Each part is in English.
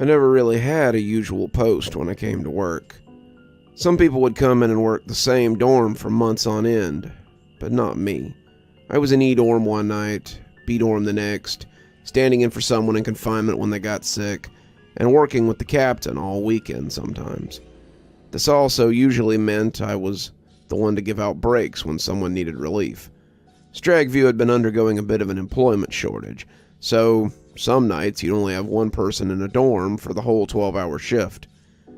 I never really had a usual post when I came to work. Some people would come in and work the same dorm for months on end, but not me. I was in E dorm one night, B dorm the next, standing in for someone in confinement when they got sick, and working with the captain all weekend sometimes. This also usually meant I was the one to give out breaks when someone needed relief. Stragview had been undergoing a bit of an employment shortage, so some nights you'd only have one person in a dorm for the whole 12-hour shift.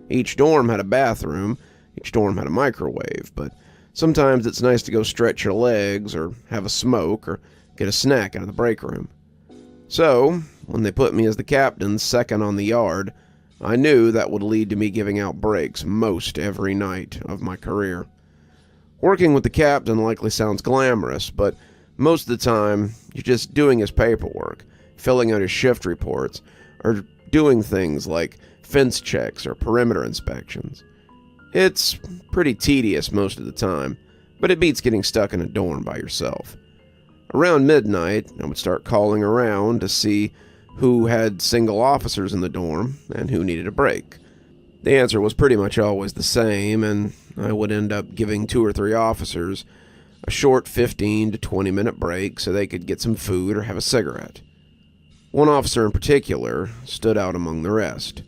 Each dorm had a bathroom, each dorm had a microwave, but sometimes it's nice to go stretch your legs or have a smoke or get a snack out of the break room. So, when they put me as the captain second on the yard, I knew that would lead to me giving out breaks most every night of my career. Working with the captain likely sounds glamorous, but most of the time, you're just doing his paperwork, filling out his shift reports, or doing things like fence checks or perimeter inspections. It's pretty tedious most of the time, but it beats getting stuck in a dorm by yourself. Around midnight, I would start calling around to see who had single officers in the dorm and who needed a break. The answer was pretty much always the same, and I would end up giving 2 or 3 officers a short 15 to 20 minute break so they could get some food or have a cigarette. One officer in particular stood out among the rest.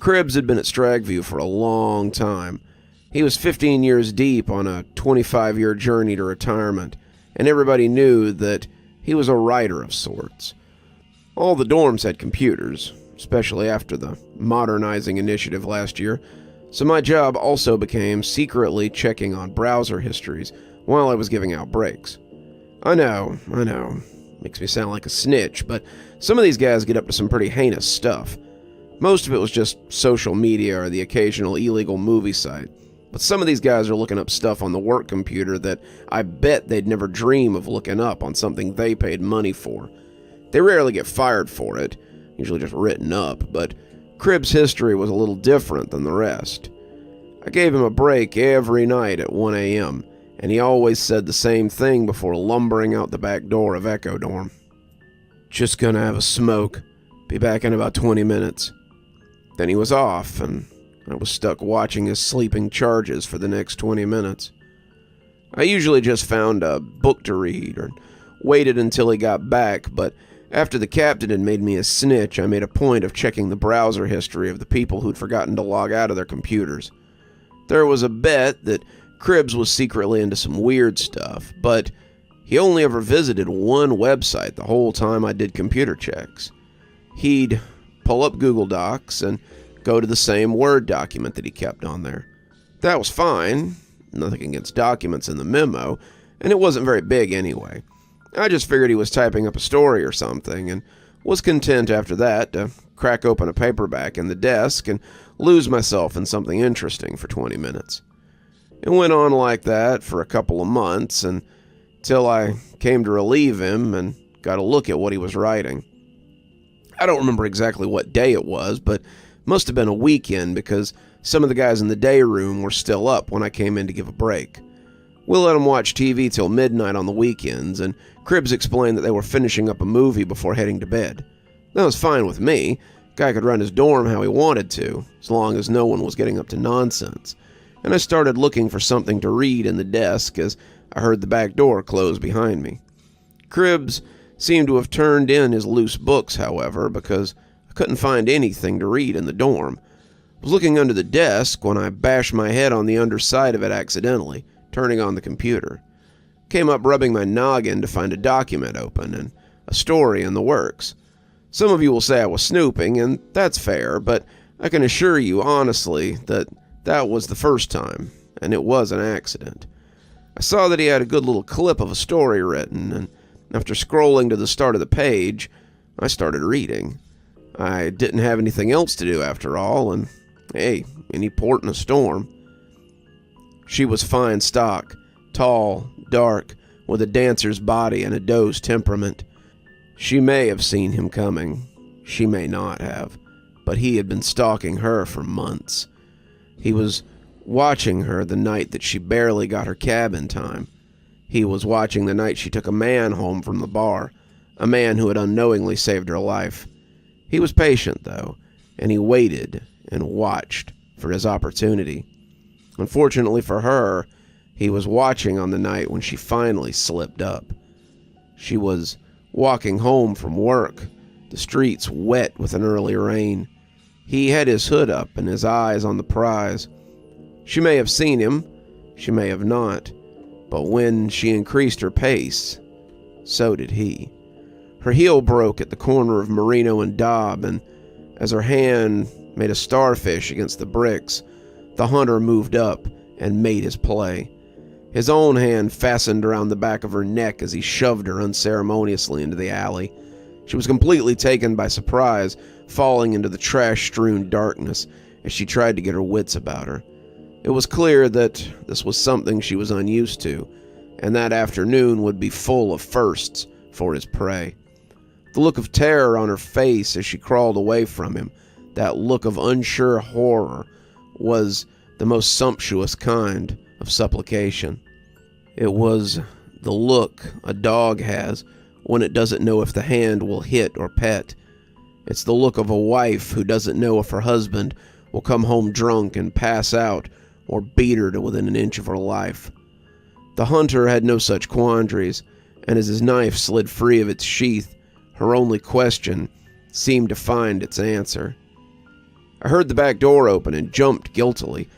Cribbs had been at Stragview for a long time. He was 15 years deep on a 25-year journey to retirement, and everybody knew that he was a writer of sorts. All the dorms had computers, especially after the modernizing initiative last year, so my job also became secretly checking on browser histories while I was giving out breaks. I know, makes me sound like a snitch, but some of these guys get up to some pretty heinous stuff. Most of it was just social media or the occasional illegal movie site, but some of these guys are looking up stuff on the work computer that I bet they'd never dream of looking up on something they paid money for. They rarely get fired for it, usually just written up, but Cribb's history was a little different than the rest. I gave him a break every night at 1 a.m., and he always said the same thing before lumbering out the back door of Echo Dorm. "Just gonna have a smoke. Be back in about 20 minutes. Then he was off, and I was stuck watching his sleeping charges for the next 20 minutes. I usually just found a book to read or waited until he got back, but after the captain had made me a snitch, I made a point of checking the browser history of the people who'd forgotten to log out of their computers. There was a bet that Cribbs was secretly into some weird stuff, but he only ever visited one website the whole time I did computer checks. He'd pull up Google Docs and go to the same Word document that he kept on there. That was fine, nothing against documents in the memo, and it wasn't very big anyway. I just figured he was typing up a story or something, and was content after that to crack open a paperback in the desk and lose myself in something interesting for 20 minutes. It went on like that for a couple of months, until I came to relieve him and got a look at what he was writing. I don't remember exactly what day it was, but must have been a weekend because some of the guys in the day room were still up when I came in to give a break. We'll let them watch TV till midnight on the weekends, and Cribbs explained that they were finishing up a movie before heading to bed. That was fine with me. Guy could run his dorm how he wanted to, as long as no one was getting up to nonsense. And I started looking for something to read in the desk as I heard the back door close behind me. Cribbs seemed to have turned in his loose books, however, because I couldn't find anything to read in the dorm. I was looking under the desk when I bashed my head on the underside of it accidentally, turning on the computer. Came up rubbing my noggin to find a document open and a story in the works. Some of you will say I was snooping, and that's fair, but I can assure you honestly that that was the first time, and it was an accident. I saw that he had a good little clip of a story written, and after scrolling to the start of the page, I started reading. I didn't have anything else to do after all, and hey, any port in a storm. She was fine stock, tall, dark, with a dancer's body and a doe's temperament. She may have seen him coming. She may not have, but he had been stalking her for months. He was watching her the night that she barely got her cab in time. He was watching the night she took a man home from the bar, a man who had unknowingly saved her life. He was patient, though, and he waited and watched for his opportunity. Unfortunately for her, he was watching on the night when she finally slipped up. She was walking home from work, the streets wet with an early rain. He had his hood up and his eyes on the prize. She may have seen him, she may have not, but when she increased her pace, so did he. Her heel broke at the corner of Merino and Dobb, and as her hand made a starfish against the bricks, the hunter moved up and made his play. His own hand fastened around the back of her neck as he shoved her unceremoniously into the alley. She was completely taken by surprise, falling into the trash-strewn darkness as she tried to get her wits about her. It was clear that this was something she was unused to, and that afternoon would be full of firsts for his prey. The look of terror on her face as she crawled away from him, that look of unsure horror, was the most sumptuous kind of supplication. It was the look a dog has when it doesn't know if the hand will hit or pet. It's the look of a wife who doesn't know if her husband will come home drunk and pass out or beat her to within an inch of her life. The hunter had no such quandaries, and as his knife slid free of its sheath, her only question seemed to find its answer. I heard the back door open and jumped guiltily.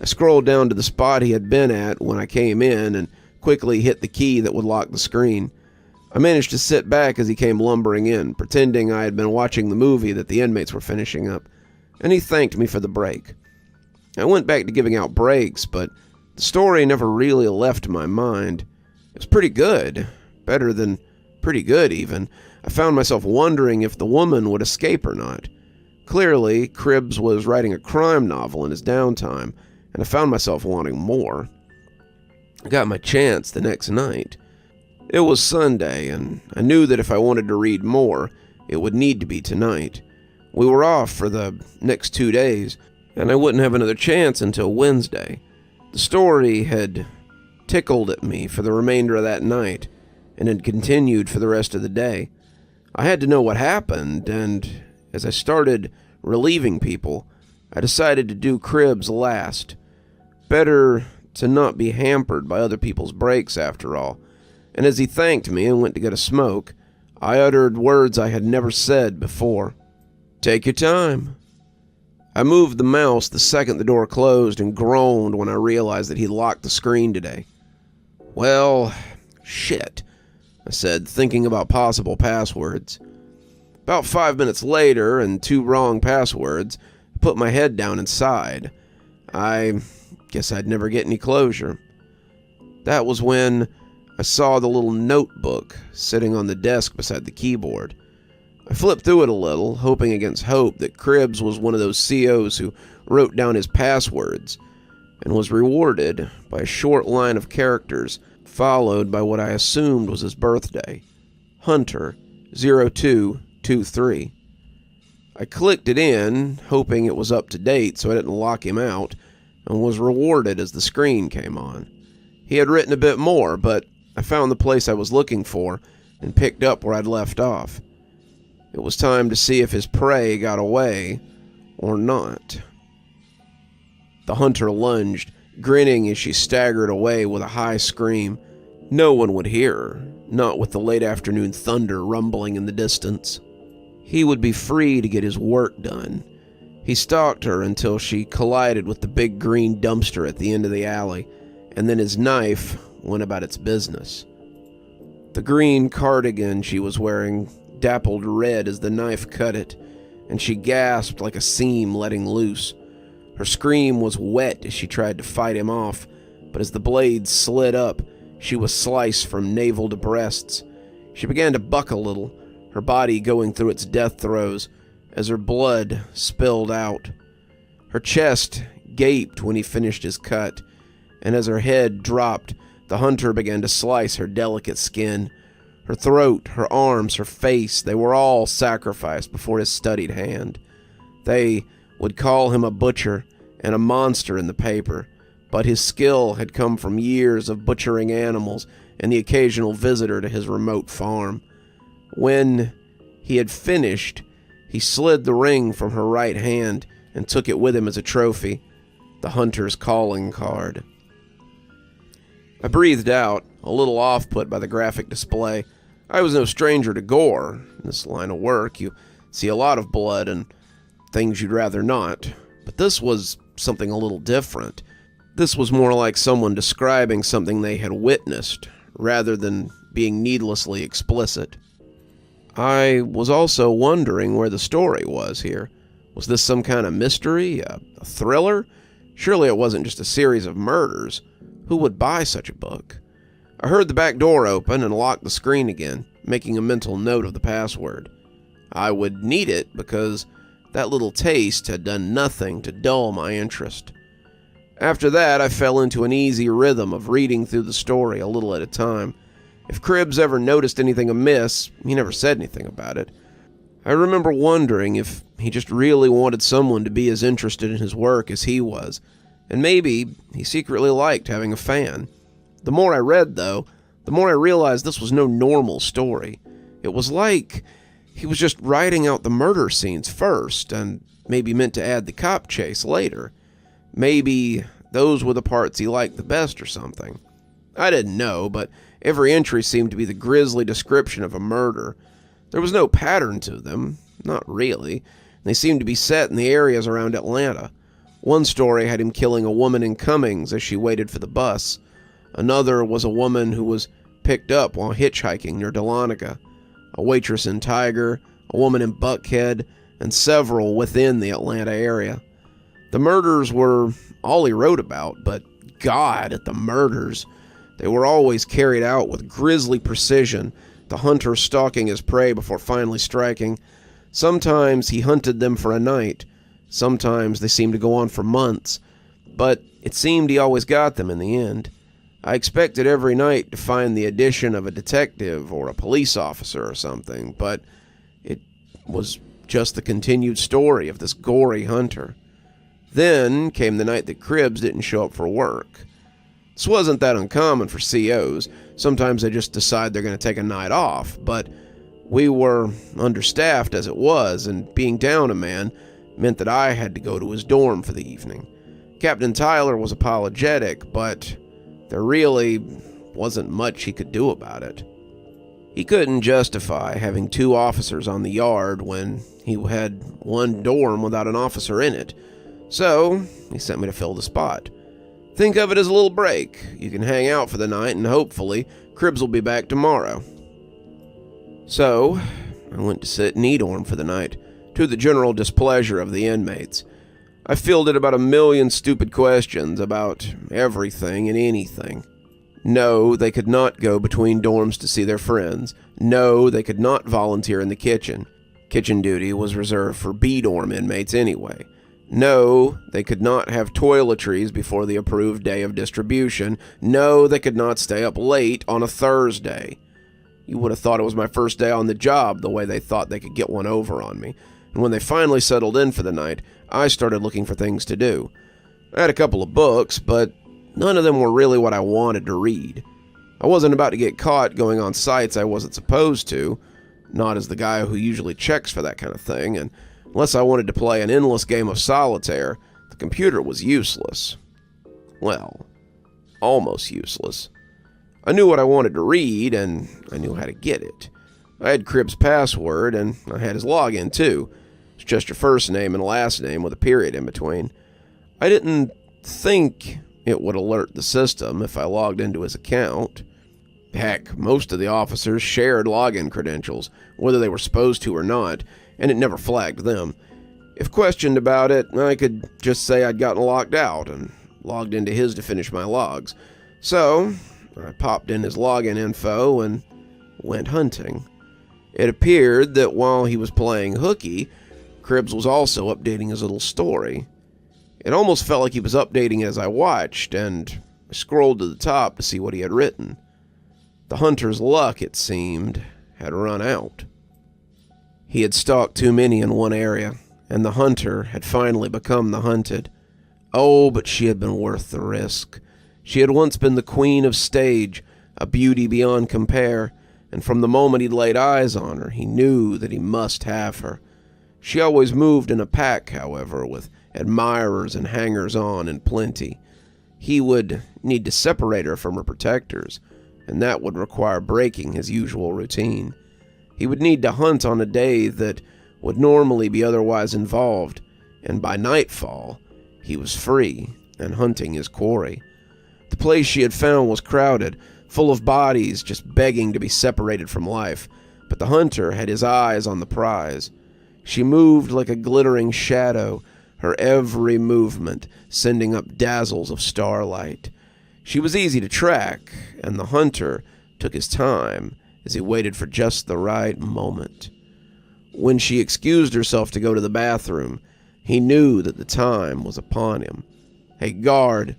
I scrolled down to the spot he had been at when I came in and quickly hit the key that would lock the screen. I managed to sit back as he came lumbering in, pretending I had been watching the movie that the inmates were finishing up, and he thanked me for the break. I went back to giving out breaks, but the story never really left my mind. It was pretty good, better than pretty good even. I found myself wondering if the woman would escape or not. Clearly, Cribbs was writing a crime novel in his downtime, and I found myself wanting more. I got my chance the next night. It was Sunday, and I knew that if I wanted to read more, it would need to be tonight. We were off for the next 2 days, and I wouldn't have another chance until Wednesday. The story had tickled at me for the remainder of that night, and had continued for the rest of the day. I had to know what happened, and as I started relieving people, I decided to do Cribbs last. Better to not be hampered by other people's breaks, after all. And as he thanked me and went to get a smoke, I uttered words I had never said before. "Take your time." I moved the mouse the second the door closed and groaned when I realized that he'd locked the screen today. "Well, shit," I said, thinking about possible passwords. About 5 minutes later, and 2 wrong passwords, I put my head down and sighed. I guess I'd never get any closure. That was when I saw the little notebook sitting on the desk beside the keyboard. I flipped through it a little, hoping against hope that Cribbs was one of those COs who wrote down his passwords, and was rewarded by a short line of characters, followed by what I assumed was his birthday, Hunter 0223. I clicked it in, hoping it was up to date so I didn't lock him out, and was rewarded as the screen came on. He had written a bit more, but I found the place I was looking for and picked up where I'd left off. It was time to see if his prey got away or not. The hunter lunged, grinning as she staggered away with a high scream. No one would hear her, not with the late afternoon thunder rumbling in the distance. He would be free to get his work done. He stalked her until she collided with the big green dumpster at the end of the alley, and then his knife went about its business. The green cardigan she was wearing dappled red as the knife cut it, and she gasped like a seam letting loose. Her scream was wet as she tried to fight him off, but as the blade slid up, she was sliced from navel to breasts. She began to buck a little, her body going through its death throes as her blood spilled out. Her chest gaped when he finished his cut, and as her head dropped, the hunter began to slice her delicate skin. Her throat, her arms, her face, they were all sacrificed before his studied hand. They would call him a butcher and a monster in the paper, but his skill had come from years of butchering animals and the occasional visitor to his remote farm. When he had finished, he He slid the ring from her right hand and took it with him as a trophy, the hunter's calling card. I breathed out, a little off-put by the graphic display. I was no stranger to gore. In this line of work, you see a lot of blood and things you'd rather not. But this was something a little different. This was more like someone describing something they had witnessed, rather than being needlessly explicit. I was also wondering where the story was here. Was this some kind of mystery, a thriller? Surely it wasn't just a series of murders. Who would buy such a book? I heard the back door open and locked the screen again, making a mental note of the password. I would need it because that little taste had done nothing to dull my interest. After that, I fell into an easy rhythm of reading through the story a little at a time. If Cribbs ever noticed anything amiss, he never said anything about it. I remember wondering if he just really wanted someone to be as interested in his work as he was, and maybe he secretly liked having a fan. The more I read, though, the more I realized this was no normal story. It was like he was just writing out the murder scenes first, and maybe meant to add the cop chase later. Maybe those were the parts he liked the best or something. I didn't know, but every entry seemed to be the grisly description of a murder. There was no pattern to them, not really. They seemed to be set in the areas around Atlanta. One story had him killing a woman in Cummings as she waited for the bus. Another was a woman who was picked up while hitchhiking near Dahlonega, a waitress in Tiger, a woman in Buckhead, and several within the Atlanta area. The murders were all he wrote about, but God at the murders. They were always carried out with grisly precision, the hunter stalking his prey before finally striking. Sometimes he hunted them for a night. Sometimes they seemed to go on for months. But it seemed he always got them in the end. I expected every night to find the addition of a detective or a police officer or something, but it was just the continued story of this gory hunter. Then came the night that Cribbs didn't show up for work. This wasn't that uncommon for COs. Sometimes they just decide they're going to take a night off, but we were understaffed as it was, and being down a man meant that I had to go to his dorm for the evening. Captain Tyler was apologetic, but there really wasn't much he could do about it. He couldn't justify having 2 officers on the yard when he had one dorm without an officer in it, so he sent me to fill the spot. Think of it as a little break. You can hang out for the night, and hopefully Cribbs will be back tomorrow. So I went to sit in E-dorm for the night, to the general displeasure of the inmates. I fielded about 1,000,000 stupid questions about everything and anything. No, they could not go between dorms to see their friends. No, they could not volunteer in the kitchen. Kitchen duty was reserved for B-dorm inmates anyway. No, they could not have toiletries before the approved day of distribution. No, they could not stay up late on a Thursday. You would have thought it was my first day on the job, the way they thought they could get one over on me. And when they finally settled in for the night, I started looking for things to do. I had a couple of books, but none of them were really what I wanted to read. I wasn't about to get caught going on sites I wasn't supposed to, not as the guy who usually checks for that kind of thing, and unless I wanted to play an endless game of solitaire, the computer was useless. Well, almost useless. I knew what I wanted to read, and I knew how to get it. I had Cribb's password, and I had his login too. It's just your first name and last name with a period in between. I didn't think it would alert the system if I logged into his account. Heck, most of the officers shared login credentials, whether they were supposed to or not, and it never flagged them. If questioned about it, I could just say I'd gotten locked out and logged into his to finish my logs. So I popped in his login info and went hunting. It appeared that while he was playing hooky, Cribbs was also updating his little story. It almost felt like he was updating it as I watched, and I scrolled to the top to see what he had written. The hunter's luck, it seemed, had run out. He had stalked too many in one area, and the hunter had finally become the hunted. Oh, but she had been worth the risk. She had once been the queen of stage, a beauty beyond compare, and from the moment he'd laid eyes on her, he knew that he must have her. She always moved in a pack, however, with admirers and hangers-on in plenty. He would need to separate her from her protectors, and that would require breaking his usual routine. He would need to hunt on a day that would normally be otherwise involved, and by nightfall, he was free and hunting his quarry. The place she had found was crowded, full of bodies just begging to be separated from life, but the hunter had his eyes on the prize. She moved like a glittering shadow, her every movement sending up dazzles of starlight. She was easy to track, and the hunter took his time as he waited for just the right moment. When she excused herself to go to the bathroom, he knew that the time was upon him. "Hey, guard."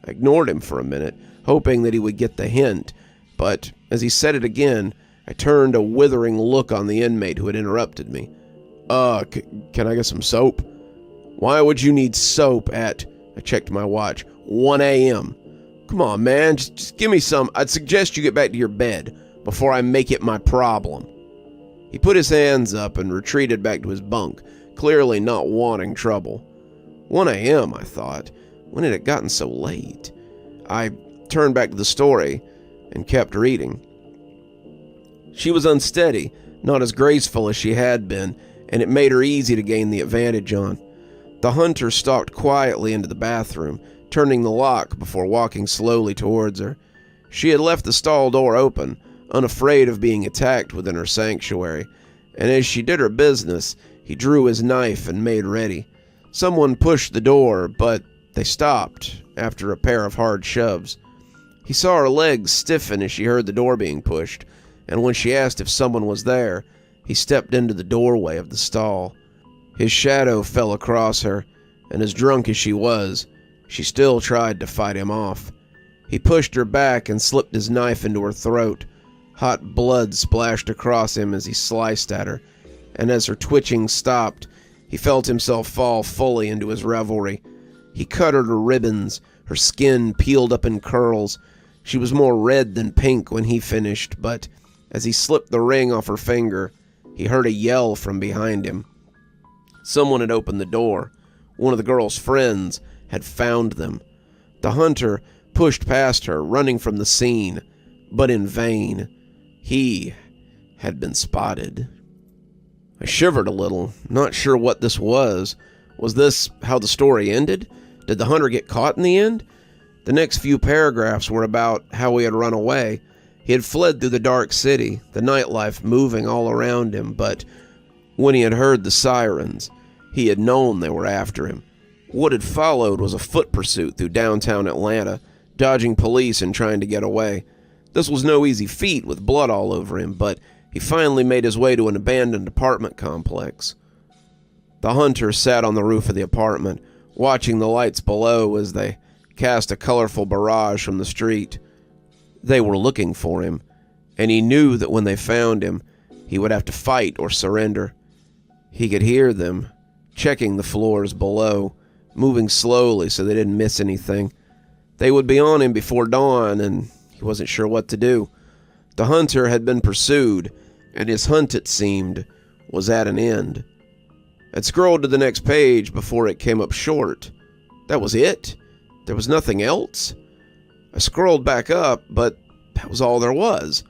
I ignored him for a minute, hoping that he would get the hint, but as he said it again, I turned a withering look on the inmate who had interrupted me. Can I get some soap?" "Why would you need soap at," I checked my watch, 1 a.m.? "Come on, man, just give me some. I'd suggest you get back to your bed before I make it my problem." He put his hands up and retreated back to his bunk, clearly not wanting trouble. 1 a.m., I thought. When had it gotten so late? I turned back to the story and kept reading. She was unsteady, not as graceful as she had been, and it made her easy to gain the advantage on. The hunter stalked quietly into the bathroom, turning the lock before walking slowly towards her. She had left the stall door open, unafraid of being attacked within her sanctuary, and as she did her business, he drew his knife and made ready. Someone pushed the door, but they stopped after a pair of hard shoves. He saw her legs stiffen as she heard the door being pushed, and when she asked if someone was there, he stepped into the doorway of the stall. His shadow fell across her, and as drunk as she was, she still tried to fight him off. He pushed her back and slipped his knife into her throat. Hot blood splashed across him as he sliced at her, and as her twitching stopped, he felt himself fall fully into his revelry. He cut her to ribbons, her skin peeled up in curls. She was more red than pink when he finished, but as he slipped the ring off her finger, he heard a yell from behind him. Someone had opened the door. One of the girl's friends had found them. The hunter pushed past her, running from the scene, but in vain. He had been spotted. I shivered a little, not sure what this was. Was this how the story ended? Did the hunter get caught in the end? The next few paragraphs were about how he had run away. He had fled through the dark city, the nightlife moving all around him, but when he had heard the sirens, he had known they were after him. What had followed was a foot pursuit through downtown Atlanta, dodging police and trying to get away. This was no easy feat with blood all over him, but he finally made his way to an abandoned apartment complex. The hunter sat on the roof of the apartment, watching the lights below as they cast a colorful barrage from the street. They were looking for him, and he knew that when they found him, he would have to fight or surrender. He could hear them, checking the floors below, moving slowly so they didn't miss anything. They would be on him before dawn, and he wasn't sure what to do. The hunter had been pursued, and his hunt, it seemed, was at an end. I'd scrolled to the next page before it came up short. That was it? There was nothing else? I scrolled back up, but that was all there was.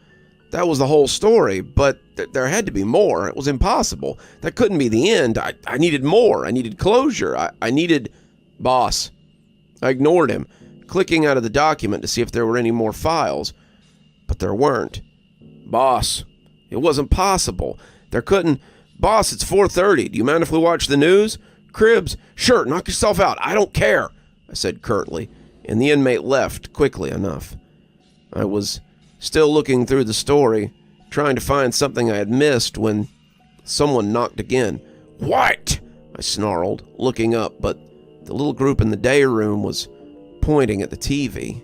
That was the whole story, but there had to be more. It was impossible. That couldn't be the end. I needed more. I needed closure. I needed... Boss. I ignored him, clicking out of the document to see if there were any more files. But there weren't. Boss. It wasn't possible. There couldn't... Boss, it's 4:30. Do you mind if we watch the news? Cribs? Sure, knock yourself out. I don't care, I said curtly, and the inmate left quickly enough. I was still looking through the story, trying to find something I had missed when someone knocked again. What? I snarled, looking up, but the little group in the day room was pointing at the TV.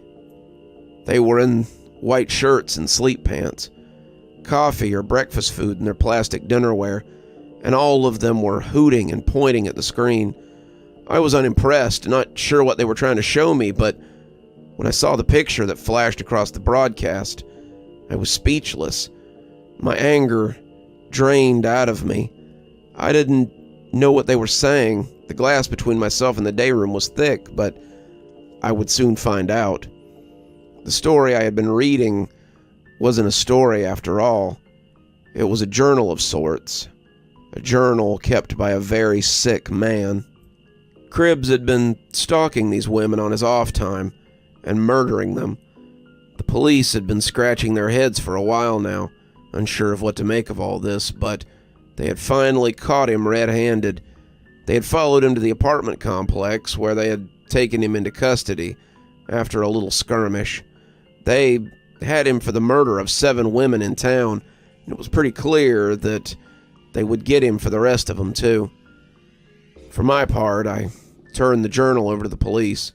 They were in white shirts and sleep pants, coffee or breakfast food in their plastic dinnerware, and all of them were hooting and pointing at the screen. I was unimpressed, not sure what they were trying to show me, but when I saw the picture that flashed across the broadcast, I was speechless. My anger drained out of me. I didn't know what they were saying. The glass between myself and the day room was thick, but I would soon find out. The story I had been reading wasn't a story after all. It was a journal of sorts. A journal kept by a very sick man. Cribbs had been stalking these women on his off time and murdering them. The police had been scratching their heads for a while now, unsure of what to make of all this, but they had finally caught him red-handed. They had followed him to the apartment complex where they had taken him into custody after a little skirmish. They had him for the murder of 7 women in town, and it was pretty clear that they would get him for the rest of them too. For my part, I turned the journal over to the police.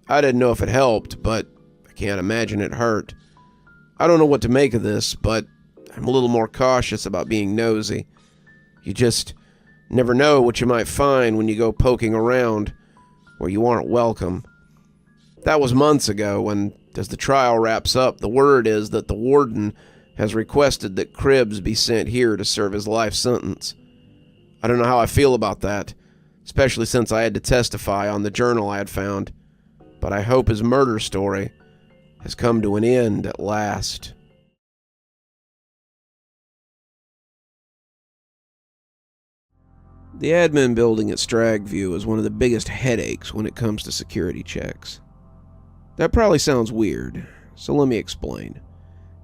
I didn't know if it helped, but I can't imagine it hurt. I don't know what to make of this, but I'm a little more cautious about being nosy. You just never know what you might find when you go poking around where you aren't welcome. That was months ago, and as the trial wraps up, the word is that the warden has requested that Cribbs be sent here to serve his life sentence. I don't know how I feel about that, especially since I had to testify on the journal I had found, but I hope his murder story has come to an end at last. The admin building at Stragview is one of the biggest headaches when it comes to security checks. That probably sounds weird, so let me explain.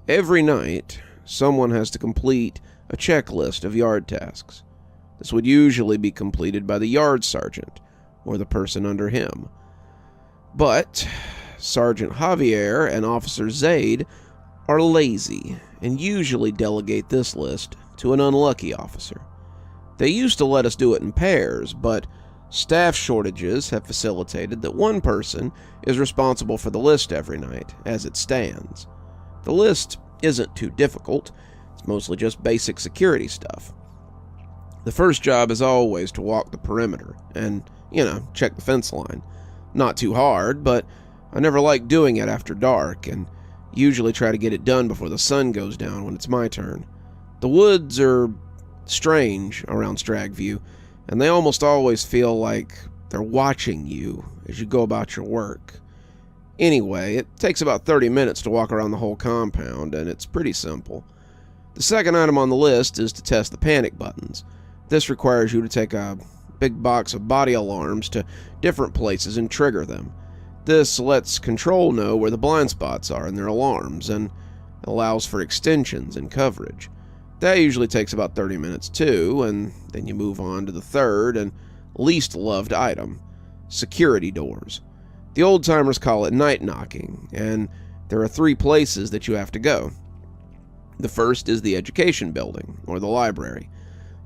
Every night, someone has to complete a checklist of yard tasks. This would usually be completed by the yard sergeant, or the person under him. But Sergeant Javier and Officer Zaid are lazy and usually delegate this list to an unlucky officer. They used to let us do it in pairs, but staff shortages have facilitated that one person is responsible for the list every night, as it stands. The list isn't too difficult. It's mostly just basic security stuff. The first job is always to walk the perimeter and, check the fence line. Not too hard, but I never like doing it after dark, and usually try to get it done before the sun goes down when it's my turn. The woods are strange around Stragview, and they almost always feel like they're watching you as you go about your work. Anyway, it takes about 30 minutes to walk around the whole compound, and it's pretty simple. The second item on the list is to test the panic buttons. This requires you to take a big box of body alarms to different places and trigger them. This lets Control know where the blind spots are in their alarms, and allows for extensions and coverage. That usually takes about 30 minutes too, and then you move on to the third and least loved item, security doors. The old-timers call it night knocking, and there are 3 places that you have to go. The first is the education building, or the library.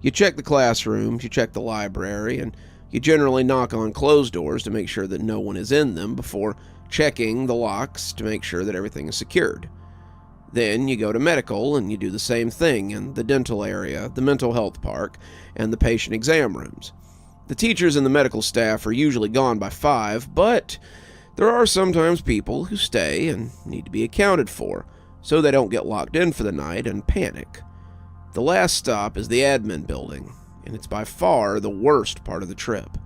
You check the classrooms, you check the library, and you generally knock on closed doors to make sure that no one is in them before checking the locks to make sure that everything is secured. Then you go to medical and you do the same thing in the dental area, the mental health park, and the patient exam rooms. The teachers and the medical staff are usually gone by 5, but there are sometimes people who stay and need to be accounted for, so they don't get locked in for the night and panic. The last stop is the admin building, and it's by far the worst part of the trip.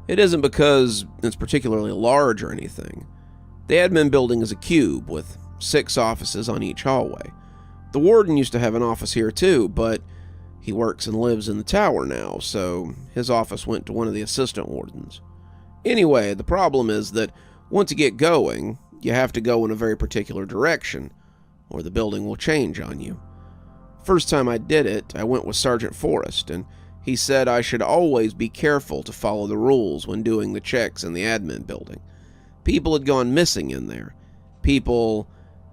It isn't because it's particularly large or anything. The admin building is a cube with 6 offices on each hallway. The warden used to have an office here too, but he works and lives in the tower now, so his office went to one of the assistant wardens. Anyway, the problem is that once you get going, you have to go in a very particular direction, or the building will change on you. First time I did it, I went with Sergeant Forrest, and he said I should always be careful to follow the rules when doing the checks in the admin building. People had gone missing in there. People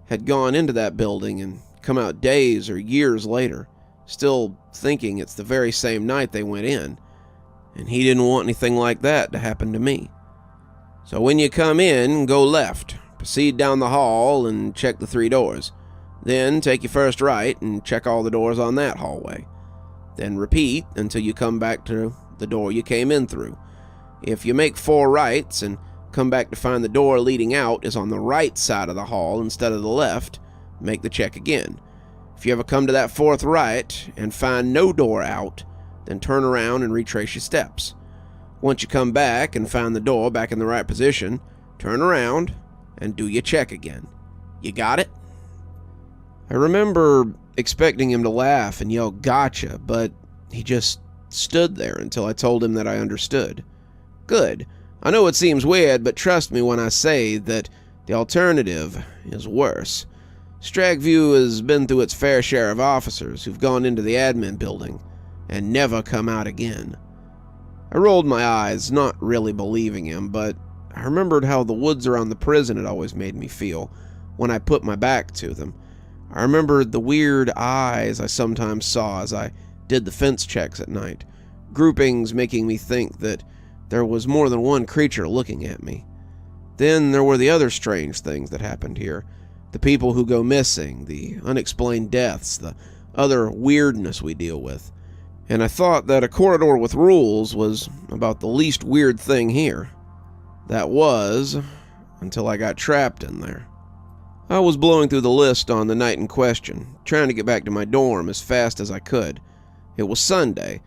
had gone into that building and come out days or years later, still thinking it's the very same night they went in, and he didn't want anything like that to happen to me. So when you come in, go left, proceed down the hall and check the 3 doors. Then take your first right and check all the doors on that hallway. Then repeat until you come back to the door you came in through. If you make 4 rights and come back to find the door leading out is on the right side of the hall instead of the left, make the check again. If you ever come to that 4th right and find no door out, then turn around and retrace your steps. Once you come back and find the door back in the right position, turn around and do your check again. You got it? I remember expecting him to laugh and yell, "Gotcha," but he just stood there until I told him that I understood. Good. I know it seems weird, but trust me when I say that the alternative is worse. Stragview has been through its fair share of officers who've gone into the admin building and never come out again. I rolled my eyes, not really believing him, but I remembered how the woods around the prison had always made me feel when I put my back to them. I remembered the weird eyes I sometimes saw as I did the fence checks at night, groupings making me think that there was more than one creature looking at me. Then there were the other strange things that happened here. The people who go missing, the unexplained deaths, the other weirdness we deal with. And I thought that a corridor with rules was about the least weird thing here. That was, until I got trapped in there. I was blowing through the list on the night in question, trying to get back to my dorm as fast as I could. It was Sunday,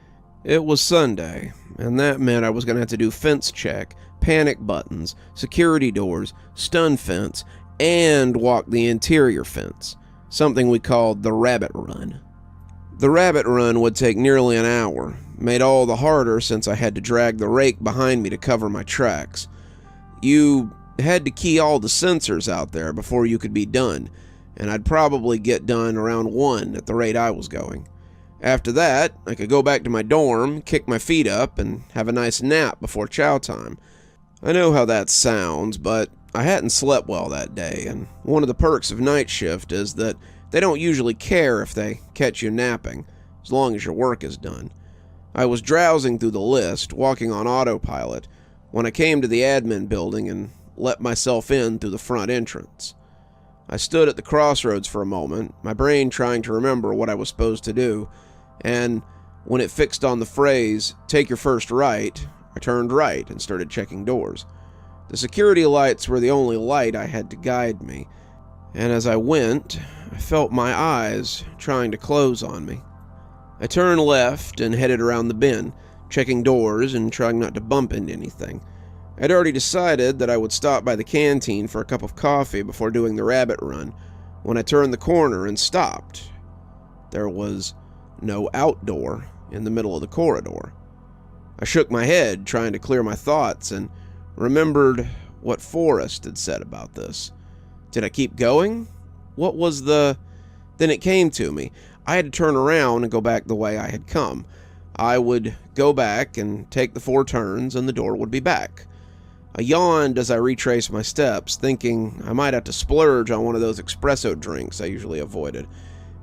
and that meant I was going to have to do fence check, panic buttons, security doors, stun fence, and walk the interior fence, something we called the rabbit run. The rabbit run would take nearly an hour, made all the harder since I had to drag the rake behind me to cover my tracks. You had to key all the sensors out there before you could be done, and I'd probably get done around 1 at the rate I was going. After that, I could go back to my dorm, kick my feet up, and have a nice nap before chow time. I know how that sounds, but I hadn't slept well that day, and one of the perks of night shift is that they don't usually care if they catch you napping, as long as your work is done. I was drowsing through the list, walking on autopilot, when I came to the admin building and let myself in through the front entrance. I stood at the crossroads for a moment, my brain trying to remember what I was supposed to do, and when it fixed on the phrase, "take your first right," I turned right and started checking doors. The security lights were the only light I had to guide me, and as I went, I felt my eyes trying to close on me. I turned left and headed around the bend, checking doors and trying not to bump into anything. I'd already decided that I would stop by the canteen for a cup of coffee before doing the rabbit run, when I turned the corner and stopped. There was no outdoor in the middle of the corridor. I shook my head, trying to clear my thoughts, and remembered what Forrest had said about this. Did I keep going? What was the... Then it came to me. I had to turn around and go back the way I had come. I would go back and take the 4 turns, and the door would be back. I yawned as I retraced my steps, thinking I might have to splurge on one of those espresso drinks I usually avoided.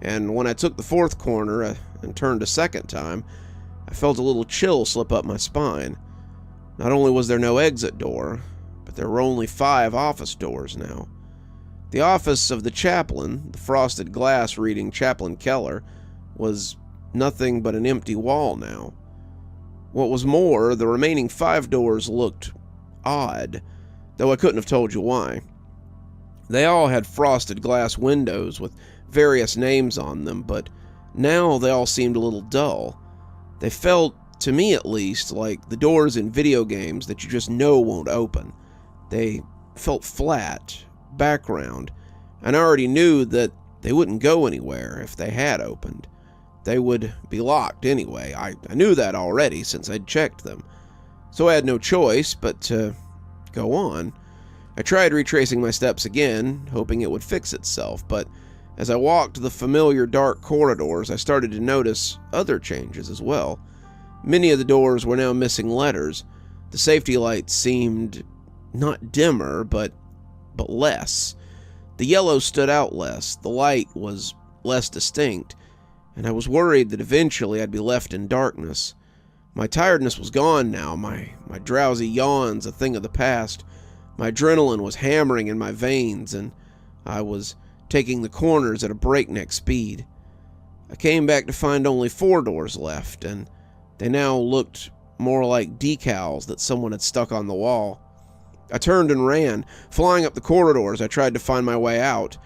And when I took the 4th corner and turned a second time, I felt a little chill slip up my spine. Not only was there no exit door, but there were only 5 office doors now. The office of the chaplain, the frosted glass reading Chaplain Keller, was nothing but an empty wall now. What was more, the remaining 5 doors looked odd, though I couldn't have told you why. They all had frosted glass windows with various names on them, but now they all seemed a little dull. They felt, to me at least, like the doors in video games that you just know won't open. They felt flat, background, and I already knew that they wouldn't go anywhere if they had opened. They would be locked anyway. I knew that already since I'd checked them. So I had no choice but to go on. I tried retracing my steps again, hoping it would fix itself, but as I walked the familiar dark corridors, I started to notice other changes as well. Many of the doors were now missing letters. The safety lights seemed not dimmer, but less. The yellow stood out less, the light was less distinct, and I was worried that eventually I'd be left in darkness. My tiredness was gone now, my drowsy yawns a thing of the past. My adrenaline was hammering in my veins, and I was taking the corners at a breakneck speed. I came back to find only 4 doors left, and they now looked more like decals that someone had stuck on the wall. I turned and ran, flying up the corridors. I tried to find my way out.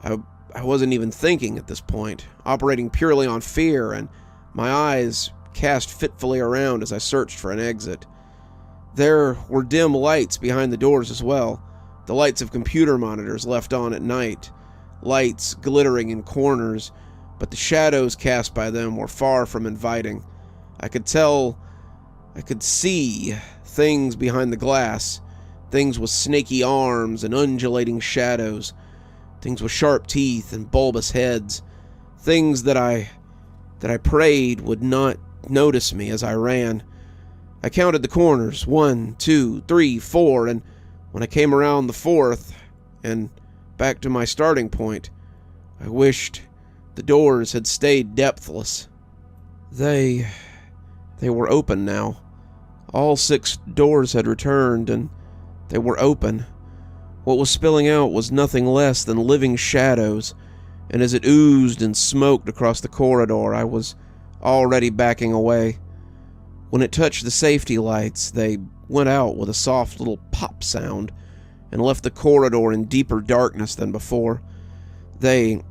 I wasn't even thinking at this point, operating purely on fear, and my eyes cast fitfully around as I searched for an exit. There were dim lights behind the doors as well, the lights of computer monitors left on at night, lights glittering in corners, but the shadows cast by them were far from inviting. I could see things behind the glass, things with snaky arms and undulating shadows, things with sharp teeth and bulbous heads, things that I prayed would not notice me as I ran. I counted the corners, 1, 2, 3, 4, and when I came around the 4th and back to my starting point, I wished the doors had stayed depthless. They were open now. All 6 doors had returned, and they were open. What was spilling out was nothing less than living shadows, and as it oozed and smoked across the corridor, I was already backing away. When it touched the safety lights, they went out with a soft little pop sound and left the corridor in deeper darkness than before. They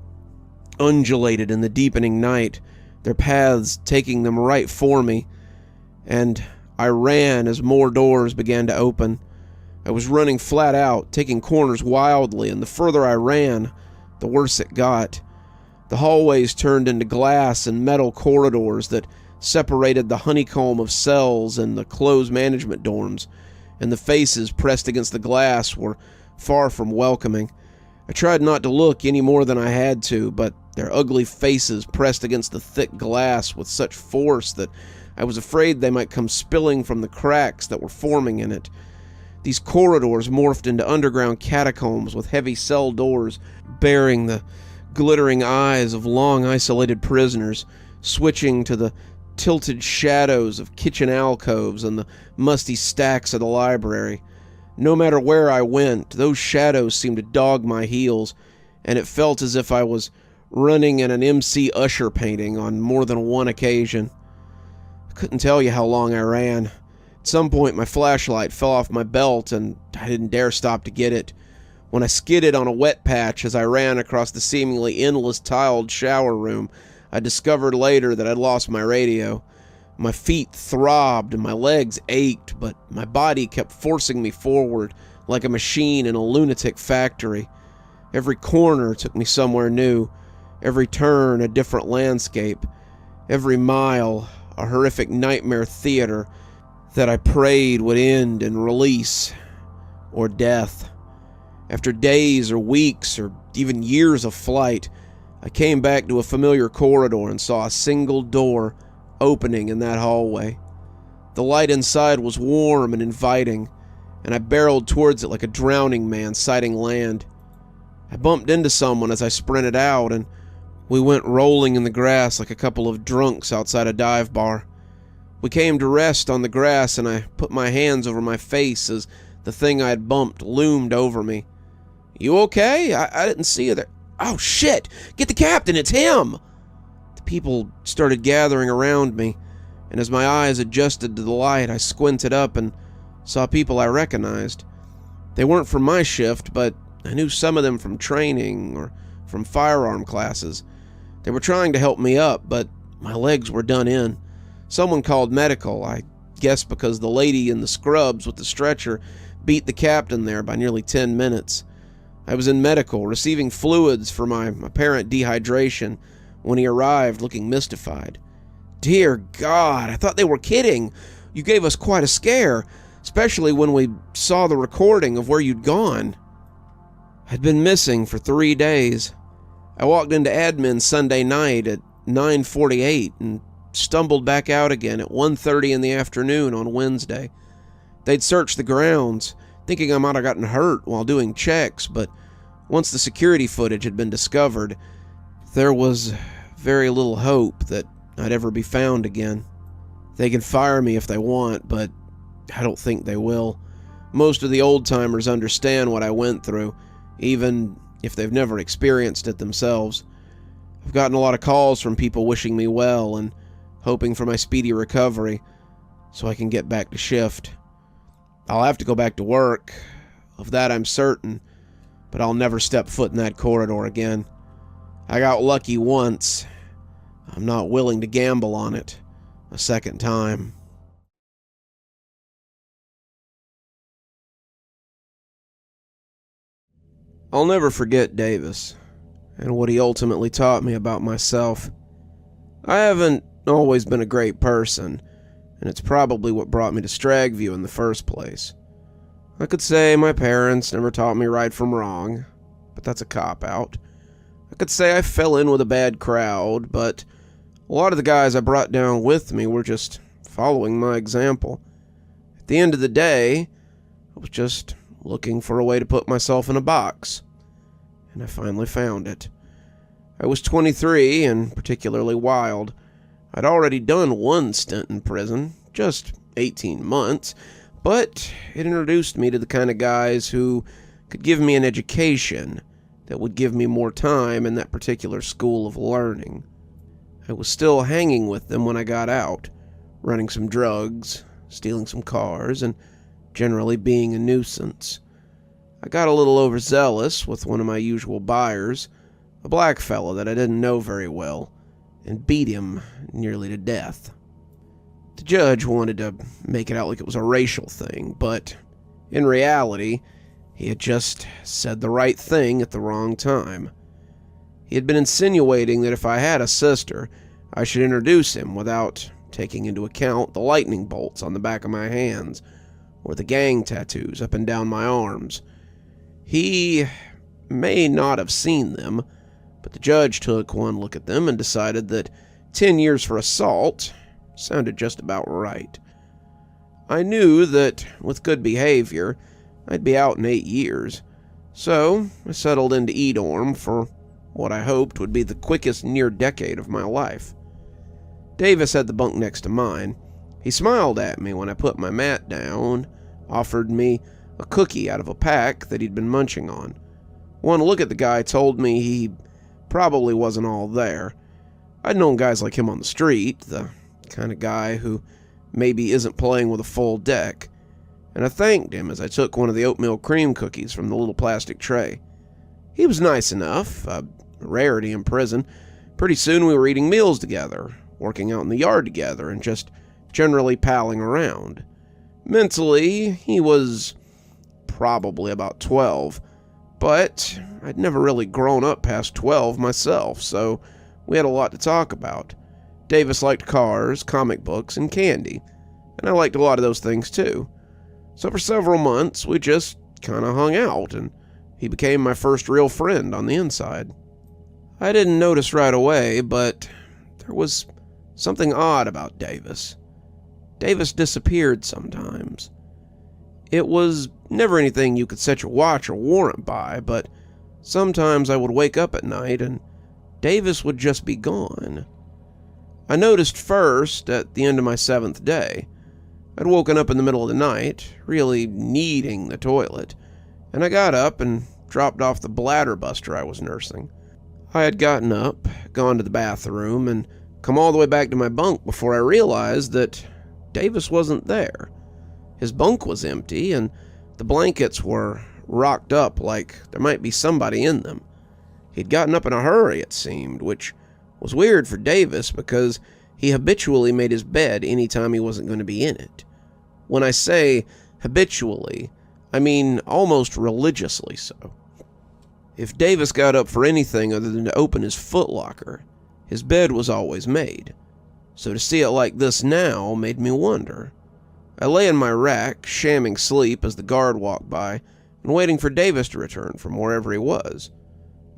undulated in the deepening night, their paths taking them right for me, and I ran as more doors began to open. I was running flat out, taking corners wildly, and the further I ran, the worse it got. The hallways turned into glass and metal corridors that separated the honeycomb of cells and the closed management dorms, and the faces pressed against the glass were far from welcoming. I tried not to look any more than I had to, but their ugly faces pressed against the thick glass with such force that I was afraid they might come spilling from the cracks that were forming in it. These corridors morphed into underground catacombs with heavy cell doors bearing the glittering eyes of long isolated prisoners, switching to the tilted shadows of kitchen alcoves and the musty stacks of the library. No matter where I went, those shadows seemed to dog my heels, and it felt as if I was running in an MC Usher painting on more than one occasion. I couldn't tell you how long I ran. At some point, my flashlight fell off my belt, and I didn't dare stop to get it. When I skidded on a wet patch as I ran across the seemingly endless tiled shower room, I discovered later that I'd lost my radio. My feet throbbed and my legs ached, but my body kept forcing me forward like a machine in a lunatic factory. Every corner took me somewhere new, every turn a different landscape, every mile a horrific nightmare theater that I prayed would end in release or death. After days or weeks or even years of flight, I came back to a familiar corridor and saw a single door opening in that hallway. The light inside was warm and inviting, and I barreled towards it like a drowning man sighting land. I bumped into someone as I sprinted out, and we went rolling in the grass like a couple of drunks outside a dive bar. We came to rest on the grass, and I put my hands over my face as the thing I had bumped loomed over me. "You okay? I didn't see you there." "Oh, shit! Get the captain, it's him!" The people started gathering around me, and as my eyes adjusted to the light, I squinted up and saw people I recognized. They weren't from my shift, but I knew some of them from training or from firearm classes. They were trying to help me up, but my legs were done in. Someone called medical, I guess because the lady in the scrubs with the stretcher beat the captain there by nearly 10 minutes. I was in medical, receiving fluids for my apparent dehydration, when he arrived looking mystified. "Dear God, I thought they were kidding. You gave us quite a scare, especially when we saw the recording of where you'd gone." I'd been missing for 3 days. I walked into admin Sunday night at 9:48 and stumbled back out again at 1:30 in the afternoon on Wednesday. They'd searched the grounds, thinking I might have gotten hurt while doing checks, but once the security footage had been discovered, there was very little hope that I'd ever be found again. They can fire me if they want, but I don't think they will. Most of the old-timers understand what I went through, even if they've never experienced it themselves. I've gotten a lot of calls from people wishing me well and hoping for my speedy recovery so I can get back to shift. I'll have to go back to work, of that I'm certain, but I'll never step foot in that corridor again. I got lucky once. I'm not willing to gamble on it a second time. I'll never forget Davis, and what he ultimately taught me about myself. I haven't always been a great person, and it's probably what brought me to Stragview in the first place. I could say my parents never taught me right from wrong, but that's a cop-out. I could say I fell in with a bad crowd, but a lot of the guys I brought down with me were just following my example. At the end of the day, I was just looking for a way to put myself in a box, and I finally found it. I was 23 and particularly wild. I'd already done one stint in prison, just 18 months, but it introduced me to the kind of guys who could give me an education that would give me more time in that particular school of learning. I was still hanging with them when I got out, running some drugs, stealing some cars, and generally being a nuisance. I got a little overzealous with one of my usual buyers, a black fella that I didn't know very well, and beat him nearly to death. The judge wanted to make it out like it was a racial thing, but in reality, he had just said the right thing at the wrong time. He had been insinuating that if I had a sister, I should introduce him without taking into account the lightning bolts on the back of my hands, or the gang tattoos up and down my arms. He may not have seen them, but the judge took one look at them and decided that 10 years for assault sounded just about right. I knew that with good behavior, I'd be out in 8 years, so I settled into E-dorm for what I hoped would be the quickest near-decade of my life. Davis had the bunk next to mine. He smiled at me when I put my mat down, offered me a cookie out of a pack that he'd been munching on. One look at the guy told me he probably wasn't all there. I'd known guys like him on the street, the kind of guy who maybe isn't playing with a full deck, and I thanked him as I took one of the oatmeal cream cookies from the little plastic tray. He was nice enough, a rarity in prison. Pretty soon we were eating meals together, working out in the yard together, and just generally palling around. Mentally, he was probably about 12, but I'd never really grown up past 12 myself, so we had a lot to talk about. Davis liked cars, comic books, and candy, and I liked a lot of those things too. So for several months, we just kind of hung out, and he became my first real friend on the inside. I didn't notice right away, but there was something odd about Davis. Davis disappeared sometimes. It was never anything you could set your watch or warrant by, but sometimes I would wake up at night and Davis would just be gone. I noticed first at the end of my 7th day. I'd woken up in the middle of the night, really needing the toilet, and I got up and dropped off the bladder buster I was nursing. I had gotten up, gone to the bathroom, and come all the way back to my bunk before I realized that Davis wasn't there. His bunk was empty, and the blankets were rocked up like there might be somebody in them. He'd gotten up in a hurry, it seemed, which was weird for Davis because he habitually made his bed any time he wasn't going to be in it. When I say habitually, I mean almost religiously so. If Davis got up for anything other than to open his footlocker, his bed was always made. So to see it like this now made me wonder. I lay in my rack, shamming sleep as the guard walked by, and waiting for Davis to return from wherever he was.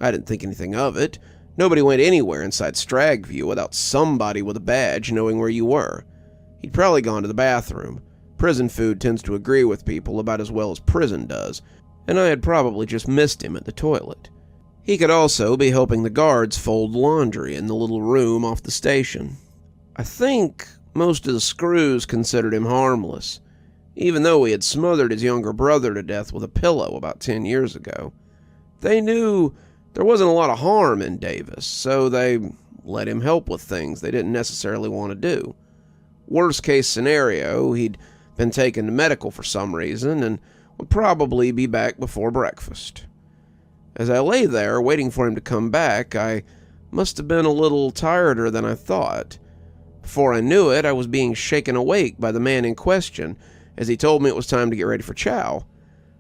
I didn't think anything of it. Nobody went anywhere inside Stragview without somebody with a badge knowing where you were. He'd probably gone to the bathroom. Prison food tends to agree with people about as well as prison does, and I had probably just missed him at the toilet. He could also be helping the guards fold laundry in the little room off the station. I think most of the screws considered him harmless, even though he had smothered his younger brother to death with a pillow about 10 years ago. They knew there wasn't a lot of harm in Davis, so they let him help with things they didn't necessarily want to do. Worst case scenario, he'd been taken to medical for some reason and would probably be back before breakfast. As I lay there waiting for him to come back, I must have been a little tireder than I thought. Before I knew it, I was being shaken awake by the man in question as he told me it was time to get ready for chow.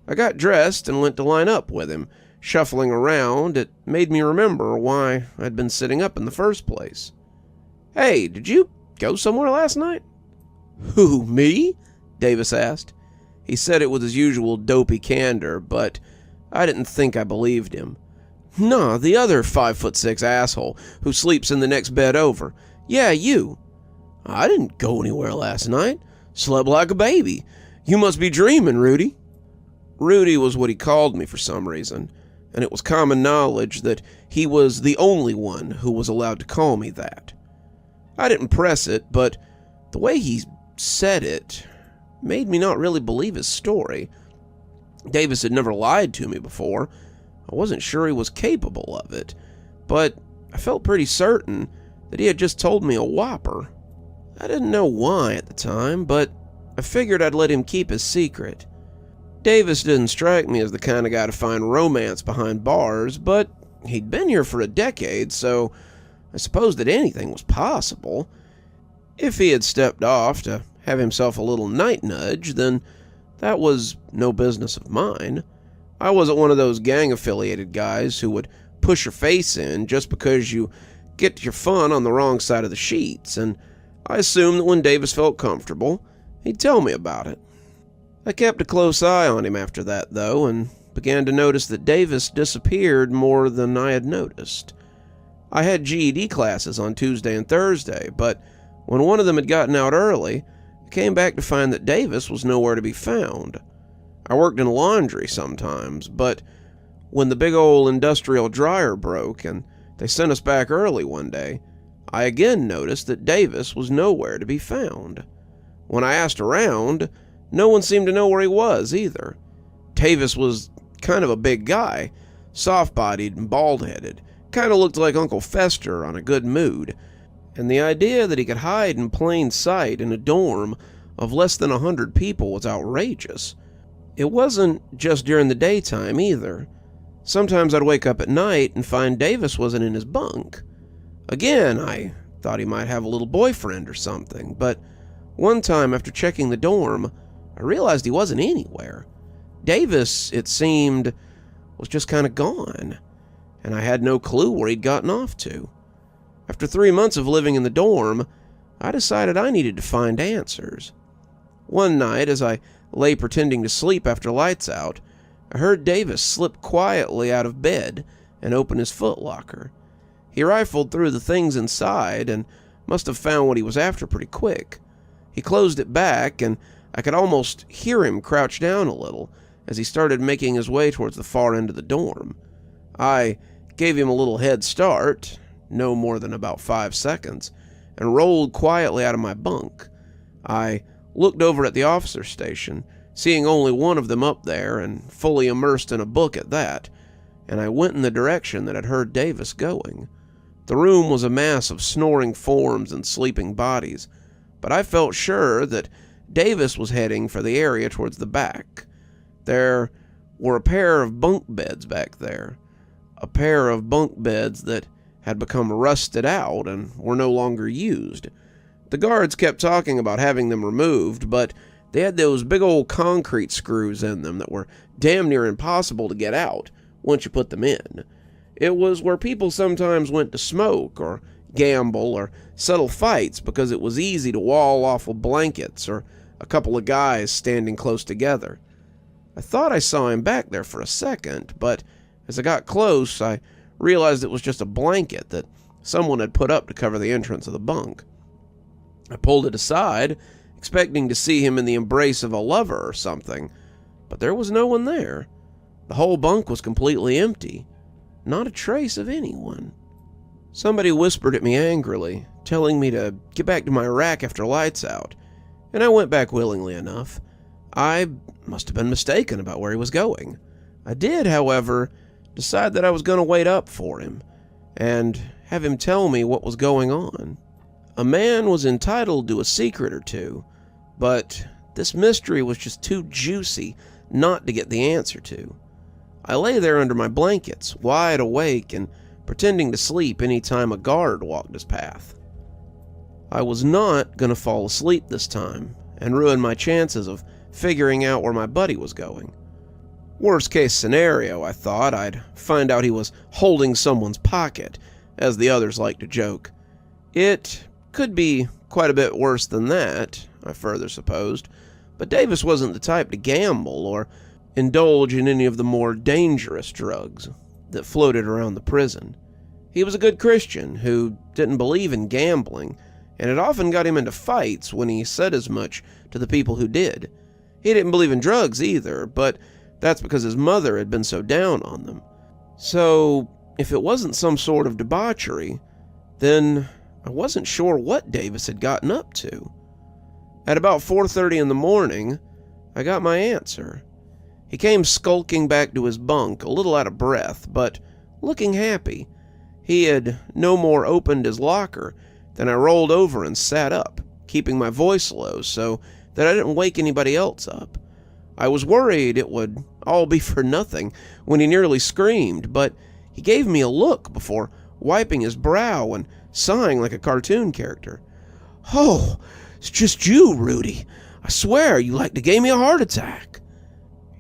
I got dressed and went to line up with him. Shuffling around, it made me remember why I'd been sitting up in the first place. "Hey, did you go somewhere last night?" "Who, me?" Davis asked. He said it with his usual dopey candor, but I didn't think I believed him. "Nah, the other 5'6" asshole who sleeps in the next bed over. Yeah, you." "I didn't go anywhere last night. Slept like a baby. You must be dreaming, Rudy." Rudy was what he called me for some reason, and it was common knowledge that he was the only one who was allowed to call me that. I didn't press it, but the way he said it made me not really believe his story. Davis had never lied to me before. I wasn't sure he was capable of it, but I felt pretty certain that he had just told me a whopper. I didn't know why at the time, but I figured I'd let him keep his secret. Davis didn't strike me as the kind of guy to find romance behind bars, but he'd been here for a decade, so I supposed that anything was possible. If he had stepped off to have himself a little night nudge, then that was no business of mine. I wasn't one of those gang-affiliated guys who would push your face in just because you get your fun on the wrong side of the sheets, and I assumed that when Davis felt comfortable, he'd tell me about it. I kept a close eye on him after that, though, and began to notice that Davis disappeared more than I had noticed. I had GED classes on Tuesday and Thursday, but when one of them had gotten out early, I came back to find that Davis was nowhere to be found. I worked in laundry sometimes, but when the big old industrial dryer broke and they sent us back early one day, I again noticed that Davis was nowhere to be found. When I asked around, no one seemed to know where he was either. Davis was kind of a big guy, soft-bodied and bald-headed, kind of looked like Uncle Fester on a good mood, and the idea that he could hide in plain sight in a dorm of less than 100 people was outrageous. It wasn't just during the daytime either. Sometimes I'd wake up at night and find Davis wasn't in his bunk. Again, I thought he might have a little boyfriend or something, but one time after checking the dorm, I realized he wasn't anywhere. Davis, it seemed, was just kind of gone, and I had no clue where he'd gotten off to. After 3 months of living in the dorm, I decided I needed to find answers. One night, as I lay pretending to sleep after lights out, I heard Davis slip quietly out of bed and open his footlocker. He rifled through the things inside and must have found what he was after pretty quick. He closed it back, and I could almost hear him crouch down a little as he started making his way towards the far end of the dorm. I gave him a little head start, no more than about 5 seconds, and rolled quietly out of my bunk. I looked over at the officer's station, seeing only one of them up there and fully immersed in a book at that, and I went in the direction that I'd heard Davis going. The room was a mass of snoring forms and sleeping bodies, but I felt sure that Davis was heading for the area towards the back. There were a pair of bunk beds back there, a pair of bunk beds that had become rusted out and were no longer used. The guards kept talking about having them removed, but they had those big old concrete screws in them that were damn near impossible to get out once you put them in. It was where people sometimes went to smoke or gamble or settle fights because it was easy to wall off with blankets or a couple of guys standing close together. I thought I saw him back there for a second, but as I got close, I realized it was just a blanket that someone had put up to cover the entrance of the bunk. I pulled it aside, expecting to see him in the embrace of a lover or something, but there was no one there. The whole bunk was completely empty. Not a trace of anyone. Somebody whispered at me angrily, telling me to get back to my rack after lights out, and I went back willingly enough. I must have been mistaken about where he was going. I did, however, decide that I was going to wait up for him and have him tell me what was going on. A man was entitled to a secret or two, but this mystery was just too juicy not to get the answer to. I lay there under my blankets, wide awake and pretending to sleep any time a guard walked his path. I was not going to fall asleep this time and ruin my chances of figuring out where my buddy was going. Worst case scenario, I thought, I'd find out he was holding someone's pocket, as the others like to joke. It could be quite a bit worse than that, I further supposed, but Davis wasn't the type to gamble or indulge in any of the more dangerous drugs that floated around the prison. He was a good Christian who didn't believe in gambling, and it often got him into fights when he said as much to the people who did. He didn't believe in drugs either, but that's because his mother had been so down on them. So, if it wasn't some sort of debauchery, then I wasn't sure what Davis had gotten up to. At about 4:30 in the morning, I got my answer. He came skulking back to his bunk, a little out of breath, but looking happy. He had no more opened his locker than I rolled over and sat up, keeping my voice low so that I didn't wake anybody else up. I was worried it would all be for nothing when he nearly screamed, but he gave me a look before wiping his brow and sighing like a cartoon character. "Oh, it's just you, Rudy. I swear you like to give me a heart attack."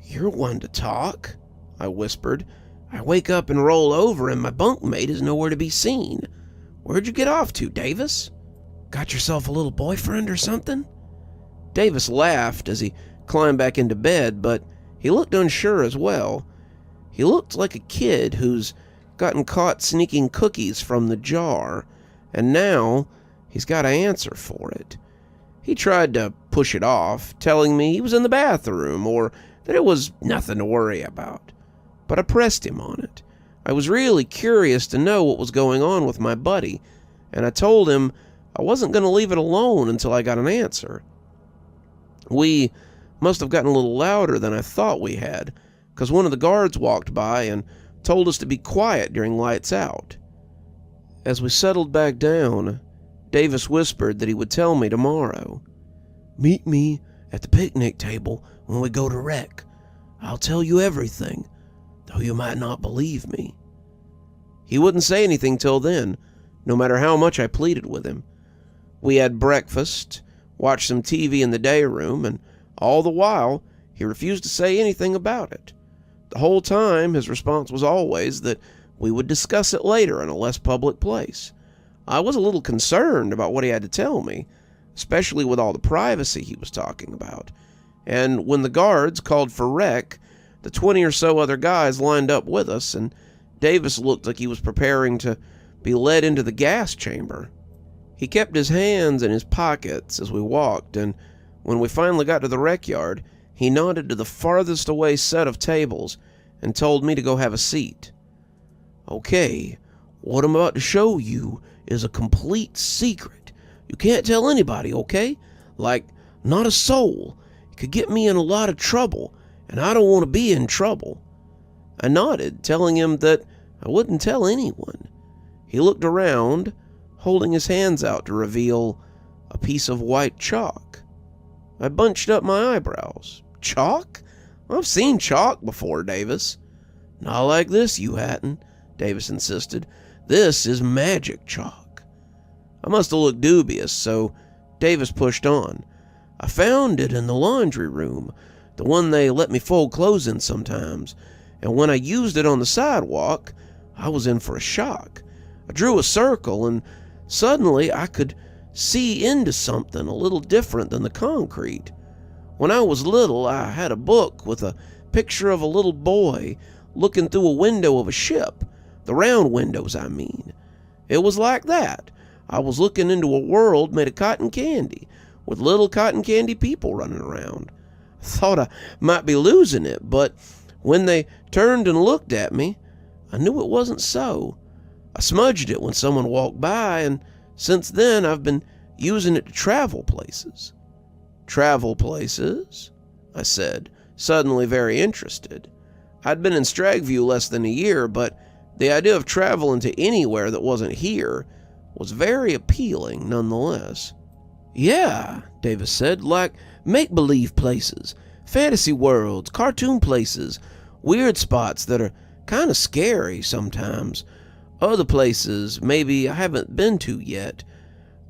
"You're one to talk," I whispered. "I wake up and roll over and my bunkmate is nowhere to be seen. Where'd you get off to, Davis? Got yourself a little boyfriend or something?" Davis laughed as he climbed back into bed, but he looked unsure as well. He looked like a kid who's gotten caught sneaking cookies from the jar, and now he's got to answer for it. He tried to push it off, telling me he was in the bathroom or that it was nothing to worry about. But I pressed him on it. I was really curious to know what was going on with my buddy, and I told him I wasn't going to leave it alone until I got an answer. We must have gotten a little louder than I thought we had, because one of the guards walked by and told us to be quiet during lights out. As we settled back down, Davis whispered that he would tell me tomorrow. "Meet me at the picnic table when we go to rec. I'll tell you everything, though you might not believe me." He wouldn't say anything till then, no matter how much I pleaded with him. We had breakfast, watched some TV in the day room, and all the while, he refused to say anything about it. The whole time, his response was always that we would discuss it later in a less public place. I was a little concerned about what he had to tell me, especially with all the privacy he was talking about. And when the guards called for rec, the 20 or so other guys lined up with us, and Davis looked like he was preparing to be led into the gas chamber. He kept his hands in his pockets as we walked, and when we finally got to the rec yard, he nodded to the farthest away set of tables and told me to go have a seat. "Okay, what I'm about to show you is a complete secret. You can't tell anybody, okay? Like, not a soul. It could get me in a lot of trouble, and I don't want to be in trouble." I nodded, telling him that I wouldn't tell anyone. He looked around, holding his hands out to reveal a piece of white chalk. I bunched up my eyebrows. "Chalk? I've seen chalk before, Davis." "Not like this, you hadn't," Davis insisted. "This is magic chalk." I must have looked dubious, so Davis pushed on. "I found it in the laundry room, the one they let me fold clothes in sometimes, and when I used it on the sidewalk, I was in for a shock. I drew a circle, and suddenly I could see into something a little different than the concrete. When I was little, I had a book with a picture of a little boy looking through a window of a ship, the round windows, I mean. It was like that. I was looking into a world made of cotton candy, with little cotton candy people running around. I thought I might be losing it, but when they turned and looked at me, I knew it wasn't so. I smudged it when someone walked by, and since then I've been using it to travel places." "Travel places?" I said, suddenly very interested. I'd been in Stragview less than a year, but the idea of traveling to anywhere that wasn't here was very appealing nonetheless. "Yeah," Davis said, "like make-believe places, fantasy worlds, cartoon places, weird spots that are kind of scary sometimes. Other places maybe I haven't been to yet.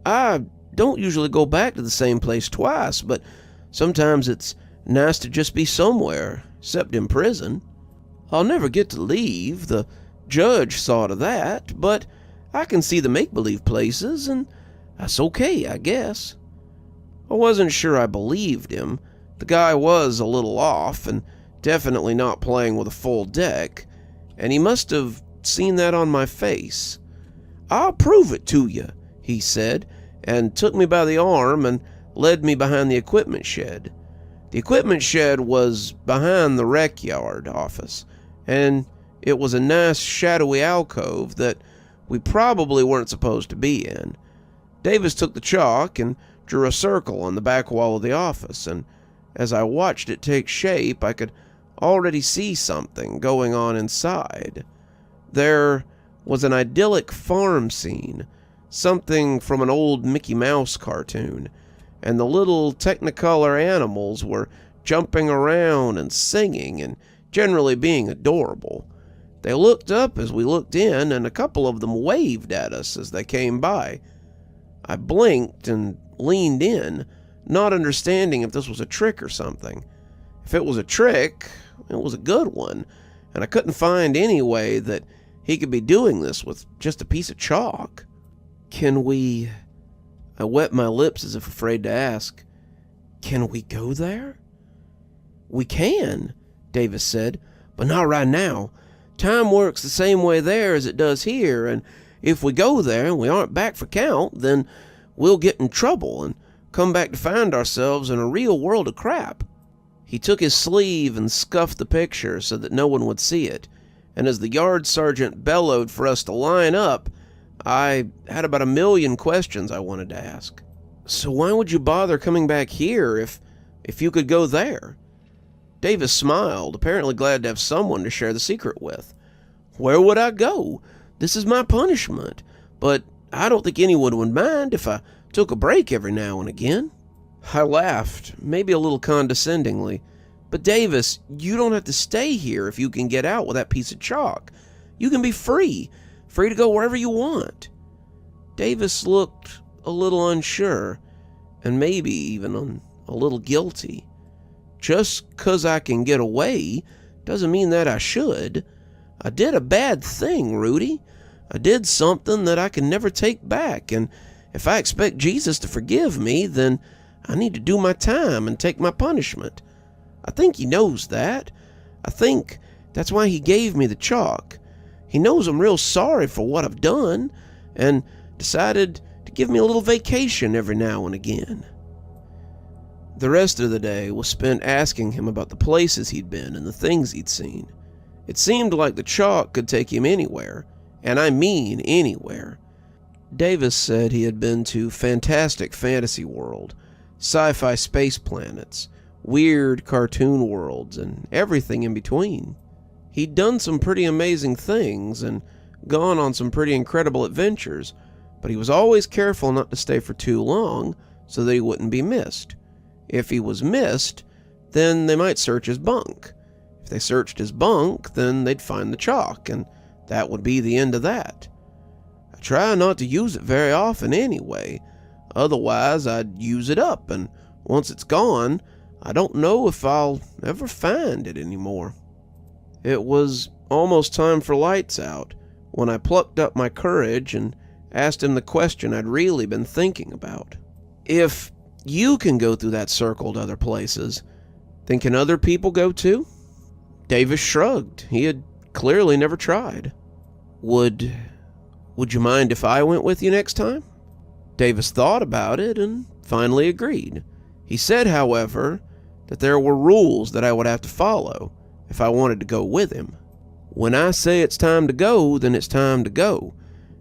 I don't usually go back to the same place twice, but sometimes it's nice to just be somewhere, except in prison. I'll never get to leave, the judge saw to that, but I can see the make-believe places, and that's okay, I guess. I wasn't sure I believed him. The guy was a little off, and definitely not playing with a full deck, and he must have seen that on my face. "I'll prove it to you," he said, and took me by the arm and led me behind the equipment shed. The equipment shed was behind the rec yard office, and it was a nice shadowy alcove that we probably weren't supposed to be in. Davis took the chalk and drew a circle on the back wall of the office, and as I watched it take shape, I could already see something going on inside. There was an idyllic farm scene, something from an old Mickey Mouse cartoon, and the little Technicolor animals were jumping around and singing and generally being adorable. They looked up as we looked in, and a couple of them waved at us as they came by. I blinked and leaned in, not understanding if this was a trick or something. If it was a trick, it was a good one, and I couldn't find any way that he could be doing this with just a piece of chalk. "Can we..." I wet my lips as if afraid to ask. "Can we go there?" "We can," Davis said, "but not right now. Time works the same way there as it does here, and if we go there and we aren't back for count, then we'll get in trouble and come back to find ourselves in a real world of crap." He took his sleeve and scuffed the picture so that no one would see it, and as the yard sergeant bellowed for us to line up, I had about 1,000,000 questions I wanted to ask. "So why would you bother coming back here if you could go there?" Davis smiled, apparently glad to have someone to share the secret with. "Where would I go? This is my punishment, but I don't think anyone would mind if I took a break every now and again." I laughed, maybe a little condescendingly. "But Davis, you don't have to stay here if you can get out with that piece of chalk. You can be free to go wherever you want." Davis looked a little unsure, and maybe even a little guilty. "Just 'cause I can get away doesn't mean that I should. I did a bad thing, Rudy. I did something that I can never take back, and if I expect Jesus to forgive me, then I need to do my time and take my punishment. I think he knows that. I think that's why he gave me the chalk. He knows I'm real sorry for what I've done, and decided to give me a little vacation every now and again." The rest of the day was spent asking him about the places he'd been and the things he'd seen. It seemed like the chalk could take him anywhere, and I mean anywhere. Davis said he had been to fantastic fantasy world, sci-fi space planets, weird cartoon worlds, and everything in between. He'd done some pretty amazing things and gone on some pretty incredible adventures, but he was always careful not to stay for too long so that he wouldn't be missed. If he was missed, then they might search his bunk. If they searched his bunk, then they'd find the chalk, and that would be the end of that. I try not to use it very often anyway, otherwise I'd use it up, and once it's gone, I don't know if I'll ever find it anymore. It was almost time for lights out when I plucked up my courage and asked him the question I'd really been thinking about. "If you can go through that circle to other places, then can other people go too?" Davis shrugged. He had clearly never tried. Would you mind if I went with you next time?" Davis thought about it and finally agreed. He said, however, that there were rules that I would have to follow if I wanted to go with him. "When I say it's time to go, then it's time to go.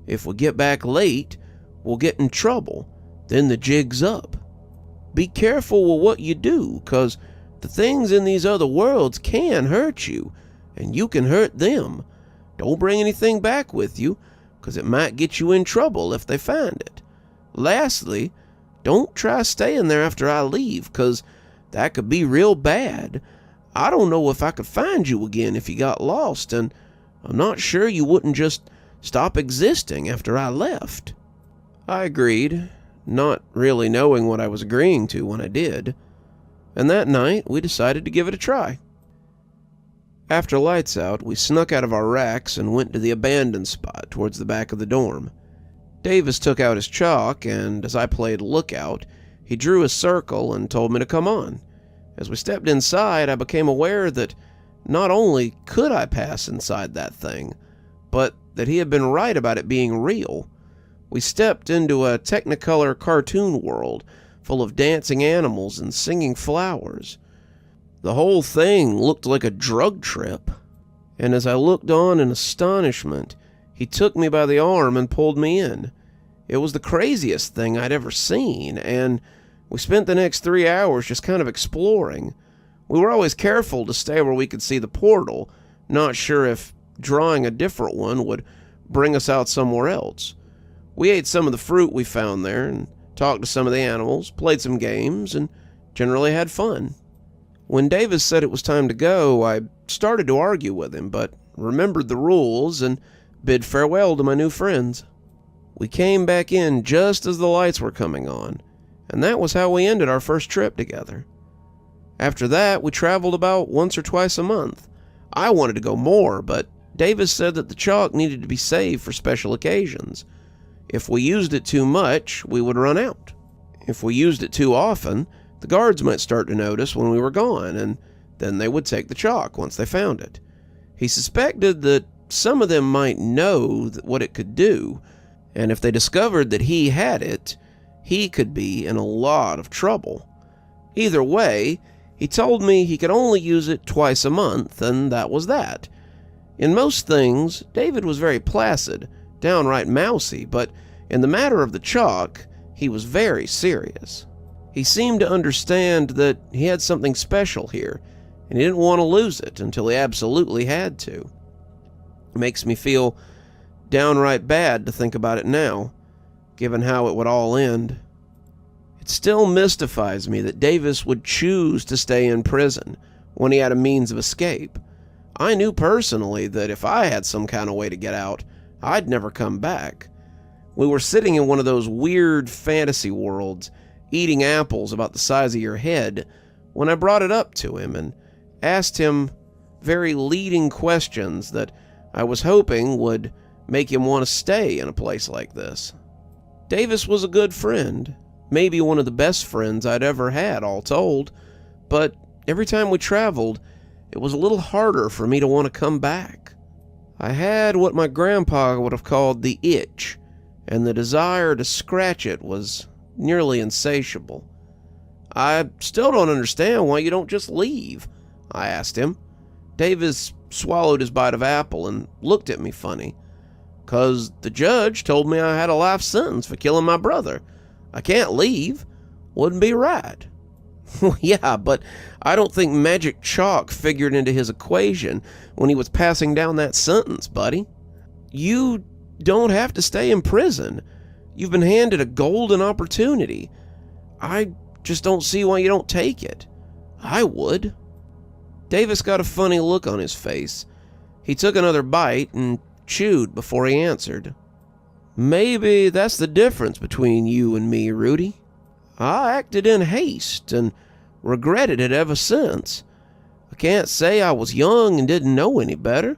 If we get back late, we'll get in trouble. Then the jig's up. Be careful with what you do, 'cause the things in these other worlds can hurt you, and you can hurt them. Don't bring anything back with you, 'cause it might get you in trouble if they find it. Lastly, don't try staying there after I leave, 'cause that could be real bad. I don't know if I could find you again if you got lost, and I'm not sure you wouldn't just stop existing after I left." I agreed. not really knowing what I was agreeing to when I did. And that night, we decided to give it a try. After lights out, we snuck out of our racks and went to the abandoned spot towards the back of the dorm. Davis took out his chalk, and as I played lookout, he drew a circle and told me to come on. As we stepped inside, I became aware that not only could I pass inside that thing, but that he had been right about it being real. We stepped into a Technicolor cartoon world full of dancing animals and singing flowers. The whole thing looked like a drug trip, and as I looked on in astonishment, he took me by the arm and pulled me in. It was the craziest thing I'd ever seen, and we spent the next 3 hours just kind of exploring. We were always careful to stay where we could see the portal, not sure if drawing a different one would bring us out somewhere else. We ate some of the fruit we found there, and talked to some of the animals, played some games, and generally had fun. When Davis said it was time to go, I started to argue with him, but remembered the rules and bid farewell to my new friends. We came back in just as the lights were coming on, and that was how we ended our first trip together. After that, we traveled about once or twice a month. I wanted to go more, but Davis said that the chalk needed to be saved for special occasions. If we used it too much, we would run out. If we used it too often, the guards might start to notice when we were gone, and then they would take the chalk once they found it. He suspected that some of them might know what it could do, and if they discovered that he had it, he could be in a lot of trouble. Either way, he told me he could only use it twice a month, and that was that. In most things, David was very placid, downright mousy, but in the matter of the chalk, he was very serious. He seemed to understand that he had something special here, and he didn't want to lose it until he absolutely had to. It makes me feel downright bad to think about it now, given how it would all end. It still mystifies me that Davis would choose to stay in prison when he had a means of escape. I knew personally that if I had some kind of way to get out, I'd never come back. We were sitting in one of those weird fantasy worlds, eating apples about the size of your head, when I brought it up to him and asked him very leading questions that I was hoping would make him want to stay in a place like this. Davis was a good friend, maybe one of the best friends I'd ever had, all told, but every time we traveled, it was a little harder for me to want to come back. I had what my grandpa would have called the itch, and the desire to scratch it was nearly insatiable. "I still don't understand why you don't just leave," I asked him. Davis swallowed his bite of apple and looked at me funny. "'Cause the judge told me I had a life sentence for killing my brother. I can't leave. Wouldn't be right." "Yeah, but I don't think magic chalk figured into his equation when he was passing down that sentence, buddy. You don't have to stay in prison. You've been handed a golden opportunity. I just don't see why you don't take it. I would." Davis got a funny look on his face. He took another bite and chewed before he answered. "Maybe that's the difference between you and me, Rudy. I acted in haste and regretted it ever since. I can't say I was young and didn't know any better.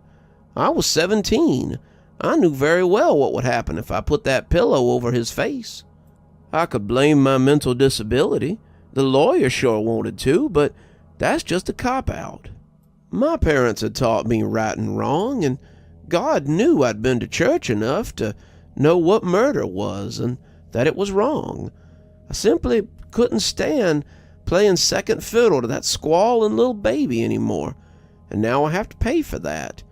I was 17. I knew very well what would happen if I put that pillow over his face. I could blame my mental disability. The lawyer sure wanted to, but that's just a cop-out. My parents had taught me right and wrong, and God knew I'd been to church enough to know what murder was and that it was wrong. I simply couldn't stand playing second fiddle to that squalling little baby anymore, and now I have to pay for that.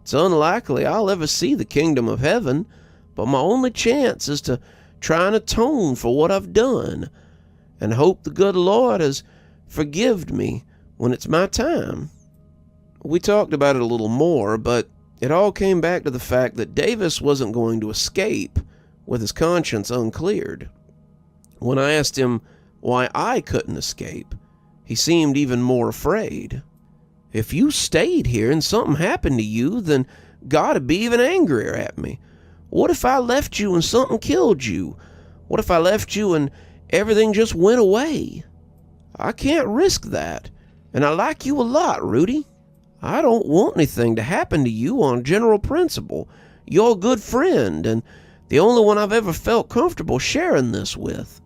It's unlikely I'll ever see the kingdom of heaven, but my only chance is to try and atone for what I've done, and hope the good Lord has forgived me when it's my time." We talked about it a little more, but it all came back to the fact that Davis wasn't going to escape with his conscience uncleared. When I asked him why I couldn't escape, he seemed even more afraid. "If you stayed here and something happened to you, then God would be even angrier at me. What if I left you and something killed you? What if I left you and everything just went away? I can't risk that, and I like you a lot, Rudy. I don't want anything to happen to you on general principle. You're a good friend, and the only one I've ever felt comfortable sharing this with.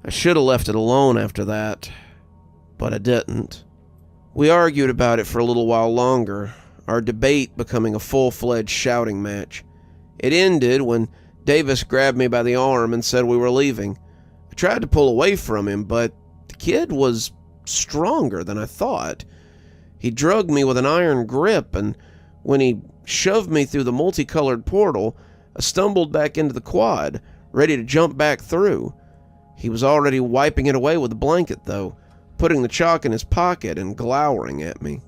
I should have left it alone after that, but I didn't. We argued about it for a little while longer, our debate becoming a full-fledged shouting match. It ended when Davis grabbed me by the arm and said we were leaving. I tried to pull away from him, but the kid was stronger than I thought. He drugged me with an iron grip, and when he shoved me through the multicolored portal, I stumbled back into the quad, ready to jump back through. He was already wiping it away with a blanket, though, putting the chalk in his pocket and glowering at me.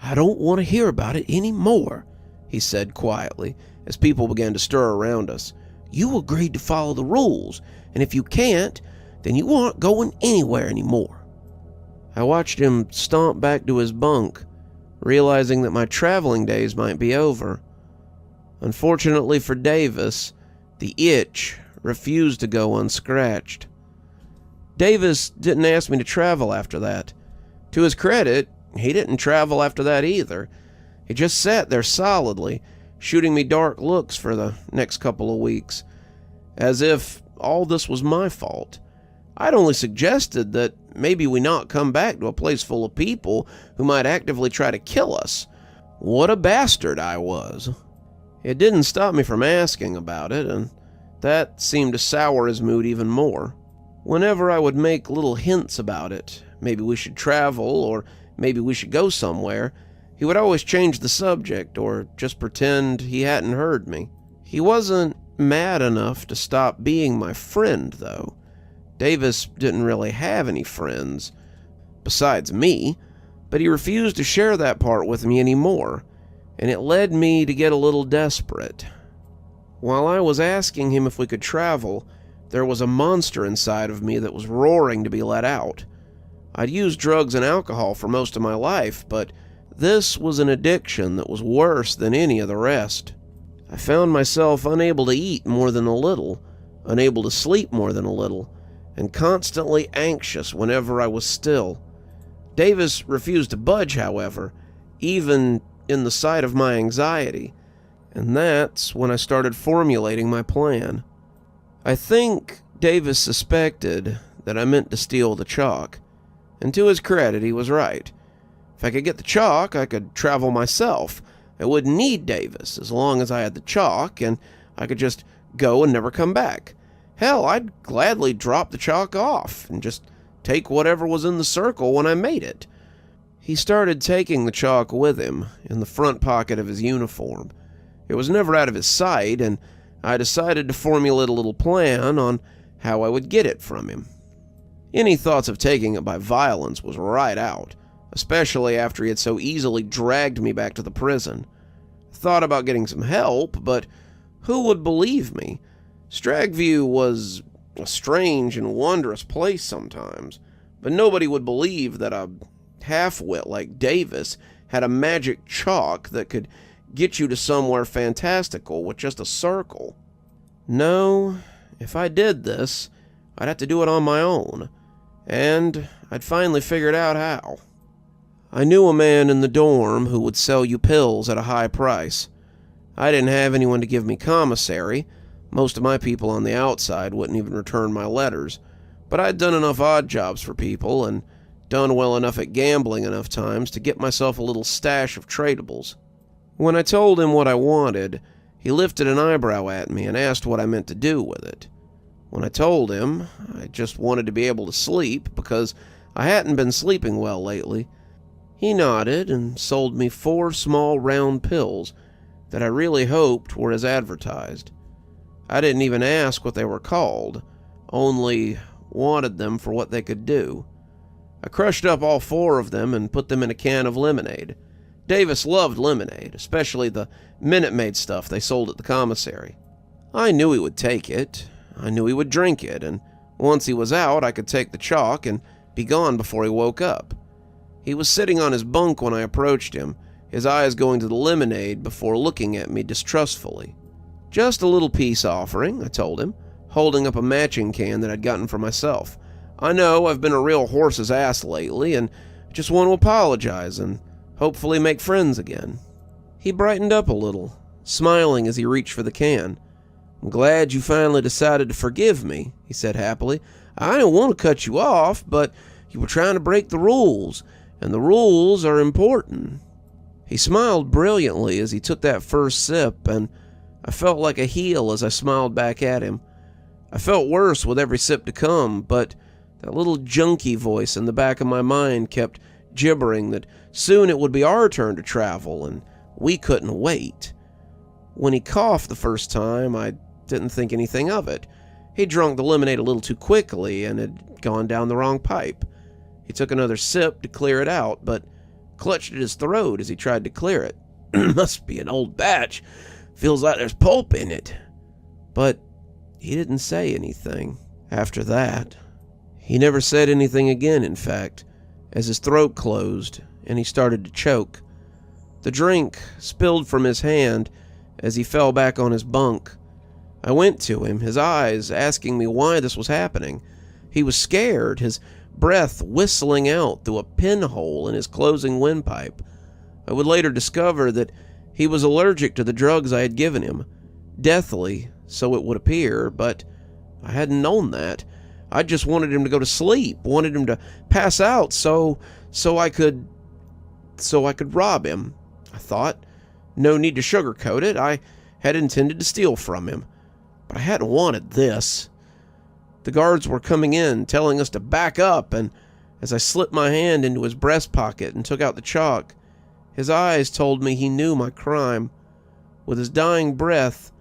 I don't want to hear about it anymore, he said quietly, as people began to stir around us. You agreed to follow the rules, and if you can't, then you aren't going anywhere anymore. I watched him stomp back to his bunk, realizing that my traveling days might be over. Unfortunately for Davis, the itch refused to go unscratched. Davis didn't ask me to travel after that. To his credit, he didn't travel after that either. He just sat there solidly, shooting me dark looks for the next couple of weeks, as if all this was my fault. I'd only suggested that maybe we not come back to a place full of people who might actively try to kill us. What a bastard I was. It didn't stop me from asking about it, and that seemed to sour his mood even more. Whenever I would make little hints about it, maybe we should travel, or maybe we should go somewhere, he would always change the subject, or just pretend he hadn't heard me. He wasn't mad enough to stop being my friend, though. Davis didn't really have any friends, besides me, but he refused to share that part with me anymore, and it led me to get a little desperate. While I was asking him if we could travel, there was a monster inside of me that was roaring to be let out. I'd used drugs and alcohol for most of my life, but this was an addiction that was worse than any of the rest. I found myself unable to eat more than a little, unable to sleep more than a little, and constantly anxious whenever I was still. Davis refused to budge, however, even in the sight of my anxiety, and that's when I started formulating my plan. I think Davis suspected that I meant to steal the chalk, and to his credit, he was right. If I could get the chalk, I could travel myself. I wouldn't need Davis as long as I had the chalk, and I could just go and never come back. Hell, I'd gladly drop the chalk off and just take whatever was in the circle when I made it. He started taking the chalk with him in the front pocket of his uniform. It was never out of his sight, and I decided to formulate a little plan on how I would get it from him. Any thoughts of taking it by violence was right out, especially after he had so easily dragged me back to the prison. I thought about getting some help, but who would believe me? Stragview was a strange and wondrous place sometimes, but nobody would believe that a half-wit like Davis had a magic chalk that could get you to somewhere fantastical with just a circle. No, if I did this, I'd have to do it on my own, and I'd finally figured out how. I knew a man in the dorm who would sell you pills at a high price. I didn't have anyone to give me commissary. Most of my people on the outside wouldn't even return my letters, but I'd done enough odd jobs for people and done well enough at gambling enough times to get myself a little stash of tradables. When I told him what I wanted, he lifted an eyebrow at me and asked what I meant to do with it. When I told him I just wanted to be able to sleep because I hadn't been sleeping well lately, he nodded and sold me 4 small round pills that I really hoped were as advertised. I didn't even ask what they were called, only wanted them for what they could do. I crushed up all 4 of them and put them in a can of lemonade. Davis loved lemonade, especially the Minute Maid stuff they sold at the commissary. I knew he would take it. I knew he would drink it, and once he was out, I could take the chalk and be gone before he woke up. He was sitting on his bunk when I approached him, his eyes going to the lemonade before looking at me distrustfully. Just a little peace offering, I told him. holding up a matching can that I'd gotten for myself. "I know I've been a real horse's ass lately, and just want to apologize and hopefully make friends again." He brightened up a little, smiling as he reached for the can. "I'm glad you finally decided to forgive me," he said happily. "I didn't want to cut you off, but you were trying to break the rules, and the rules are important." He smiled brilliantly as he took that first sip, and I felt like a heel as I smiled back at him. I felt worse with every sip to come, but that little junkie voice in the back of my mind kept gibbering that soon it would be our turn to travel, and we couldn't wait. When he coughed the first time, I didn't think anything of it. He drunk the lemonade a little too quickly and had gone down the wrong pipe. He took another sip to clear it out, but clutched at his throat as he tried to clear it. "Must be an old batch. Feels like there's pulp in it." But he didn't say anything after that. He never said anything again, in fact, as his throat closed and he started to choke. The drink spilled from his hand as he fell back on his bunk. I went to him, his eyes asking me why this was happening. He was scared, his breath whistling out through a pinhole in his closing windpipe. I would later discover that he was allergic to the drugs I had given him. Deathly, so it would appear, but I hadn't known that. I just wanted him to go to sleep, wanted him to pass out so I could rob him, I thought. No need to sugarcoat it. I had intended to steal from him, but I hadn't wanted this. The guards were coming in, telling us to back up, and as I slipped my hand into his breast pocket and took out the chalk, his eyes told me he knew my crime. With his dying breath,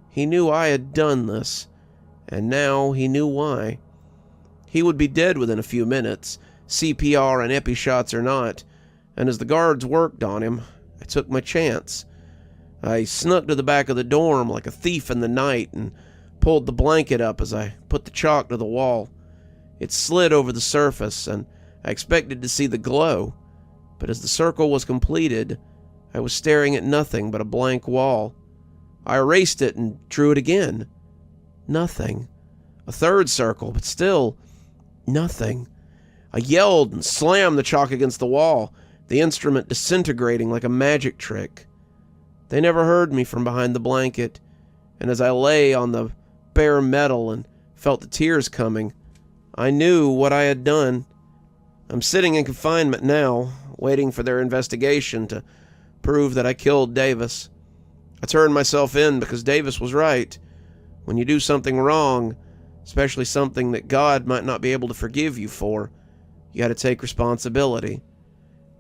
he knew I had done this, and now he knew why. He would be dead within a few minutes, CPR and epi shots or not, and as the guards worked on him, I took my chance. I snuck to the back of the dorm like a thief in the night and pulled the blanket up as I put the chalk to the wall. It slid over the surface, and I expected to see the glow, but as the circle was completed, I was staring at nothing but a blank wall. I erased it and drew it again. Nothing. A third circle, but still nothing. I yelled and slammed the chalk against the wall, the instrument disintegrating like a magic trick. They never heard me from behind the blanket, and as I lay on the bare metal and felt the tears coming, I knew what I had done. I'm sitting in confinement now, waiting for their investigation to prove that I killed Davis. I turned myself in because Davis was right. When you do something wrong, especially something that God might not be able to forgive you for, you got to take responsibility.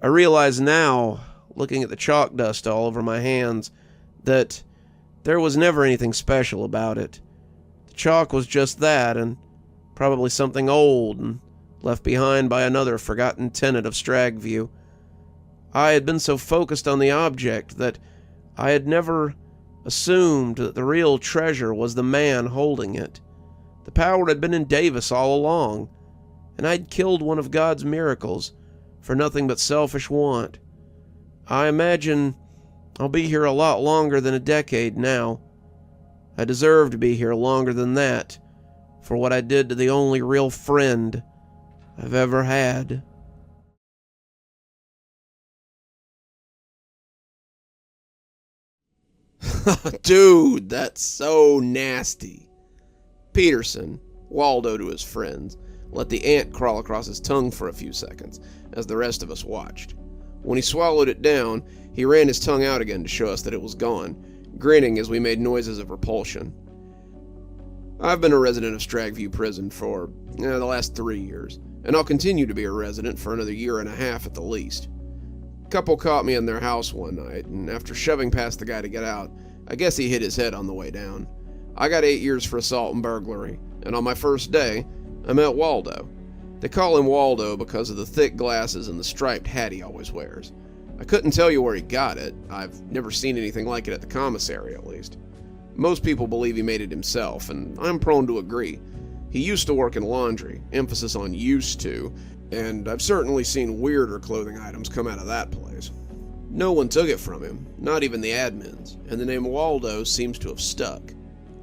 I realize now, looking at the chalk dust all over my hands, that there was never anything special about it. The chalk was just that, and probably something old and left behind by another forgotten tenant of Stragview. I had been so focused on the object that I had never assumed that the real treasure was the man holding it. The power had been in Davis all along, and I'd killed one of God's miracles for nothing but selfish want. I imagine I'll be here a lot longer than a decade now. I deserve to be here longer than that for what I did to the only real friend I've ever had. Dude, that's so nasty. Peterson, Waldo to his friends, let the ant crawl across his tongue for a few seconds as the rest of us watched. When he swallowed it down, he ran his tongue out again to show us that it was gone, grinning as we made noises of repulsion. I've been a resident of Stragview Prison for the last 3 years, and I'll continue to be a resident for another year and a half at the least. A couple caught me in their house one night, and after shoving past the guy to get out, I guess he hit his head on the way down. I got 8 years for assault and burglary, and on my first day, I met Waldo. They call him Waldo because of the thick glasses and the striped hat he always wears. I couldn't tell you where he got it. I've never seen anything like it at the commissary, at least. Most people believe he made it himself, and I'm prone to agree. He used to work in laundry, emphasis on used to, and I've certainly seen weirder clothing items come out of that place. No one took it from him, not even the admins, and the name Waldo seems to have stuck.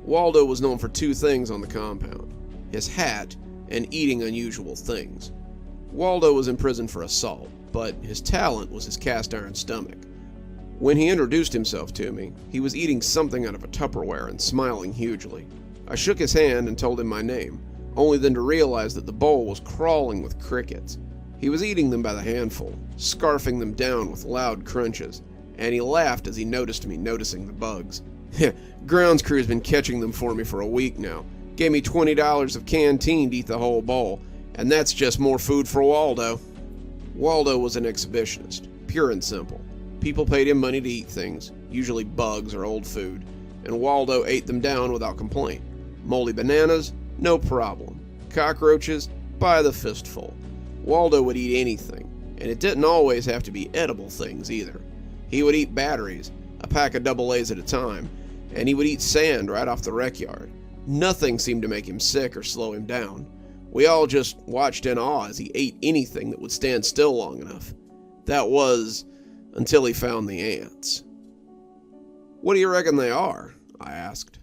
Waldo was known for two things on the compound: his hat and eating unusual things. Waldo was in prison for assault, but his talent was his cast iron stomach. When he introduced himself to me, he was eating something out of a Tupperware and smiling hugely. I shook his hand and told him my name, only then to realize that the bowl was crawling with crickets. He was eating them by the handful, scarfing them down with loud crunches, and he laughed as he noticed me noticing the bugs. Grounds crew's been catching them for me for a week now. Gave me $20 of canteen to eat the whole bowl, and that's just more food for Waldo. Waldo was an exhibitionist, pure and simple. People paid him money to eat things, usually bugs or old food, and Waldo ate them down without complaint. Moldy bananas? No problem. Cockroaches? By the fistful. Waldo would eat anything, and it didn't always have to be edible things either. He would eat batteries, a pack of AA at a time, and he would eat sand right off the rec yard. Nothing seemed to make him sick or slow him down. We all just watched in awe as he ate anything that would stand still long enough. That was until he found the ants. "What do you reckon they are?" I asked.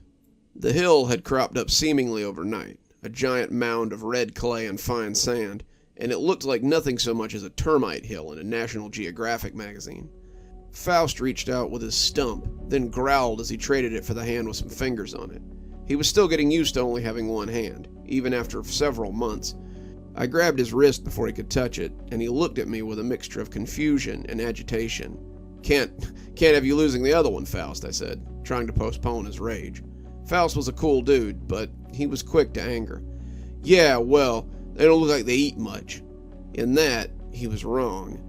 The hill had cropped up seemingly overnight, a giant mound of red clay and fine sand, and it looked like nothing so much as a termite hill in a National Geographic magazine. Faust reached out with his stump, then growled as he traded it for the hand with some fingers on it. He was still getting used to only having one hand, even after several months. I grabbed his wrist before he could touch it, and he looked at me with a mixture of confusion and agitation. Can't have you losing the other one, Faust," I said, trying to postpone his rage. Faust was a cool dude, but he was quick to anger. "Yeah, well, they don't look like they eat much." In that, he was wrong.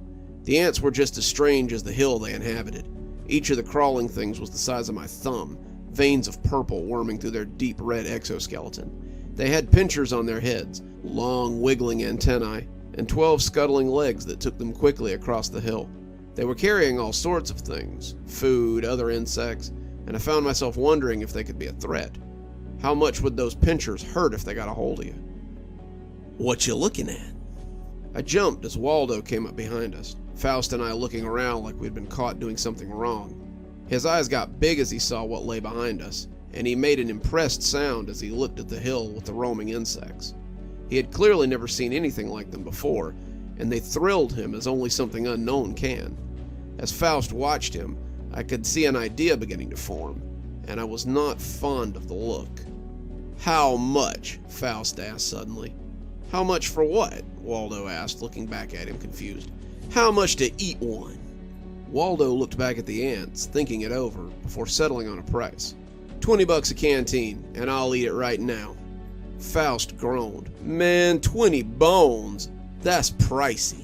The ants were just as strange as the hill they inhabited. Each of the crawling things was the size of my thumb, veins of purple worming through their deep red exoskeleton. They had pincers on their heads, long wiggling antennae, and 12 scuttling legs that took them quickly across the hill. They were carrying all sorts of things, food, other insects, and I found myself wondering if they could be a threat. How much would those pinchers hurt if they got a hold of you? "What you looking at?" I jumped as Waldo came up behind us, Faust and I looking around like we'd been caught doing something wrong. His eyes got big as he saw what lay behind us, and he made an impressed sound as he looked at the hill with the roaming insects. He had clearly never seen anything like them before, and they thrilled him as only something unknown can. As Faust watched him, I could see an idea beginning to form, and I was not fond of the look. "How much?" Faust asked suddenly. "How much for what?" Waldo asked, looking back at him confused. "How much to eat one?" Waldo looked back at the ants, thinking it over, before settling on a price. $20 a canteen, and I'll eat it right now." Faust groaned. "Man, 20 bones? That's pricey."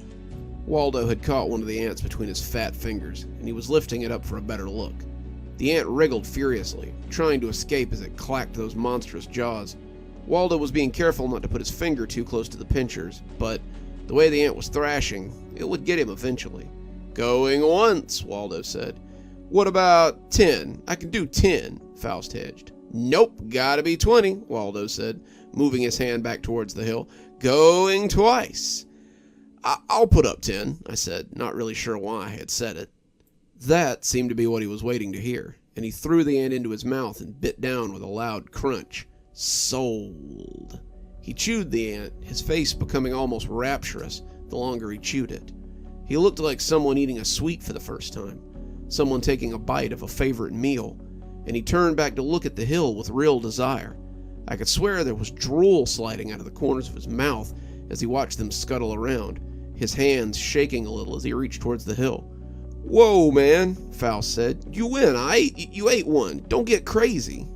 Waldo had caught one of the ants between his fat fingers, and he was lifting it up for a better look. The ant wriggled furiously, trying to escape as it clacked those monstrous jaws. Waldo was being careful not to put his finger too close to the pinchers, but the way the ant was thrashing, it would get him eventually. "Going once," Waldo said. "What about 10? I can do 10, Faust hedged. "Nope, gotta be 20, Waldo said, moving his hand back towards the hill. "Going twice." I'll put up 10, I said, not really sure why I had said it. That seemed to be what he was waiting to hear, and he threw the ant into his mouth and bit down with a loud crunch. Sold. He chewed the ant, his face becoming almost rapturous the longer he chewed it. He looked like someone eating a sweet for the first time, someone taking a bite of a favorite meal, and he turned back to look at the hill with real desire. I could swear there was drool sliding out of the corners of his mouth as he watched them scuttle around, his hands shaking a little as he reached towards the hill. "Whoa, man," Faust said. "You win, you ate one. Don't get crazy."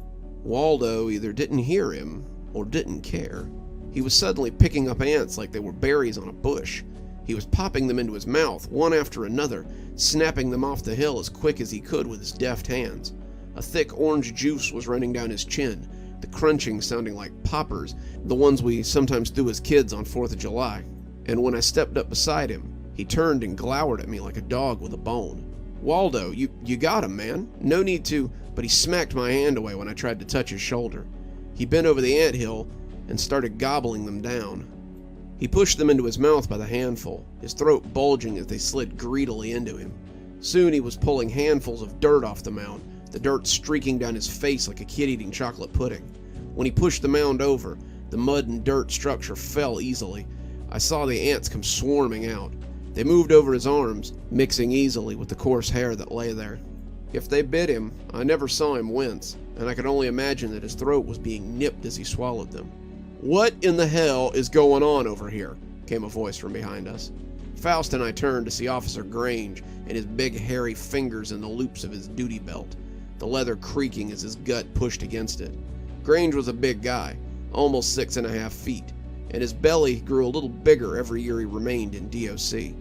Waldo either didn't hear him or didn't care. He was suddenly picking up ants like they were berries on a bush. He was popping them into his mouth, one after another, snapping them off the hill as quick as he could with his deft hands. A thick orange juice was running down his chin, the crunching sounding like poppers, the ones we sometimes threw as kids on 4th of July. And when I stepped up beside him, he turned and glowered at me like a dog with a bone. "Waldo, you got him, man. No need to," but he smacked my hand away when I tried to touch his shoulder. He bent over the anthill and started gobbling them down. He pushed them into his mouth by the handful, his throat bulging as they slid greedily into him. Soon he was pulling handfuls of dirt off the mound, the dirt streaking down his face like a kid eating chocolate pudding. When he pushed the mound over, the mud and dirt structure fell easily. I saw the ants come swarming out. They moved over his arms, mixing easily with the coarse hair that lay there. If they bit him, I never saw him wince, and I could only imagine that his throat was being nipped as he swallowed them. "What in the hell is going on over here?" came a voice from behind us. Faust and I turned to see Officer Grange and his big hairy fingers in the loops of his duty belt, the leather creaking as his gut pushed against it. Grange was a big guy, almost 6.5 feet, and his belly grew a little bigger every year he remained in DOC.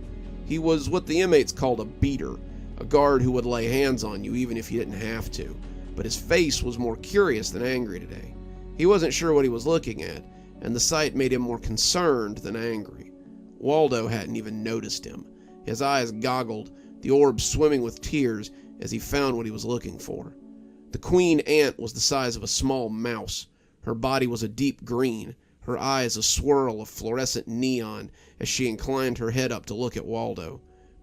He was what the inmates called a beater, a guard who would lay hands on you even if you didn't have to, but his face was more curious than angry today. He wasn't sure what he was looking at, and the sight made him more concerned than angry. Waldo hadn't even noticed him. His eyes goggled, the orbs swimming with tears as he found what he was looking for. The queen ant was the size of a small mouse. Her body was a deep green, her eyes a swirl of fluorescent neon as she inclined her head up to look at Waldo.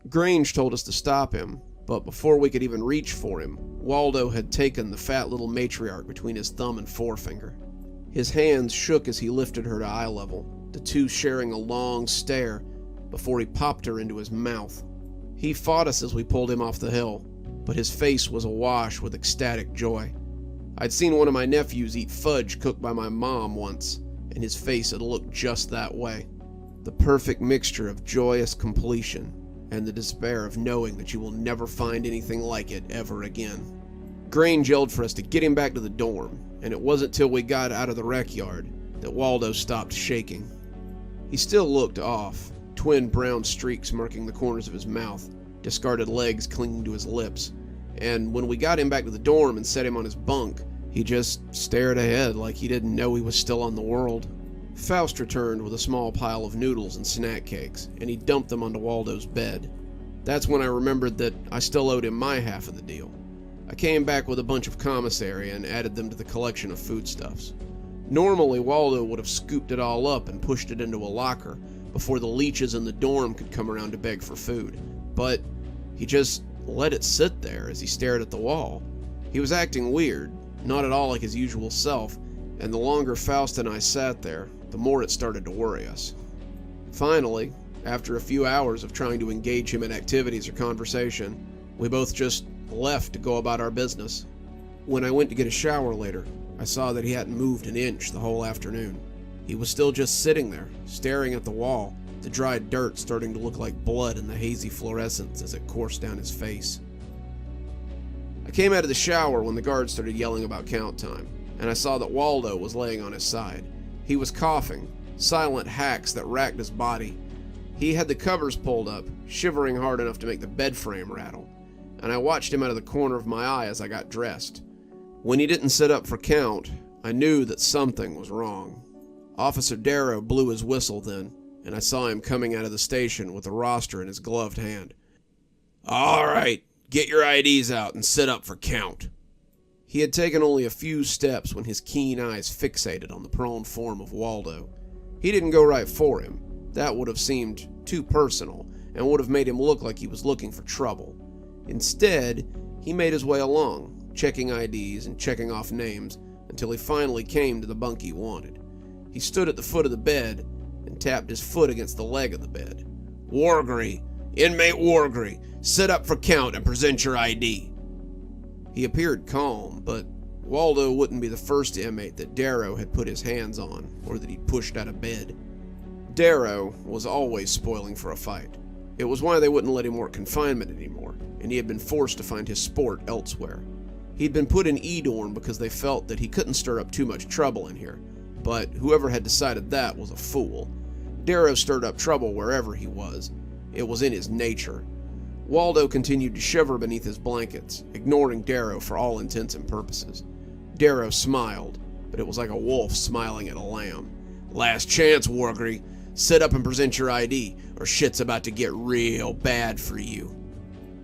Grange told us to stop him, but before we could even reach for him, Waldo had taken the fat little matriarch between his thumb and forefinger. His hands shook as he lifted her to eye level, the two sharing a long stare before he popped her into his mouth. He fought us as we pulled him off the hill, but his face was awash with ecstatic joy. I'd seen one of my nephews eat fudge cooked by my mom once, and his face had looked just that way. The perfect mixture of joyous completion and the despair of knowing that you will never find anything like it ever again. Grange yelled for us to get him back to the dorm, and it wasn't till we got out of the rec yard that Waldo stopped shaking. He still looked off, twin brown streaks marking the corners of his mouth, discarded legs clinging to his lips, and when we got him back to the dorm and set him on his bunk, he just stared ahead like he didn't know he was still on the world. Faust returned with a small pile of noodles and snack cakes, and he dumped them onto Waldo's bed. That's when I remembered that I still owed him my half of the deal. I came back with a bunch of commissary and added them to the collection of foodstuffs. Normally, Waldo would have scooped it all up and pushed it into a locker before the leeches in the dorm could come around to beg for food, but he just let it sit there as he stared at the wall. He was acting weird, not at all like his usual self, and the longer Faust and I sat there, the more it started to worry us. Finally, after a few hours of trying to engage him in activities or conversation, we both just left to go about our business. When I went to get a shower later, I saw that he hadn't moved an inch the whole afternoon. He was still just sitting there, staring at the wall, the dried dirt starting to look like blood in the hazy fluorescence as it coursed down his face. I came out of the shower when the guard started yelling about count time, and I saw that Waldo was laying on his side. He was coughing, silent hacks that racked his body. He had the covers pulled up, shivering hard enough to make the bed frame rattle, and I watched him out of the corner of my eye as I got dressed. When he didn't sit up for count, I knew that something was wrong. Officer Darrow blew his whistle then, and I saw him coming out of the station with the roster in his gloved hand. "All right, get your IDs out and sit up for count." He had taken only a few steps when his keen eyes fixated on the prone form of Waldo. He didn't go right for him. That would have seemed too personal and would have made him look like he was looking for trouble. Instead, he made his way along, checking IDs and checking off names until he finally came to the bunk he wanted. He stood at the foot of the bed and tapped his foot against the leg of the bed. "Wargree, inmate Wargree, sit up for count and present your ID." He appeared calm, but Waldo wouldn't be the first inmate that Darrow had put his hands on or that he'd pushed out of bed. Darrow was always spoiling for a fight. It was why they wouldn't let him work confinement anymore, and he had been forced to find his sport elsewhere. He'd been put in E-dorm because they felt that he couldn't stir up too much trouble in here, but whoever had decided that was a fool. Darrow stirred up trouble wherever he was. It was in his nature. Waldo continued to shiver beneath his blankets, ignoring Darrow for all intents and purposes. Darrow smiled, but it was like a wolf smiling at a lamb. "Last chance, Wargree. Sit up and present your ID, or shit's about to get real bad for you."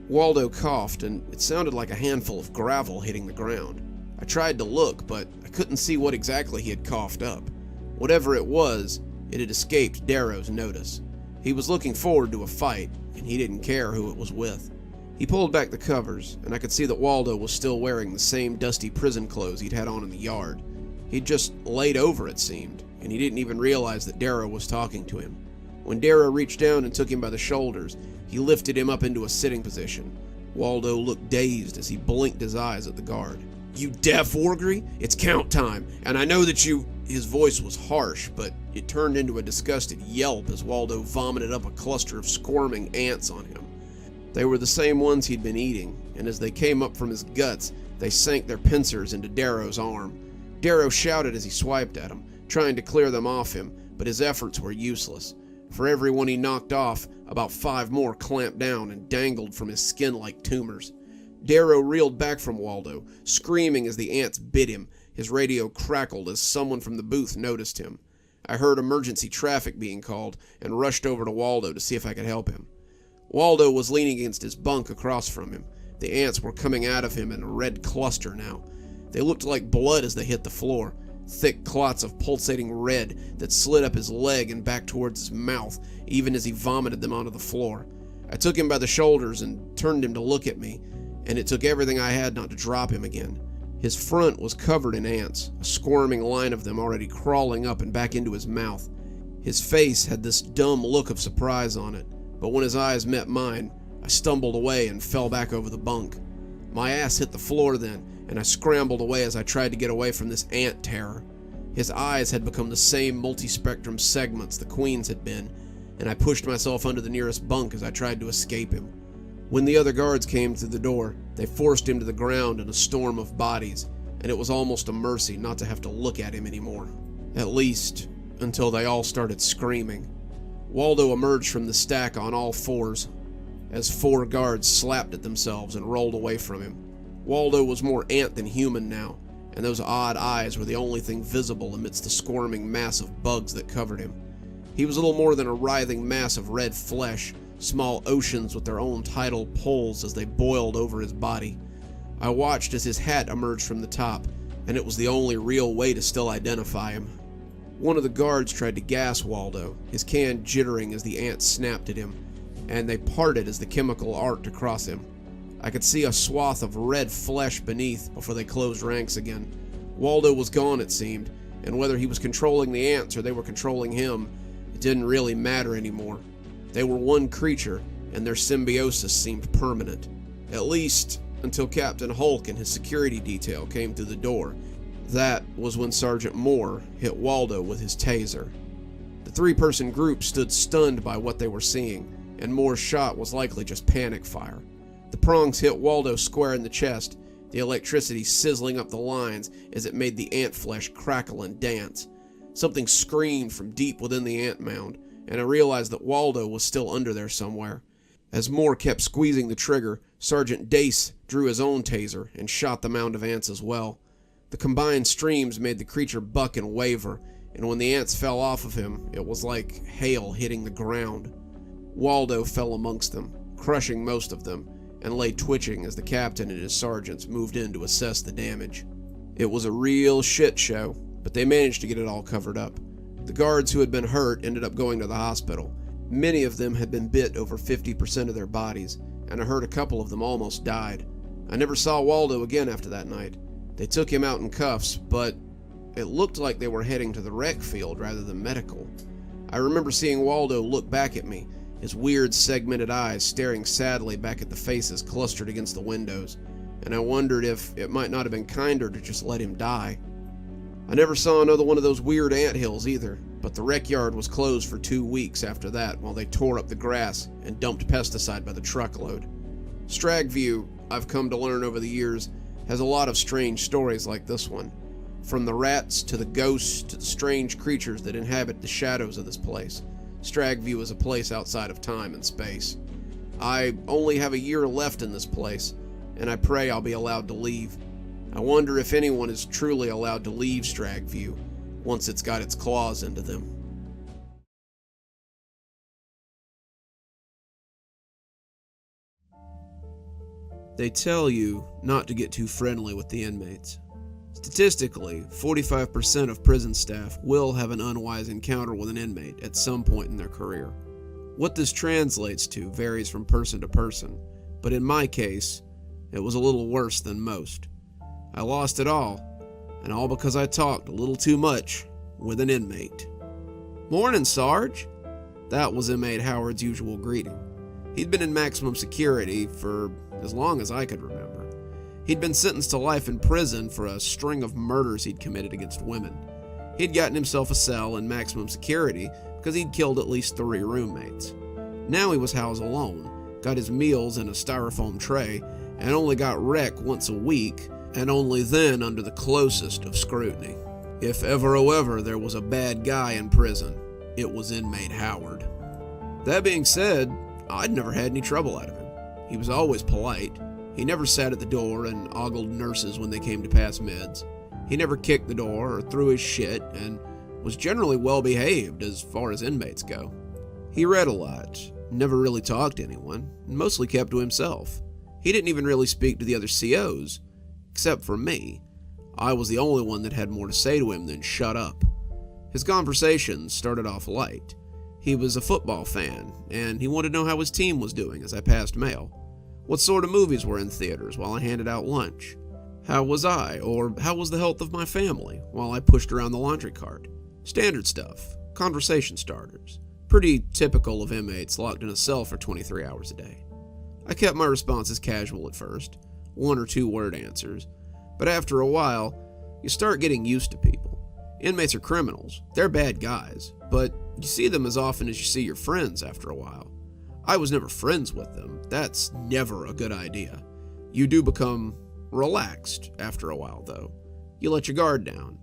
Waldo coughed, and it sounded like a handful of gravel hitting the ground. I tried to look, but I couldn't see what exactly he had coughed up. Whatever it was, it had escaped Darrow's notice. He was looking forward to a fight, and he didn't care who it was with. He pulled back the covers, and I could see that Waldo was still wearing the same dusty prison clothes he'd had on in the yard. He'd just laid over, it seemed, and he didn't even realize that Darrow was talking to him. When Darrow reached down and took him by the shoulders, he lifted him up into a sitting position. Waldo looked dazed as he blinked his eyes at the guard. "You deaf, Orgry? It's count time, and I know that you..." His voice was harsh, but it turned into a disgusted yelp as Waldo vomited up a cluster of squirming ants on him. They were the same ones he'd been eating, and as they came up from his guts, they sank their pincers into Darrow's arm. Darrow shouted as he swiped at him, trying to clear them off him, but his efforts were useless. For every one he knocked off, about 5 more clamped down and dangled from his skin like tumors. Darrow reeled back from Waldo, screaming as the ants bit him. His radio crackled as someone from the booth noticed him. I heard emergency traffic being called and rushed over to Waldo to see if I could help him. Waldo was leaning against his bunk across from him. The ants were coming out of him in a red cluster now. They looked like blood as they hit the floor, thick clots of pulsating red that slid up his leg and back towards his mouth, even as he vomited them onto the floor. I took him by the shoulders and turned him to look at me, and it took everything I had not to drop him again. His front was covered in ants, a squirming line of them already crawling up and back into his mouth. His face had this dumb look of surprise on it, but when his eyes met mine, I stumbled away and fell back over the bunk. My ass hit the floor then, and I scrambled away as I tried to get away from this ant terror. His eyes had become the same multi-spectrum segments the Queen's had been, and I pushed myself under the nearest bunk as I tried to escape him. When the other guards came through the door, they forced him to the ground in a storm of bodies, and it was almost a mercy not to have to look at him anymore. At least, until they all started screaming. Waldo emerged from the stack on all fours, as 4 guards slapped at themselves and rolled away from him. Waldo was more ant than human now, and those odd eyes were the only thing visible amidst the squirming mass of bugs that covered him. He was little more than a writhing mass of red flesh, small oceans with their own tidal poles as they boiled over his body. I watched as his hat emerged from the top, and it was the only real way to still identify him. One of the guards tried to gas Waldo, his can jittering as the ants snapped at him, and they parted as the chemical arced across him. I could see a swath of red flesh beneath before they closed ranks again. Waldo was gone, it seemed, and whether he was controlling the ants or they were controlling him, it didn't really matter anymore. They were one creature, and their symbiosis seemed permanent. At least, until Captain Hulk and his security detail came through the door. That was when Sergeant Moore hit Waldo with his taser. The 3-person group stood stunned by what they were seeing, and Moore's shot was likely just panic fire. The prongs hit Waldo square in the chest, the electricity sizzling up the lines as it made the ant flesh crackle and dance. Something screamed from deep within the ant mound, and I realized that Waldo was still under there somewhere. As Moore kept squeezing the trigger, Sergeant Dace drew his own taser and shot the mound of ants as well. The combined streams made the creature buck and waver, and when the ants fell off of him, it was like hail hitting the ground. Waldo fell amongst them, crushing most of them, and lay twitching as the captain and his sergeants moved in to assess the damage. It was a real shit show, but they managed to get it all covered up. The guards who had been hurt ended up going to the hospital. Many of them had been bit over 50% of their bodies, and I heard a couple of them almost died. I never saw Waldo again after that night. They took him out in cuffs, but it looked like they were heading to the rec field rather than medical. I remember seeing Waldo look back at me, his weird segmented eyes staring sadly back at the faces clustered against the windows, and I wondered if it might not have been kinder to just let him die. I never saw another one of those weird anthills either, but the rec yard was closed for 2 weeks after that while they tore up the grass and dumped pesticide by the truckload. Stragview, I've come to learn over the years, has a lot of strange stories like this one. From the rats to the ghosts to the strange creatures that inhabit the shadows of this place, Stragview is a place outside of time and space. I only have a year left in this place, and I pray I'll be allowed to leave. I wonder if anyone is truly allowed to leave Stragview once it's got its claws into them. They tell you not to get too friendly with the inmates. Statistically, 45% of prison staff will have an unwise encounter with an inmate at some point in their career. What this translates to varies from person to person, But in my case, it was a little worse than most. I lost it all, and all because I talked a little too much with an inmate. "Morning, Sarge." That was inmate Howard's usual greeting. He'd been in maximum security for as long as I could remember. He'd been sentenced to life in prison for a string of murders he'd committed against women. He'd gotten himself a cell in maximum security because he'd killed at least 3 roommates. Now he was housed alone, got his meals in a styrofoam tray, and only got rec once a week, and only then under the closest of scrutiny. If ever oh ever there was a bad guy in prison, it was inmate Howard. That being said, I'd never had any trouble out of him. He was always polite. He never sat at the door and ogled nurses when they came to pass meds. He never kicked the door or threw his shit, and was generally well behaved as far as inmates go. He read a lot, never really talked to anyone, and mostly kept to himself. He didn't even really speak to the other COs, except for me. I was the only one that had more to say to him than shut up. His conversations started off light. He was a football fan, and he wanted to know how his team was doing as I passed mail. What sort of movies were in theaters while I handed out lunch? How was I, or how was the health of my family while I pushed around the laundry cart? Standard stuff, conversation starters. Pretty typical of inmates locked in a cell for 23 hours a day. I kept my responses casual at first, 1 or 2 word answers, but after a while, you start getting used to people. Inmates are criminals, they're bad guys, but you see them as often as you see your friends after a while. I was never friends with them, that's never a good idea. You do become relaxed after a while though. You let your guard down.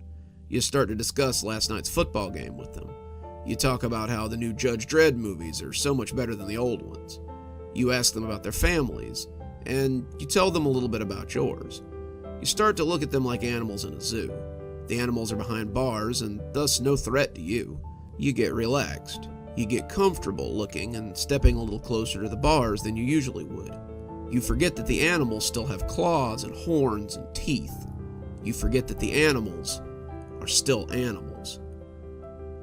You start to discuss last night's football game with them. You talk about how the new Judge Dredd movies are so much better than the old ones. You ask them about their families, and you tell them a little bit about yours. You start to look at them like animals in a zoo. The animals are behind bars and thus no threat to you. You get relaxed. You get comfortable looking and stepping a little closer to the bars than you usually would. You forget that the animals still have claws and horns and teeth. You forget that the animals are still animals.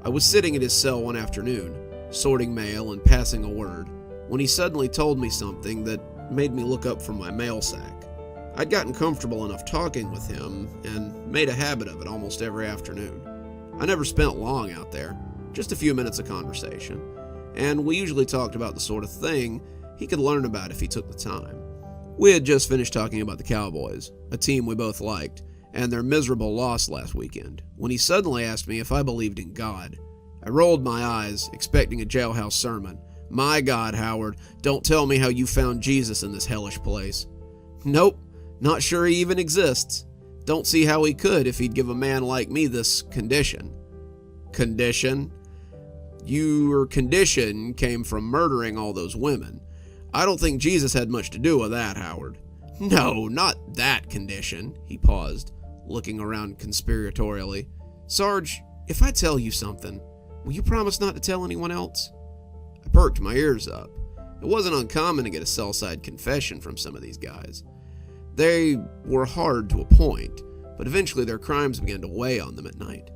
I was sitting at his cell one afternoon, sorting mail and passing a word, when he suddenly told me something that made me look up from my mail sack. I'd gotten comfortable enough talking with him and made a habit of it almost every afternoon. I never spent long out there, just a few minutes of conversation, and we usually talked about the sort of thing he could learn about if he took the time. We had just finished talking about the Cowboys, a team we both liked, and their miserable loss last weekend, when he suddenly asked me if I believed in God. I rolled my eyes, expecting a jailhouse sermon. "My God, Howard, don't tell me how you found Jesus in this hellish place." "Nope, not sure he even exists. Don't see how he could if he'd give a man like me this condition." "Condition? Your condition came from murdering all those women. I don't think Jesus had much to do with that, Howard." "No, not that condition." He paused, looking around conspiratorially. "Sarge, if I tell you something, will you promise not to tell anyone else?" I perked my ears up. It wasn't uncommon to get a cell-side confession from some of these guys. They were hard to a point, but eventually their crimes began to weigh on them at night.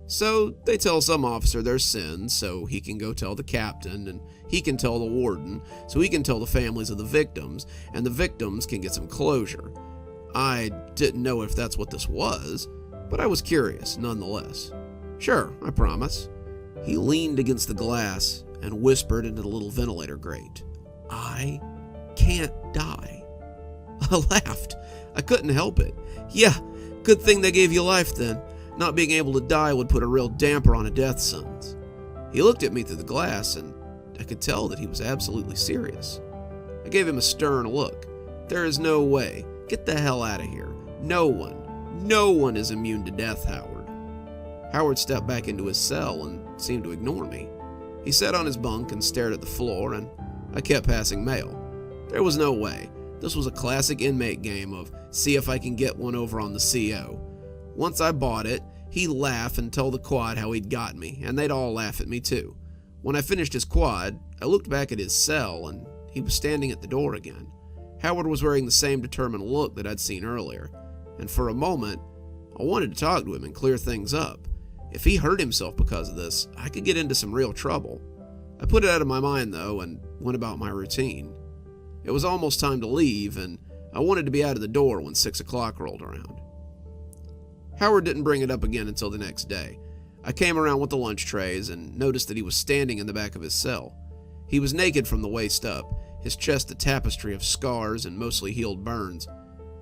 So they tell some officer their sins so he can go tell the captain, and he can tell the warden so he can tell the families of the victims, and the victims can get some closure. I didn't know if that's what this was, but I was curious nonetheless. "Sure, I promise." He leaned against the glass and whispered into the little ventilator grate, "I can't die." I laughed. I couldn't help it. "Yeah, good thing they gave you life then. Not being able to die would put a real damper on a death sentence." He looked at me through the glass, and I could tell that he was absolutely serious. I gave him a stern look. "There is no way. Get the hell out of here. No one is immune to death, Howard." Howard stepped back into his cell and seemed to ignore me. He sat on his bunk and stared at the floor, and I kept passing mail. There was no way. This was a classic inmate game of see if I can get one over on the CO. Once I bought it, he'd laugh and tell the quad how he'd got me, and they'd all laugh at me too. When I finished his quad, I looked back at his cell, and he was standing at the door again. Howard was wearing the same determined look that I'd seen earlier, and for a moment, I wanted to talk to him and clear things up. If he hurt himself because of this, I could get into some real trouble. I put it out of my mind, though, and went about my routine. It was almost time to leave, and I wanted to be out of the door when 6 o'clock rolled around. Howard didn't bring it up again until the next day. I came around with the lunch trays and noticed that he was standing in the back of his cell. He was naked from the waist up, his chest a tapestry of scars and mostly healed burns,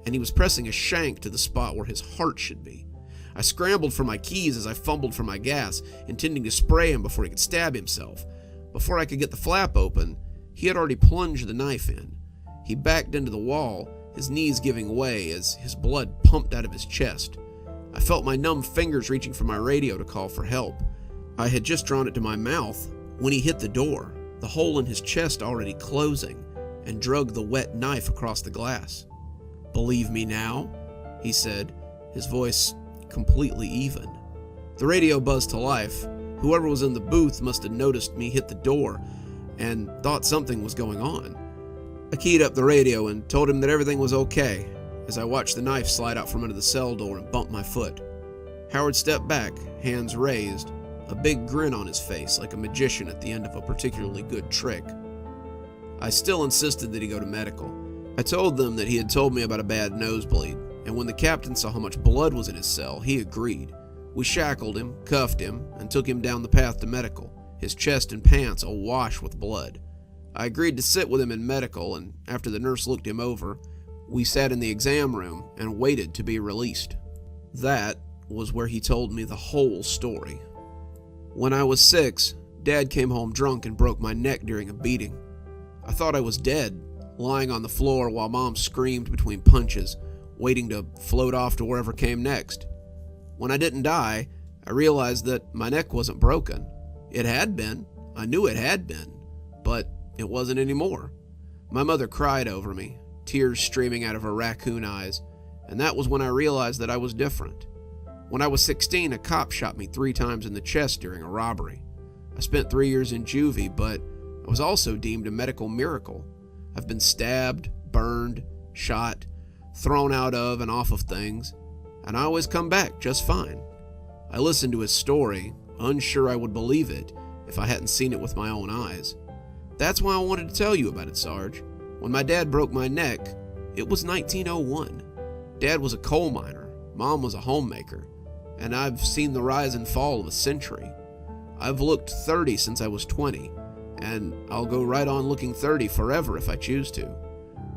and he was pressing a shank to the spot where his heart should be. I scrambled for my keys as I fumbled for my gas, intending to spray him before he could stab himself. Before I could get the flap open, he had already plunged the knife in. He backed into the wall, his knees giving way as his blood pumped out of his chest. I felt my numb fingers reaching for my radio to call for help. I had just drawn it to my mouth when he hit the door, the hole in his chest already closing, and drug the wet knife across the glass. "Believe me now?" he said, his voice completely even. The radio buzzed to life. Whoever was in the booth must have noticed me hit the door and thought something was going on. I keyed up the radio and told him that everything was okay as I watched the knife slide out from under the cell door and bump my foot. Howard stepped back, hands raised, a big grin on his face like a magician at the end of a particularly good trick. I still insisted that he go to medical. I told them that he had told me about a bad nosebleed, and when the captain saw how much blood was in his cell, he agreed. We shackled him, cuffed him, and took him down the path to medical, his chest and pants awash with blood. I agreed to sit with him in medical, and after the nurse looked him over, we sat in the exam room and waited to be released. That was where he told me the whole story. When I was 6, Dad came home drunk and broke my neck during a beating. I thought I was dead, lying on the floor while Mom screamed between punches, waiting to float off to wherever came next. When I didn't die, I realized that my neck wasn't broken. It had been. I knew it had been, but it wasn't anymore. My mother cried over me, tears streaming out of her raccoon eyes, and that was when I realized that I was different. When I was 16, a cop shot me 3 times in the chest during a robbery. I spent 3 years in juvie, but I was also deemed a medical miracle. I've been stabbed, burned, shot, thrown out of and off of things, and I always come back just fine. I listened to his story, unsure I would believe it if I hadn't seen it with my own eyes. That's why I wanted to tell you about it, Sarge. When my dad broke my neck, it was 1901. Dad was a coal miner, Mom was a homemaker, and I've seen the rise and fall of a century. I've looked 30 since I was 20, and I'll go right on looking 30 forever if I choose to.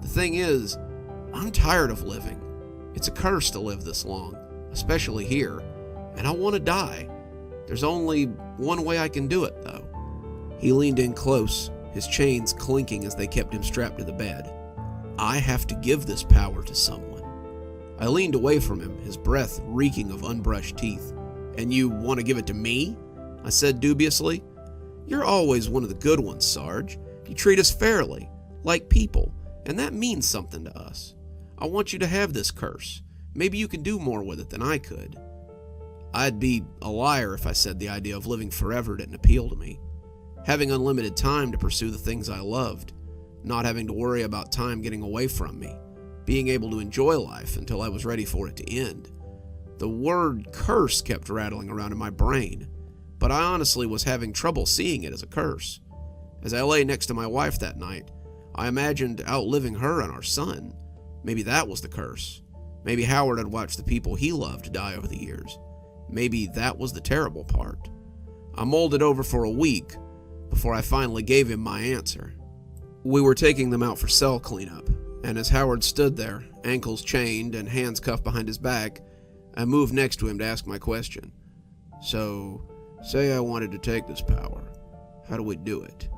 The thing is, I'm tired of living. It's a curse to live this long, especially here, and I want to die. There's only one way I can do it, though. He leaned in close, his chains clinking as they kept him strapped to the bed. I have to give this power to someone. I leaned away from him, his breath reeking of unbrushed teeth. "And you want to give it to me?" I said dubiously. "You're always one of the good ones, Sarge. You treat us fairly, like people, and that means something to us. I want you to have this curse. Maybe you can do more with it than I could." I'd be a liar if I said the idea of living forever didn't appeal to me. Having unlimited time to pursue the things I loved, not having to worry about time getting away from me, being able to enjoy life until I was ready for it to end. The word curse kept rattling around in my brain, but I honestly was having trouble seeing it as a curse. As I lay next to my wife that night, I imagined outliving her and our son. Maybe that was the curse. Maybe Howard had watched the people he loved die over the years. Maybe that was the terrible part. I mulled it over for a week before I finally gave him my answer. We were taking them out for cell cleanup, and as Howard stood there, ankles chained and hands cuffed behind his back, I moved next to him to ask my question. "So, say I wanted to take this power. How do we do it?"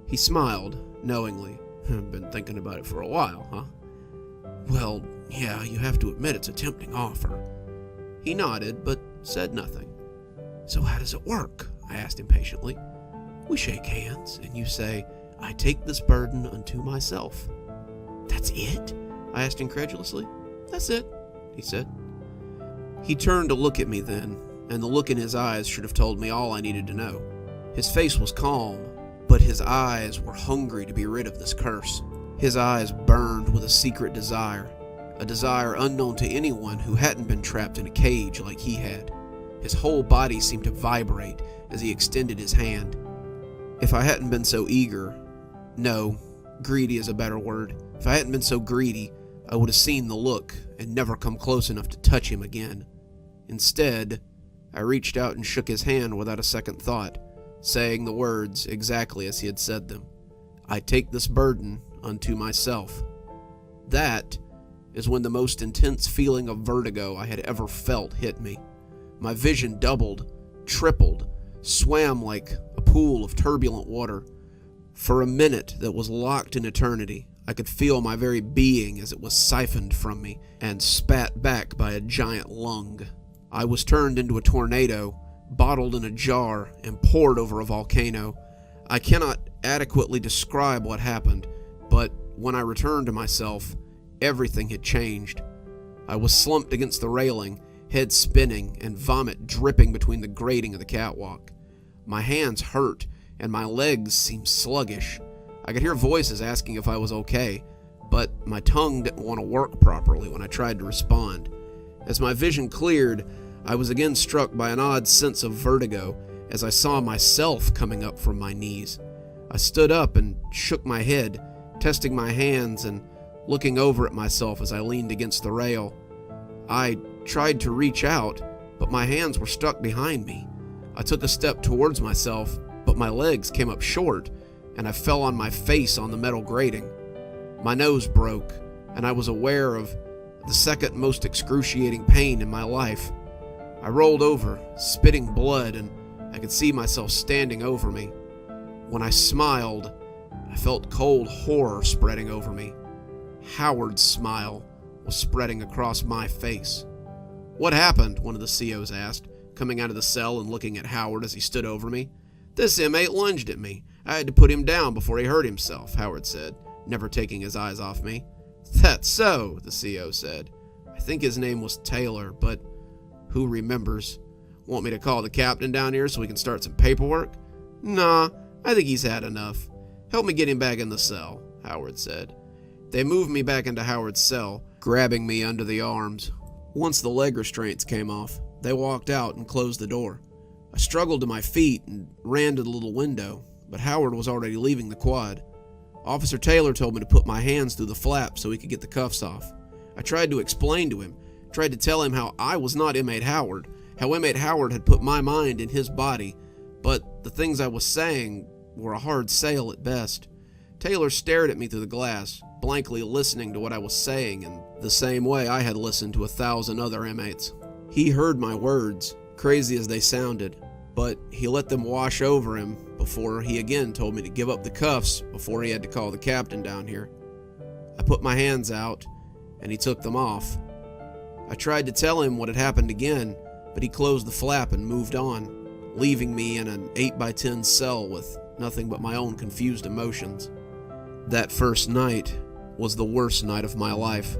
He smiled, knowingly. "I've been thinking about it for a while, huh?" "Well, yeah, you have to admit it's a tempting offer." He nodded, but said nothing. "So how does it work?" I asked impatiently. "We shake hands, and you say, 'I take this burden unto myself.'" "That's it?" I asked incredulously. "That's it," he said. He turned to look at me then, and the look in his eyes should have told me all I needed to know. His face was calm, but his eyes were hungry to be rid of this curse. His eyes burned with a secret desire, a desire unknown to anyone who hadn't been trapped in a cage like he had. His whole body seemed to vibrate as he extended his hand. If I hadn't been so eager, no, Greedy is a better word. If I hadn't been so greedy, I would have seen the look and never come close enough to touch him again. Instead, I reached out and shook his hand without a second thought, saying the words exactly as he had said them. I take this burden unto myself. That is when the most intense feeling of vertigo I had ever felt hit me. My vision doubled, tripled, swam like a pool of turbulent water. For a minute that was locked in eternity, I could feel my very being as it was siphoned from me and spat back by a giant lung. I was turned into a tornado, bottled in a jar, and poured over a volcano. I cannot adequately describe what happened, but when I returned to myself, everything had changed. I was slumped against the railing, head spinning, and vomit dripping between the grating of the catwalk. My hands hurt, and my legs seemed sluggish. I could hear voices asking if I was okay, but my tongue didn't want to work properly when I tried to respond. As my vision cleared, I was again struck by an odd sense of vertigo as I saw myself coming up from my knees. I stood up and shook my head, testing my hands and looking over at myself as I leaned against the rail. I tried to reach out, but my hands were stuck behind me. I took a step towards myself, but my legs came up short, and I fell on my face on the metal grating. My nose broke, and I was aware of the second most excruciating pain in my life. I rolled over, spitting blood, and I could see myself standing over me. When I smiled, I felt cold horror spreading over me. Howard's smile was spreading across my face. "What happened?" one of the COs asked, coming out of the cell and looking at Howard as he stood over me. "This inmate lunged at me. I had to put him down before he hurt himself," Howard said, never taking his eyes off me. "That's so," the CO said. "I think his name was Taylor, but who remembers? Want me to call the captain down here so we can start some paperwork?" "Nah, I think he's had enough. Help me get him back in the cell," Howard said. They moved me back into Howard's cell, grabbing me under the arms. Once the leg restraints came off, they walked out and closed the door. I struggled to my feet and ran to the little window, but Howard was already leaving the quad. Officer Taylor told me to put my hands through the flap so he could get the cuffs off. I tried to explain to him, tried to tell him how I was not inmate Howard, how inmate Howard had put my mind in his body, but the things I was saying were a hard sale at best. Taylor stared at me through the glass, blankly listening to what I was saying in the same way I had listened to 1,000 other inmates. He heard my words, crazy as they sounded, but he let them wash over him before he again told me to give up the cuffs before he had to call the captain down here. I put my hands out, and he took them off. I tried to tell him what had happened again, but he closed the flap and moved on, leaving me in an 8x10 cell with nothing but my own confused emotions. That first night was the worst night of my life.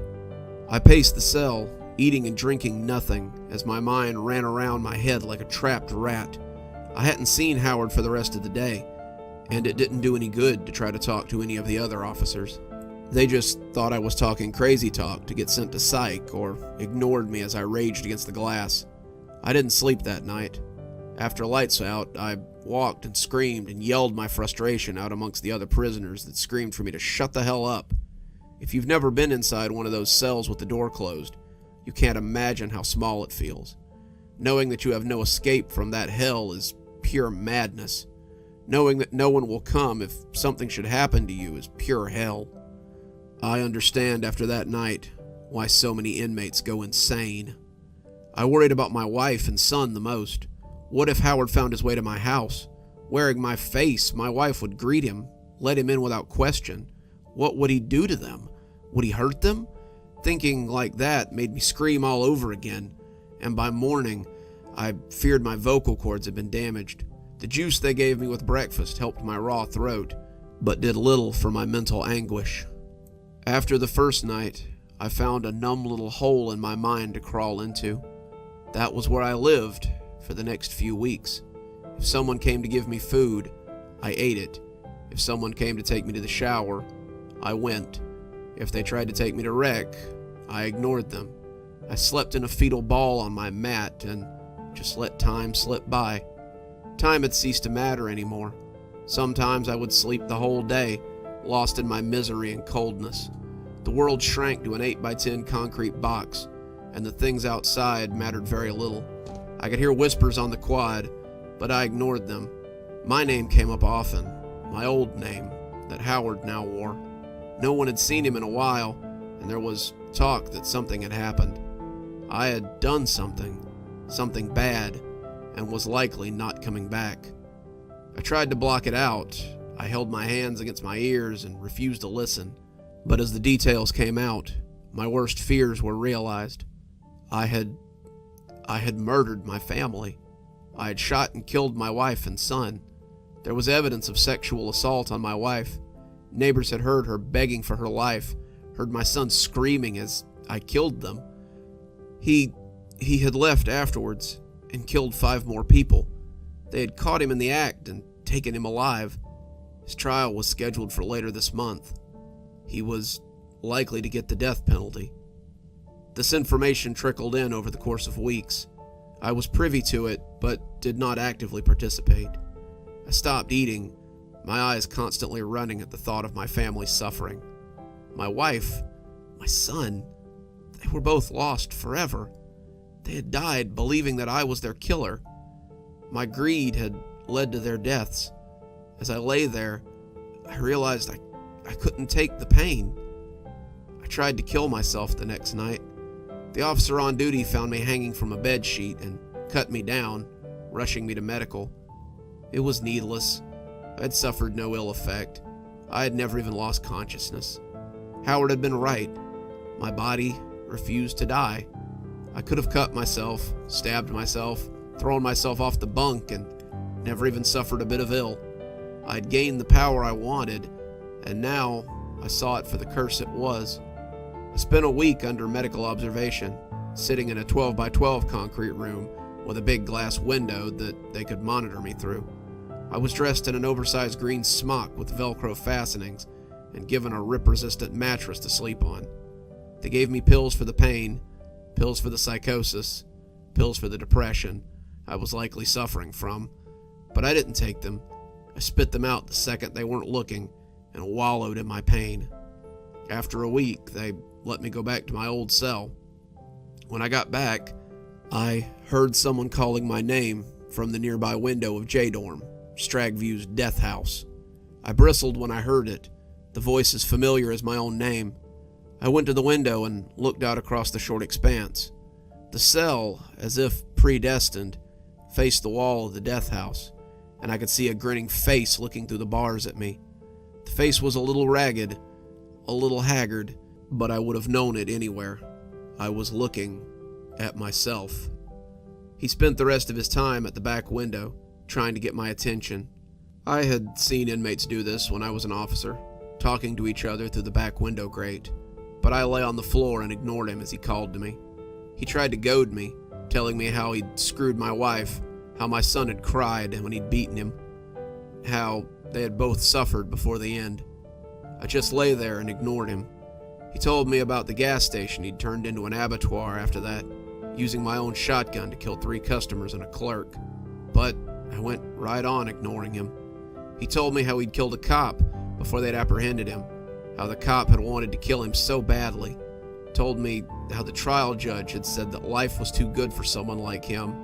I paced the cell, eating and drinking nothing, as my mind ran around my head like a trapped rat. I hadn't seen Howard for the rest of the day, and it didn't do any good to try to talk to any of the other officers. They just thought I was talking crazy talk to get sent to psych, or ignored me as I raged against the glass. I didn't sleep that night. After lights out, I walked and screamed and yelled my frustration out amongst the other prisoners that screamed for me to shut the hell up. If you've never been inside one of those cells with the door closed, you can't imagine how small it feels. Knowing that you have no escape from that hell is pure madness. Knowing that no one will come if something should happen to you is pure hell. I understand after that night why so many inmates go insane. I worried about my wife and son the most. What if Howard found his way to my house? Wearing my face, my wife would greet him, let him in without question. What would he do to them? Would he hurt them? Thinking like that made me scream all over again, and by morning, I feared my vocal cords had been damaged. The juice they gave me with breakfast helped my raw throat, but did little for my mental anguish. After the first night, I found a numb little hole in my mind to crawl into. That was where I lived for the next few weeks. If someone came to give me food, I ate it. If someone came to take me to the shower, I went. If they tried to take me to rec, I ignored them. I slept in a fetal ball on my mat and just let time slip by. Time had ceased to matter anymore. Sometimes I would sleep the whole day, lost in my misery and coldness. The world shrank to an 8x10 concrete box, and the things outside mattered very little. I could hear whispers on the quad, but I ignored them. My name came up often, my old name, that Howard now wore. No one had seen him in a while, and there was talk that something had happened. I had done something bad, and was likely not coming back. I tried to block it out. I held my hands against my ears and refused to listen. But as the details came out, my worst fears were realized. I had murdered my family. I had shot and killed my wife and son. There was evidence of sexual assault on my wife. Neighbors had heard her begging for her life, heard my son screaming as I killed them. He had left afterwards and killed 5 more people. They had caught him in the act and taken him alive. His trial was scheduled for later this month. He was likely to get the death penalty. This information trickled in over the course of weeks. I was privy to it, but did not actively participate. I stopped eating, my eyes constantly running at the thought of my family's suffering. My wife, my son, they were both lost forever. They had died believing that I was their killer. My greed had led to their deaths. As I lay there, I realized I couldn't take the pain. I tried to kill myself the next night. The officer on duty found me hanging from a bed sheet and cut me down, rushing me to medical. It was needless. I had suffered no ill effect. I had never even lost consciousness. Howard had been right. My body refused to die. I could have cut myself, stabbed myself, thrown myself off the bunk, and never even suffered a bit of ill. I had gained the power I wanted, and now I saw it for the curse it was. I spent a week under medical observation, sitting in a 12x12 concrete room with a big glass window that they could monitor me through. I was dressed in an oversized green smock with Velcro fastenings and given a rip-resistant mattress to sleep on. They gave me pills for the pain, pills for the psychosis, pills for the depression I was likely suffering from, but I didn't take them. I spit them out the second they weren't looking and wallowed in my pain. After a week, they let me go back to my old cell. When I got back, I heard someone calling my name from the nearby window of J-Dorm, Stragview's death house. I bristled when I heard it, the voice as familiar as my own name. I went to the window and looked out across the short expanse. The cell, as if predestined, faced the wall of the death house, and I could see a grinning face looking through the bars at me. The face was a little ragged, a little haggard, but I would have known it anywhere. I was looking at myself. He spent the rest of his time at the back window, trying to get my attention. I had seen inmates do this when I was an officer, talking to each other through the back window grate, but I lay on the floor and ignored him as he called to me. He tried to goad me, telling me how he'd screwed my wife, how my son had cried when he'd beaten him, how they had both suffered before the end. I just lay there and ignored him. He told me about the gas station he'd turned into an abattoir after that, using my own shotgun to kill 3 customers and a clerk. But I went right on ignoring him. He told me how he'd killed a cop before they'd apprehended him, how the cop had wanted to kill him so badly. Told me how the trial judge had said that life was too good for someone like him.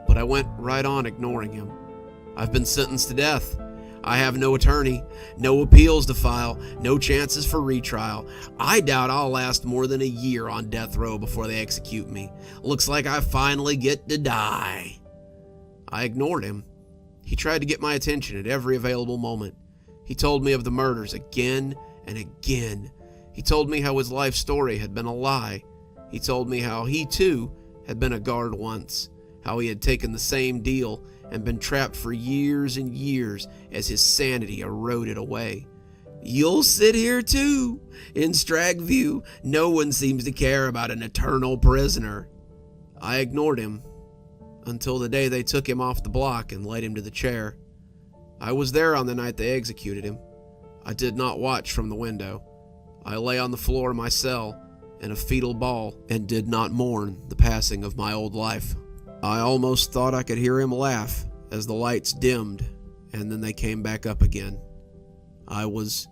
But I went right on ignoring him. I've been sentenced to death. I have no attorney, no appeals to file, no chances for retrial. I doubt I'll last more than a year on death row before they execute me. Looks like I finally get to die. I ignored him. He tried to get my attention at every available moment. He told me of the murders again and again. He told me how his life story had been a lie. He told me how he too had been a guard once, how he had taken the same deal and been trapped for years and years as his sanity eroded away. You'll sit here too. In Stragview, no one seems to care about an eternal prisoner. I ignored him until the day they took him off the block and laid him to the chair. I was there on the night they executed him. I did not watch from the window. I lay on the floor of my cell in a fetal ball and did not mourn the passing of my old life. I almost thought I could hear him laugh as the lights dimmed and then they came back up again. I was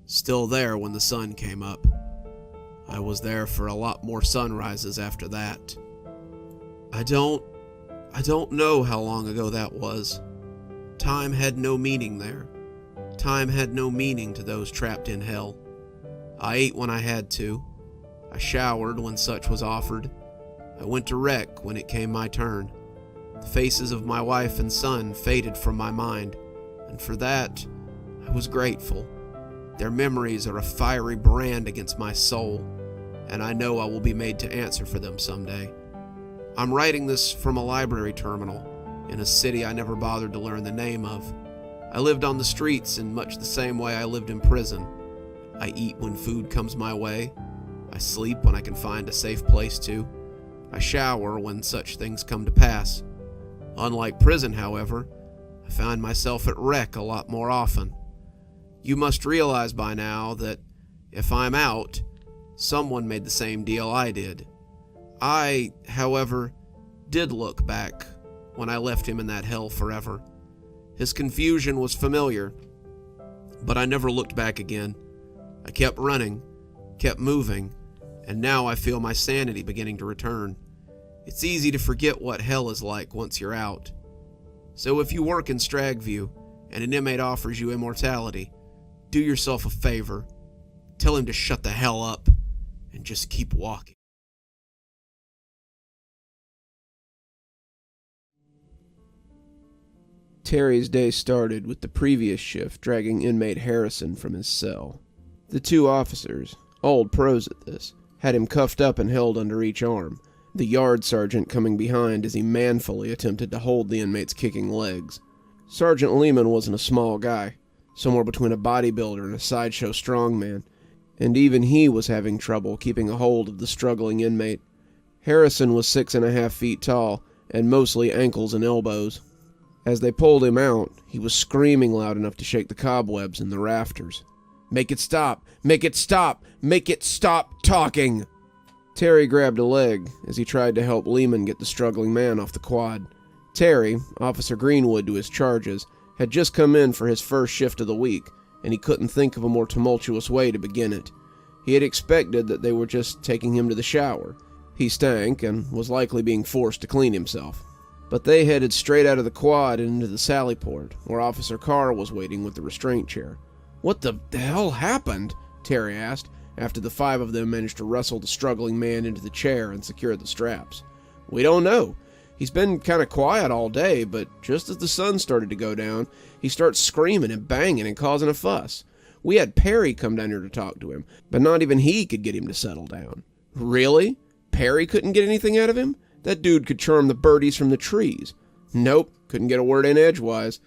Still there when the sun came up. I was there for a lot more sunrises after that. I don't know how long ago that was. Time had no meaning there. Time had no meaning to those trapped in hell. I ate when I had to. I showered when such was offered. I went to rec when it came my turn. The faces of my wife and son faded from my mind, and for that, I was grateful. Their memories are a fiery brand against my soul, and I know I will be made to answer for them someday. I'm writing this from a library terminal in a city I never bothered to learn the name of. I lived on the streets in much the same way I lived in prison. I eat when food comes my way. I sleep when I can find a safe place to. I shower when such things come to pass. Unlike prison, however, I find myself at rec a lot more often. You must realize by now that if I'm out, someone made the same deal I did. I, however, did look back when I left him in that hell forever. His confusion was familiar, but I never looked back again. I kept running, kept moving, and now I feel my sanity beginning to return. It's easy to forget what hell is like once you're out. So if you work in Stragview and an inmate offers you immortality, do yourself a favor. Tell him to shut the hell up and just keep walking. Terry's day started with the previous shift dragging inmate Harrison from his cell. The two officers, old pros at this, had him cuffed up and held under each arm, the yard sergeant coming behind as he manfully attempted to hold the inmate's kicking legs. Sergeant Lehman wasn't a small guy, somewhere between a bodybuilder and a sideshow strongman, and even he was having trouble keeping a hold of the struggling inmate. Harrison was 6.5 feet tall, and mostly ankles and elbows. As they pulled him out, he was screaming loud enough to shake the cobwebs in the rafters. "Make it stop! Make it stop! Make it stop talking!" Terry grabbed a leg as he tried to help Lehman get the struggling man off the quad. Terry, Officer Greenwood to his charges, had just come in for his first shift of the week, and he couldn't think of a more tumultuous way to begin it. He had expected that they were just taking him to the shower. He stank and was likely being forced to clean himself. But they headed straight out of the quad and into the sally port, where Officer Carr was waiting with the restraint chair. "What the hell happened?" Terry asked, after the 5 of them managed to wrestle the struggling man into the chair and secure the straps. "We don't know. He's been kind of quiet all day, but just as the sun started to go down, he starts screaming and banging and causing a fuss. We had Perry come down here to talk to him, but not even he could get him to settle down." "Really? Perry couldn't get anything out of him? That dude could charm the birdies from the trees." "Nope, couldn't get a word in edgewise.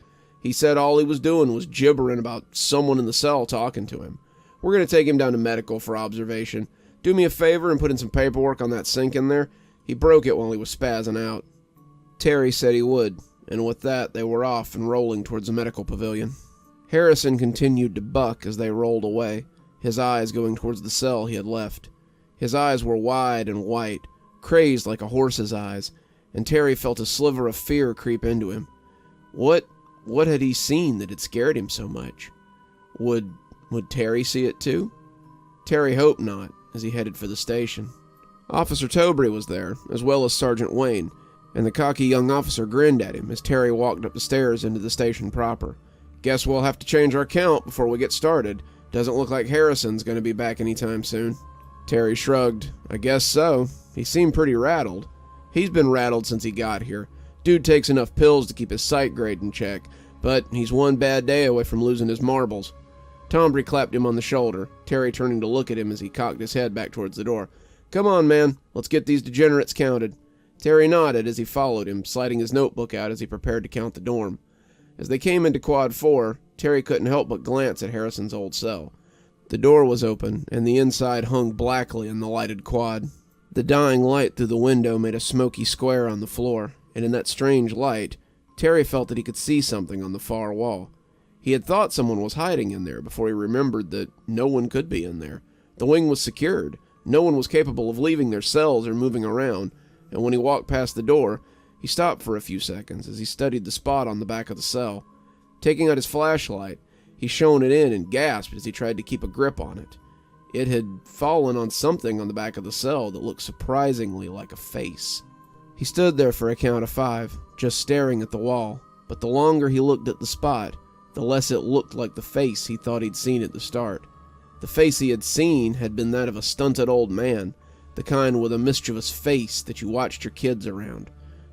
He said all he was doing was gibbering about someone in the cell talking to him. We're going to take him down to medical for observation. Do me a favor and put in some paperwork on that sink in there. He broke it while he was spazzing out." Terry said he would, and with that they were off and rolling towards the medical pavilion. Harrison continued to buck as they rolled away, his eyes going towards the cell he had left. His eyes were wide and white, crazed like a horse's eyes, and Terry felt a sliver of fear creep into him. What had he seen that had scared him so much? Would Terry see it too? Terry hoped not, as he headed for the station. Officer Tobry was there, as well as Sergeant Wayne, and the cocky young officer grinned at him as Terry walked up the stairs into the station proper. "Guess we'll have to change our count before we get started. Doesn't look like Harrison's going to be back anytime soon." Terry shrugged. "I guess so. He seemed pretty rattled." "He's been rattled since he got here. Dude takes enough pills to keep his sight grade in check, but he's one bad day away from losing his marbles." Tombry clapped him on the shoulder, Terry turning to look at him as he cocked his head back towards the door. "Come on, man. Let's get these degenerates counted." Terry nodded as he followed him, sliding his notebook out as he prepared to count the dorm. As they came into Quad 4, Terry couldn't help but glance at Harrison's old cell. The door was open, and the inside hung blackly in the lighted quad. The dying light through the window made a smoky square on the floor, and in that strange light, Terry felt that he could see something on the far wall. He had thought someone was hiding in there before he remembered that no one could be in there. The wing was secured. No one was capable of leaving their cells or moving around, and when he walked past the door, he stopped for a few seconds as he studied the spot on the back of the cell. Taking out his flashlight, He shone it in and gasped as he tried to keep a grip on it. It had fallen on something on the back of the cell that looked surprisingly like a face. He stood there for a count of 5, just staring at the wall, but the longer he looked at the spot, the less it looked like the face he thought he'd seen at the start. The face he had seen had been that of a stunted old man, the kind with a mischievous face that you watched your kids around.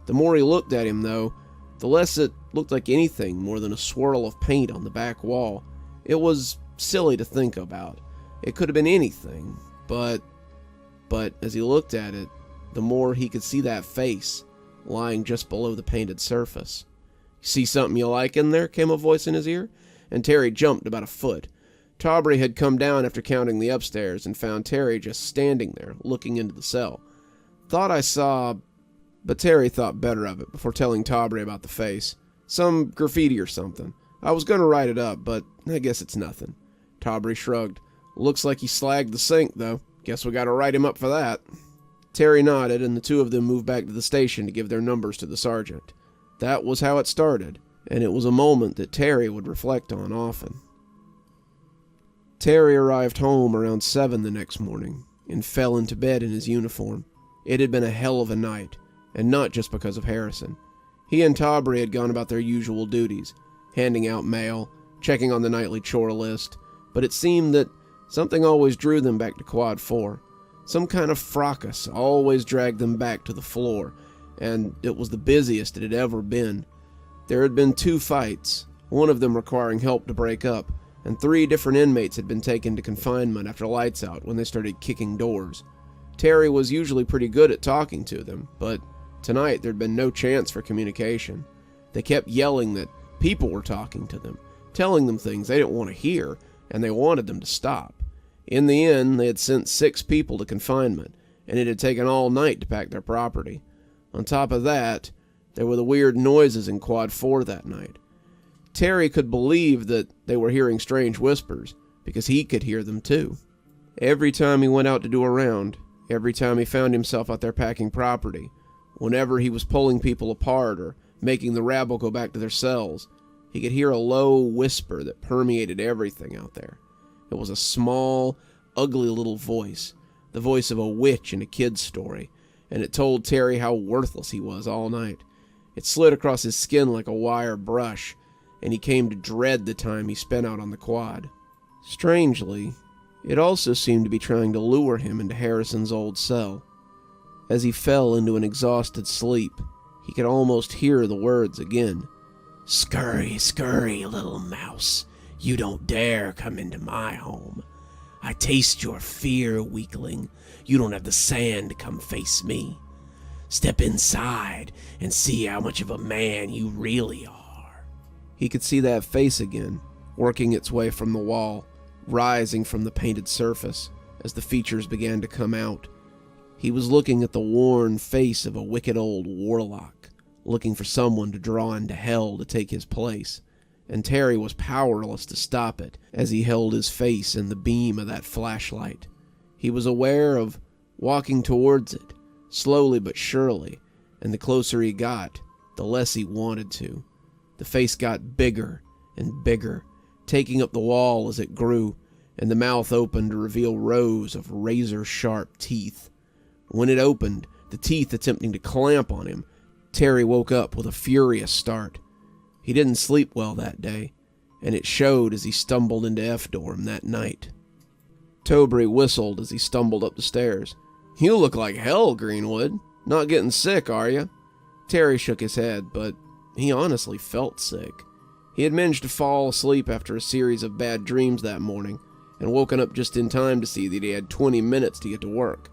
The more he looked at him, though, the less it looked like anything more than a swirl of paint on the back wall. It was silly to think about. It could have been anything, but as he looked at it, the more he could see that face lying just below the painted surface. "You see something you like in there?" came a voice in his ear, and Terry jumped about a foot. Taubrey had come down after counting the upstairs and found Terry just standing there, looking into the cell. "Thought I saw..." But Terry thought better of it before telling Taubrey about the face. "Some graffiti or something. I was going to write it up, but I guess it's nothing." Taubrey shrugged. "Looks like he slagged the sink, though. Guess we got to write him up for that." Terry nodded, and the two of them moved back to the station to give their numbers to the sergeant. That was how it started, and it was a moment that Terry would reflect on often. Terry arrived home around 7 the next morning, and fell into bed in his uniform. It had been a hell of a night, and not just because of Harrison. He and Taubrey had gone about their usual duties, handing out mail, checking on the nightly chore list, but it seemed that something always drew them back to Quad 4. Some kind of fracas always dragged them back to the floor, and it was the busiest it had ever been. There had been 2 fights, one of them requiring help to break up, and 3 different inmates had been taken to confinement after lights out when they started kicking doors. Terry was usually pretty good at talking to them, but tonight there'd been no chance for communication. They kept yelling that people were talking to them, telling them things they didn't want to hear, and they wanted them to stop. In the end, they had sent 6 people to confinement, and it had taken all night to pack their property. On top of that, there were the weird noises in Quad 4 that night. Terry could believe that they were hearing strange whispers, because he could hear them too. Every time he went out to do a round, every time he found himself out there packing property, whenever he was pulling people apart or making the rabble go back to their cells, he could hear a low whisper that permeated everything out there. It was a small, ugly little voice, the voice of a witch in a kid's story, and it told Terry how worthless he was all night. It slid across his skin like a wire brush, and he came to dread the time he spent out on the quad. Strangely, it also seemed to be trying to lure him into Harrison's old cell. As he fell into an exhausted sleep, he could almost hear the words again. "Scurry, scurry, little mouse. You don't dare come into my home. I taste your fear, weakling. You don't have the sand to come face me. Step inside and see how much of a man you really are." He could see that face again, working its way from the wall, rising from the painted surface as the features began to come out. He was looking at the worn face of a wicked old warlock, looking for someone to draw into hell to take his place, and Terry was powerless to stop it as he held his face in the beam of that flashlight. He was aware of walking towards it, slowly but surely, and the closer he got, the less he wanted to. The face got bigger and bigger, taking up the wall as it grew, and the mouth opened to reveal rows of razor-sharp teeth. When it opened, the teeth attempting to clamp on him, Terry woke up with a furious start. He didn't sleep well that day, and it showed as he stumbled into F-dorm that night. Taubrey whistled as he stumbled up the stairs. "You look like hell, Greenwood. Not getting sick, are you?" Terry shook his head, but he honestly felt sick. He had managed to fall asleep after a series of bad dreams that morning, and woken up just in time to see that he had 20 minutes to get to work.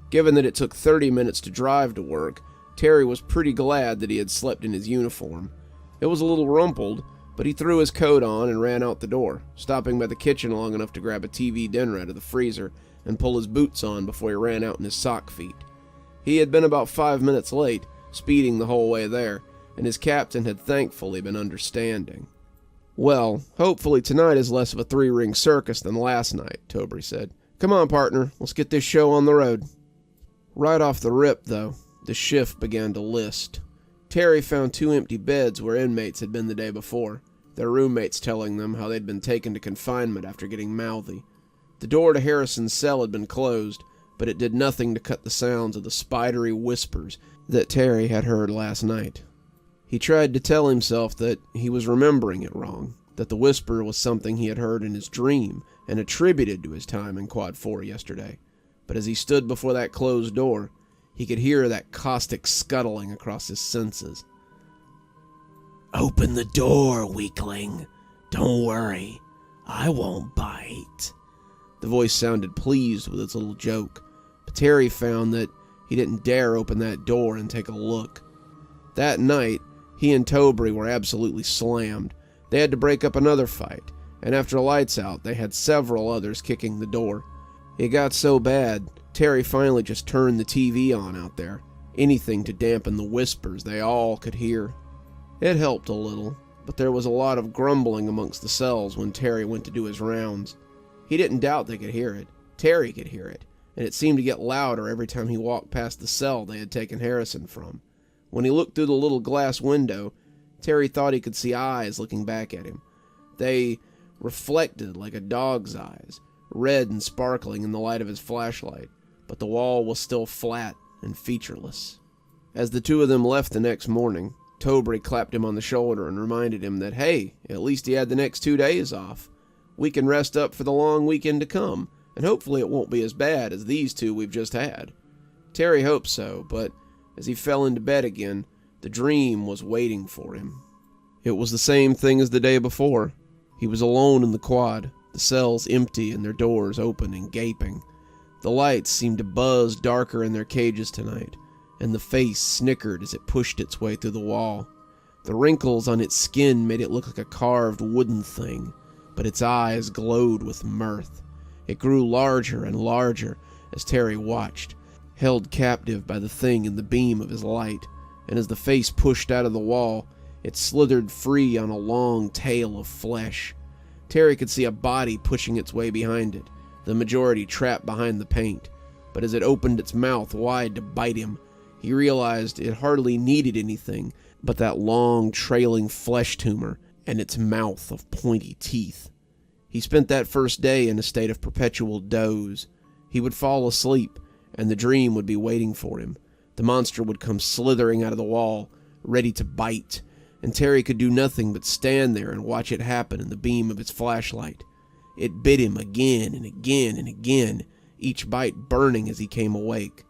Given that it took 30 minutes to drive to work, Terry was pretty glad that he had slept in his uniform. It was a little rumpled, but he threw his coat on and ran out the door, stopping by the kitchen long enough to grab a TV dinner out of the freezer and pull his boots on before he ran out in his sock feet. He had been about 5 minutes late, speeding the whole way there, and his captain had thankfully been understanding. "Well, hopefully tonight is less of a 3-ring circus than last night," Taubrey said. "Come on, partner, let's get this show on the road." Right off the rip, though, the shift began to list. Terry found 2 empty beds where inmates had been the day before. their roommates telling them how they'd been taken to confinement after getting mouthy. The door to Harrison's cell had been closed, but it did nothing to cut the sounds of the spidery whispers that Terry had heard last night. He tried to tell himself that he was remembering it wrong, that the whisper was something he had heard in his dream and attributed to his time in Quad 4 yesterday. But as he stood before that closed door, he could hear that caustic scuttling across his senses. "Open the door, weakling. Don't worry. I won't bite." The voice sounded pleased with its little joke, but Terry found that he didn't dare open that door and take a look. That night, he and Toby were absolutely slammed. They had to break up another fight, and after lights out, they had several others kicking the door. It got so bad, Terry finally just turned the TV on out there, anything to dampen the whispers they all could hear. It helped a little, but there was a lot of grumbling amongst the cells when Terry went to do his rounds. He didn't doubt they could hear it. Terry could hear it, and it seemed to get louder every time he walked past the cell they had taken Harrison from. When he looked through the little glass window, Terry thought he could see eyes looking back at him. They reflected like a dog's eyes, red and sparkling in the light of his flashlight, but the wall was still flat and featureless. As the two of them left the next morning, Toby clapped him on the shoulder and reminded him that, hey, at least he had the next 2 days off. We can rest up for the long weekend to come, and hopefully it won't be as bad as these two we've just had. Terry hoped so, but as he fell into bed again, the dream was waiting for him. It was the same thing as the day before. He was alone in the quad, the cells empty and their doors open and gaping. The lights seemed to buzz darker in their cages tonight, and the face snickered as it pushed its way through the wall. The wrinkles on its skin made it look like a carved wooden thing, but its eyes glowed with mirth. It grew larger and larger as Terry watched, held captive by the thing in the beam of his light, and as the face pushed out of the wall, it slithered free on a long tail of flesh. Terry could see a body pushing its way behind it, the majority trapped behind the paint, but as it opened its mouth wide to bite him, he realized it hardly needed anything but that long, trailing flesh tumor and its mouth of pointy teeth. He spent that first day in a state of perpetual doze. He would fall asleep, and the dream would be waiting for him. The monster would come slithering out of the wall, ready to bite, and Terry could do nothing but stand there and watch it happen in the beam of its flashlight. It bit him again and again and again, each bite burning as he came awake.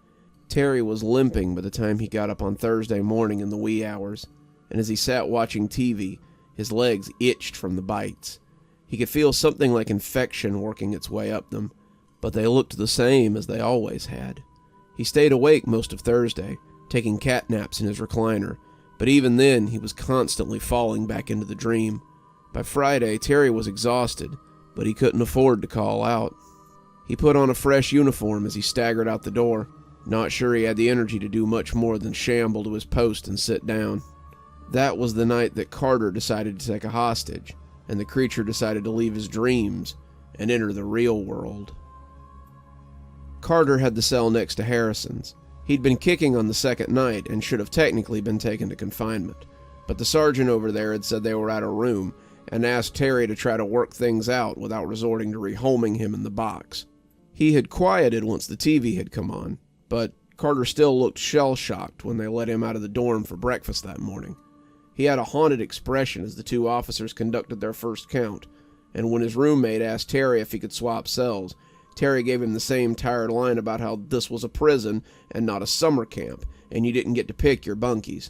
Terry was limping by the time he got up on Thursday morning in the wee hours, and as he sat watching TV, his legs itched from the bites. He could feel something like infection working its way up them, but they looked the same as they always had. He stayed awake most of Thursday, taking cat naps in his recliner, but even then he was constantly falling back into the dream. By Friday, Terry was exhausted, but he couldn't afford to call out. He put on a fresh uniform as he staggered out the door, not sure he had the energy to do much more than shamble to his post and sit down. That was the night that Carter decided to take a hostage, and the creature decided to leave his dreams and enter the real world. Carter had the cell next to Harrison's. He'd been kicking on the second night and should have technically been taken to confinement, but the sergeant over there had said they were out of room and asked Terry to try to work things out without resorting to rehoming him in the box. He had quieted once the TV had come on, but Carter still looked shell-shocked when they let him out of the dorm for breakfast that morning. He had a haunted expression as the two officers conducted their first count, and when his roommate asked Terry if he could swap cells, Terry gave him the same tired line about how this was a prison and not a summer camp, and you didn't get to pick your bunkies.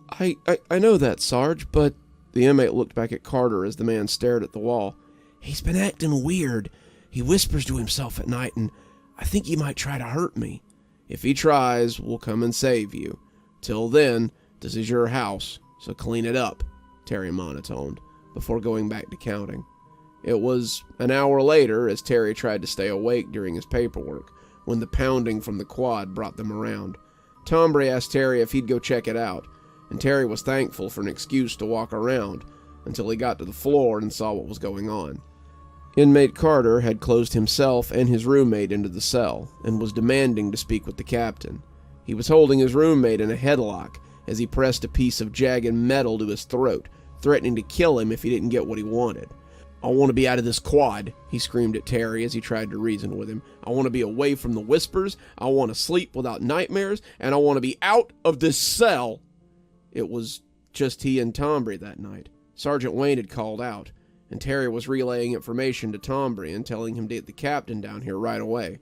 I know that, Sarge, but... The inmate looked back at Carter as the man stared at the wall. He's been acting weird. He whispers to himself at night, and I think he might try to hurt me. If he tries, we'll come and save you. Till then, this is your house, so clean it up, Terry monotoned, before going back to counting. It was an hour later, as Terry tried to stay awake during his paperwork, when the pounding from the quad brought them around. Tombre asked Terry if he'd go check it out, and Terry was thankful for an excuse to walk around until he got to the floor and saw what was going on. Inmate Carter had closed himself and his roommate into the cell and was demanding to speak with the captain. He was holding his roommate in a headlock as he pressed a piece of jagged metal to his throat, threatening to kill him if he didn't get what he wanted. "I want to be out of this quad," he screamed at Terry as he tried to reason with him. "I want to be away from the whispers, I want to sleep without nightmares, and I want to be out of this cell." It was just he and Tombury that night. Sergeant Wayne had called out, and Terry was relaying information to Tombury and telling him to get the captain down here right away.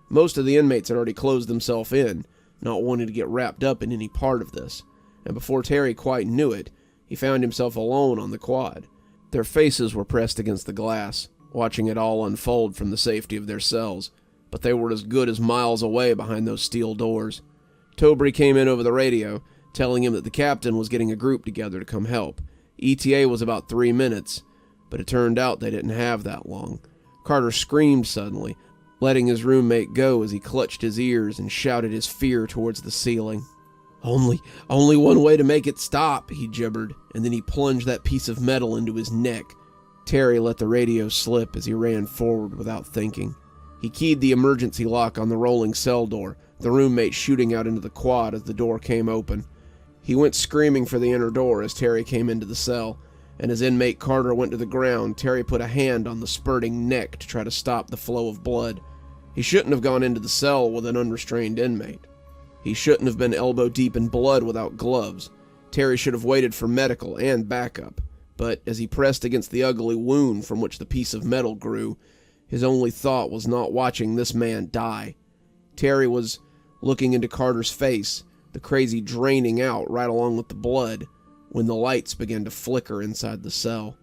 Most of the inmates had already closed themselves in, not wanting to get wrapped up in any part of this, and before Terry quite knew it, he found himself alone on the quad. Their faces were pressed against the glass, watching it all unfold from the safety of their cells, but they were as good as miles away behind those steel doors. Tombury came in over the radio, telling him that the captain was getting a group together to come help. ETA was about 3 minutes, but it turned out they didn't have that long. Carter screamed suddenly, letting his roommate go as he clutched his ears and shouted his fear towards the ceiling. Only one way to make it stop," he gibbered, and then he plunged that piece of metal into his neck. Terry let the radio slip as he ran forward without thinking. He keyed the emergency lock on the rolling cell door, the roommate shooting out into the quad as the door came open. He went screaming for the inner door as Terry came into the cell, and as inmate Carter went to the ground, Terry put a hand on the spurting neck to try to stop the flow of blood. He shouldn't have gone into the cell with an unrestrained inmate. He shouldn't have been elbow deep in blood without gloves. Terry should have waited for medical and backup, but as he pressed against the ugly wound from which the piece of metal grew, his only thought was not watching this man die. Terry was looking into Carter's face, the crazy draining out right along with the blood, when the lights began to flicker inside the cell.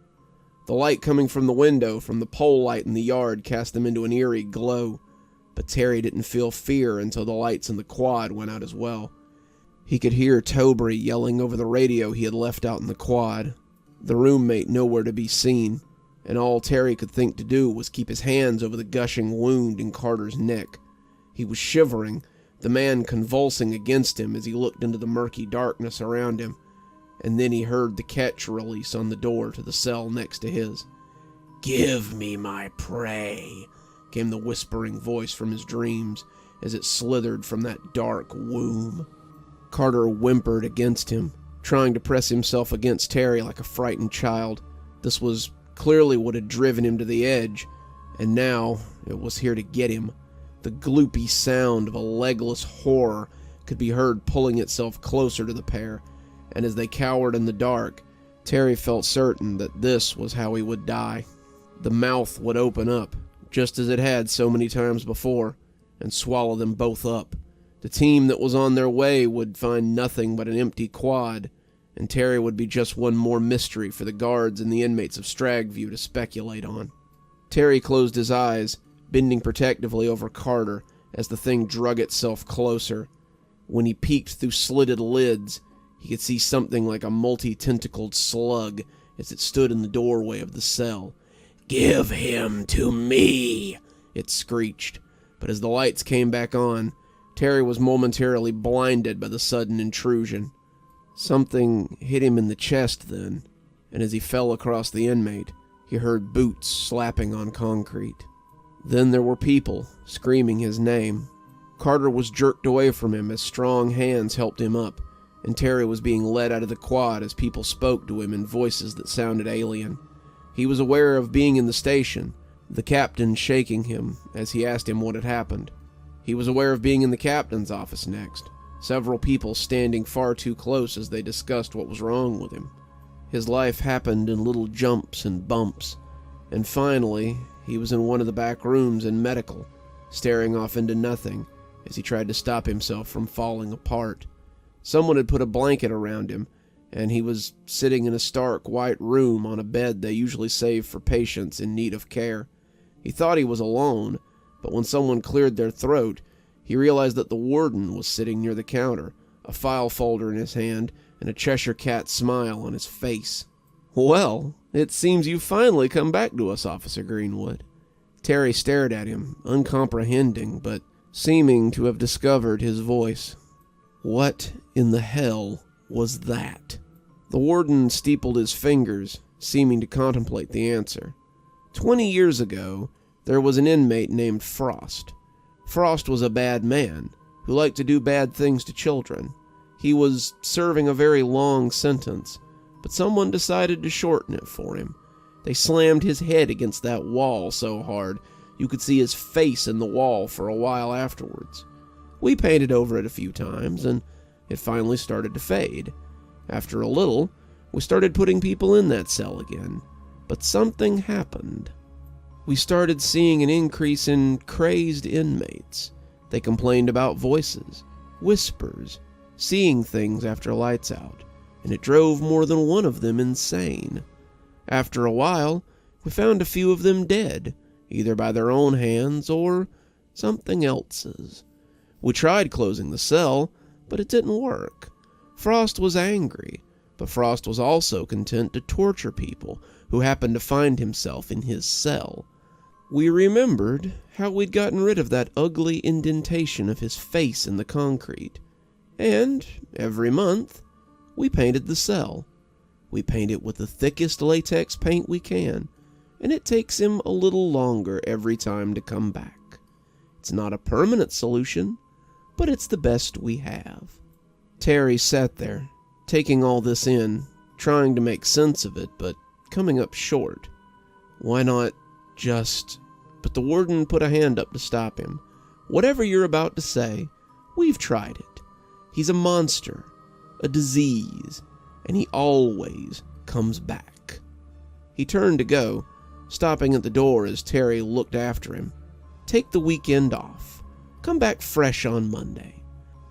The light coming from the window from the pole light in the yard cast them into an eerie glow, but Terry didn't feel fear until the lights in the quad went out as well. He could hear Tombury yelling over the radio he had left out in the quad, the roommate nowhere to be seen, and all Terry could think to do was keep his hands over the gushing wound in Carter's neck. He was shivering, the man convulsing against him as he looked into the murky darkness around him, and then he heard the catch release on the door to the cell next to his. "Give me my prey," came the whispering voice from his dreams as it slithered from that dark womb. Carter whimpered against him, trying to press himself against Terry like a frightened child. This was clearly what had driven him to the edge, and now it was here to get him. The gloopy sound of a legless horror could be heard pulling itself closer to the pair, and as they cowered in the dark, Terry felt certain that this was how he would die. The mouth would open up, just as it had so many times before, and swallow them both up. The team that was on their way would find nothing but an empty quad, and Terry would be just one more mystery for the guards and the inmates of Stragview to speculate on. Terry closed his eyes, bending protectively over Carter as the thing drug itself closer. When he peeked through slitted lids, he could see something like a multi-tentacled slug as it stood in the doorway of the cell. "Give him to me," it screeched, but as the lights came back on, Terry was momentarily blinded by the sudden intrusion. Something hit him in the chest then, and as he fell across the inmate, he heard boots slapping on concrete. Then there were people screaming his name. Carter was jerked away from him as strong hands helped him up, and Terry was being led out of the quad as people spoke to him in voices that sounded alien. He was aware of being in the station, the captain shaking him as he asked him what had happened. He was aware of being in the captain's office next, several people standing far too close as they discussed what was wrong with him. His life happened in little jumps and bumps, and finally, he was in one of the back rooms in medical, staring off into nothing as he tried to stop himself from falling apart. Someone had put a blanket around him, and he was sitting in a stark white room on a bed they usually save for patients in need of care. He thought he was alone, but when someone cleared their throat, he realized that the warden was sitting near the counter, a file folder in his hand and a Cheshire Cat smile on his face. "Well, it seems you've finally come back to us, Officer Greenwood." Terry stared at him, uncomprehending, but seeming to have discovered his voice. What in the hell was that? The warden steepled his fingers, seeming to contemplate the answer. 20 years ago, there was an inmate named Frost. Frost was a bad man who liked to do bad things to children. He was serving a very long sentence, but someone decided to shorten it for him. They slammed his head against that wall so hard you could see his face in the wall for a while afterwards. We painted over it a few times, and it finally started to fade. After a little, we started putting people in that cell again, but something happened. We started seeing an increase in crazed inmates. They complained about voices, whispers, seeing things after lights out, and it drove more than one of them insane. After a while, we found a few of them dead, either by their own hands or something else's. We tried closing the cell, but it didn't work. Frost was angry, but Frost was also content to torture people who happened to find himself in his cell. We remembered how we'd gotten rid of that ugly indentation of his face in the concrete, and every month we painted the cell. We paint it with the thickest latex paint we can, and it takes him a little longer every time to come back. It's not a permanent solution, but it's the best we have. Terry sat there, taking all this in, trying to make sense of it, but coming up short. Why not just... But the warden put a hand up to stop him. Whatever you're about to say, we've tried it. He's a monster, a disease, and he always comes back. He turned to go, stopping at the door as Terry looked after him. Take the weekend off. Come back fresh on Monday.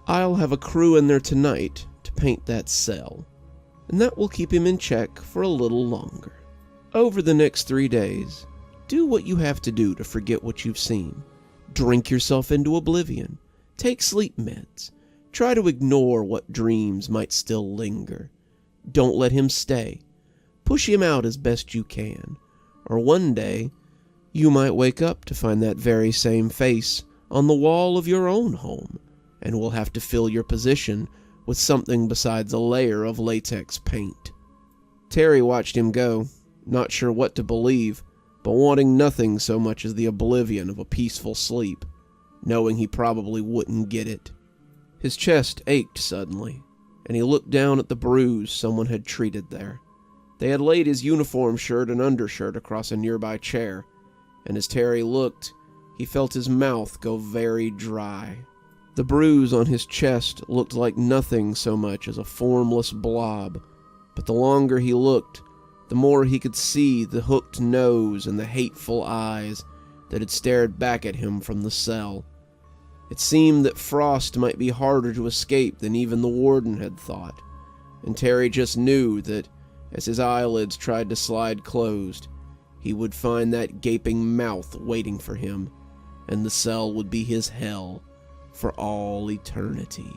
I'll have a crew in there tonight to paint that cell, and that will keep him in check for a little longer. Over the next 3 days, do what you have to do to forget what you've seen. Drink yourself into oblivion. Take sleep meds. Try to ignore what dreams might still linger. Don't let him stay. Push him out as best you can. Or one day, you might wake up to find that very same face on the wall of your own home, and will have to fill your position with something besides a layer of latex paint. Terry watched him go, not sure what to believe, but wanting nothing so much as the oblivion of a peaceful sleep, knowing he probably wouldn't get it. His chest ached suddenly, and he looked down at the bruise someone had treated there. They had laid his uniform shirt and undershirt across a nearby chair, and as Terry looked, he felt his mouth go very dry. The bruise on his chest looked like nothing so much as a formless blob, but the longer he looked, the more he could see the hooked nose and the hateful eyes that had stared back at him from the cell. It seemed that Frost might be harder to escape than even the warden had thought, and Terry just knew that as his eyelids tried to slide closed, he would find that gaping mouth waiting for him, and the cell would be his hell for all eternity.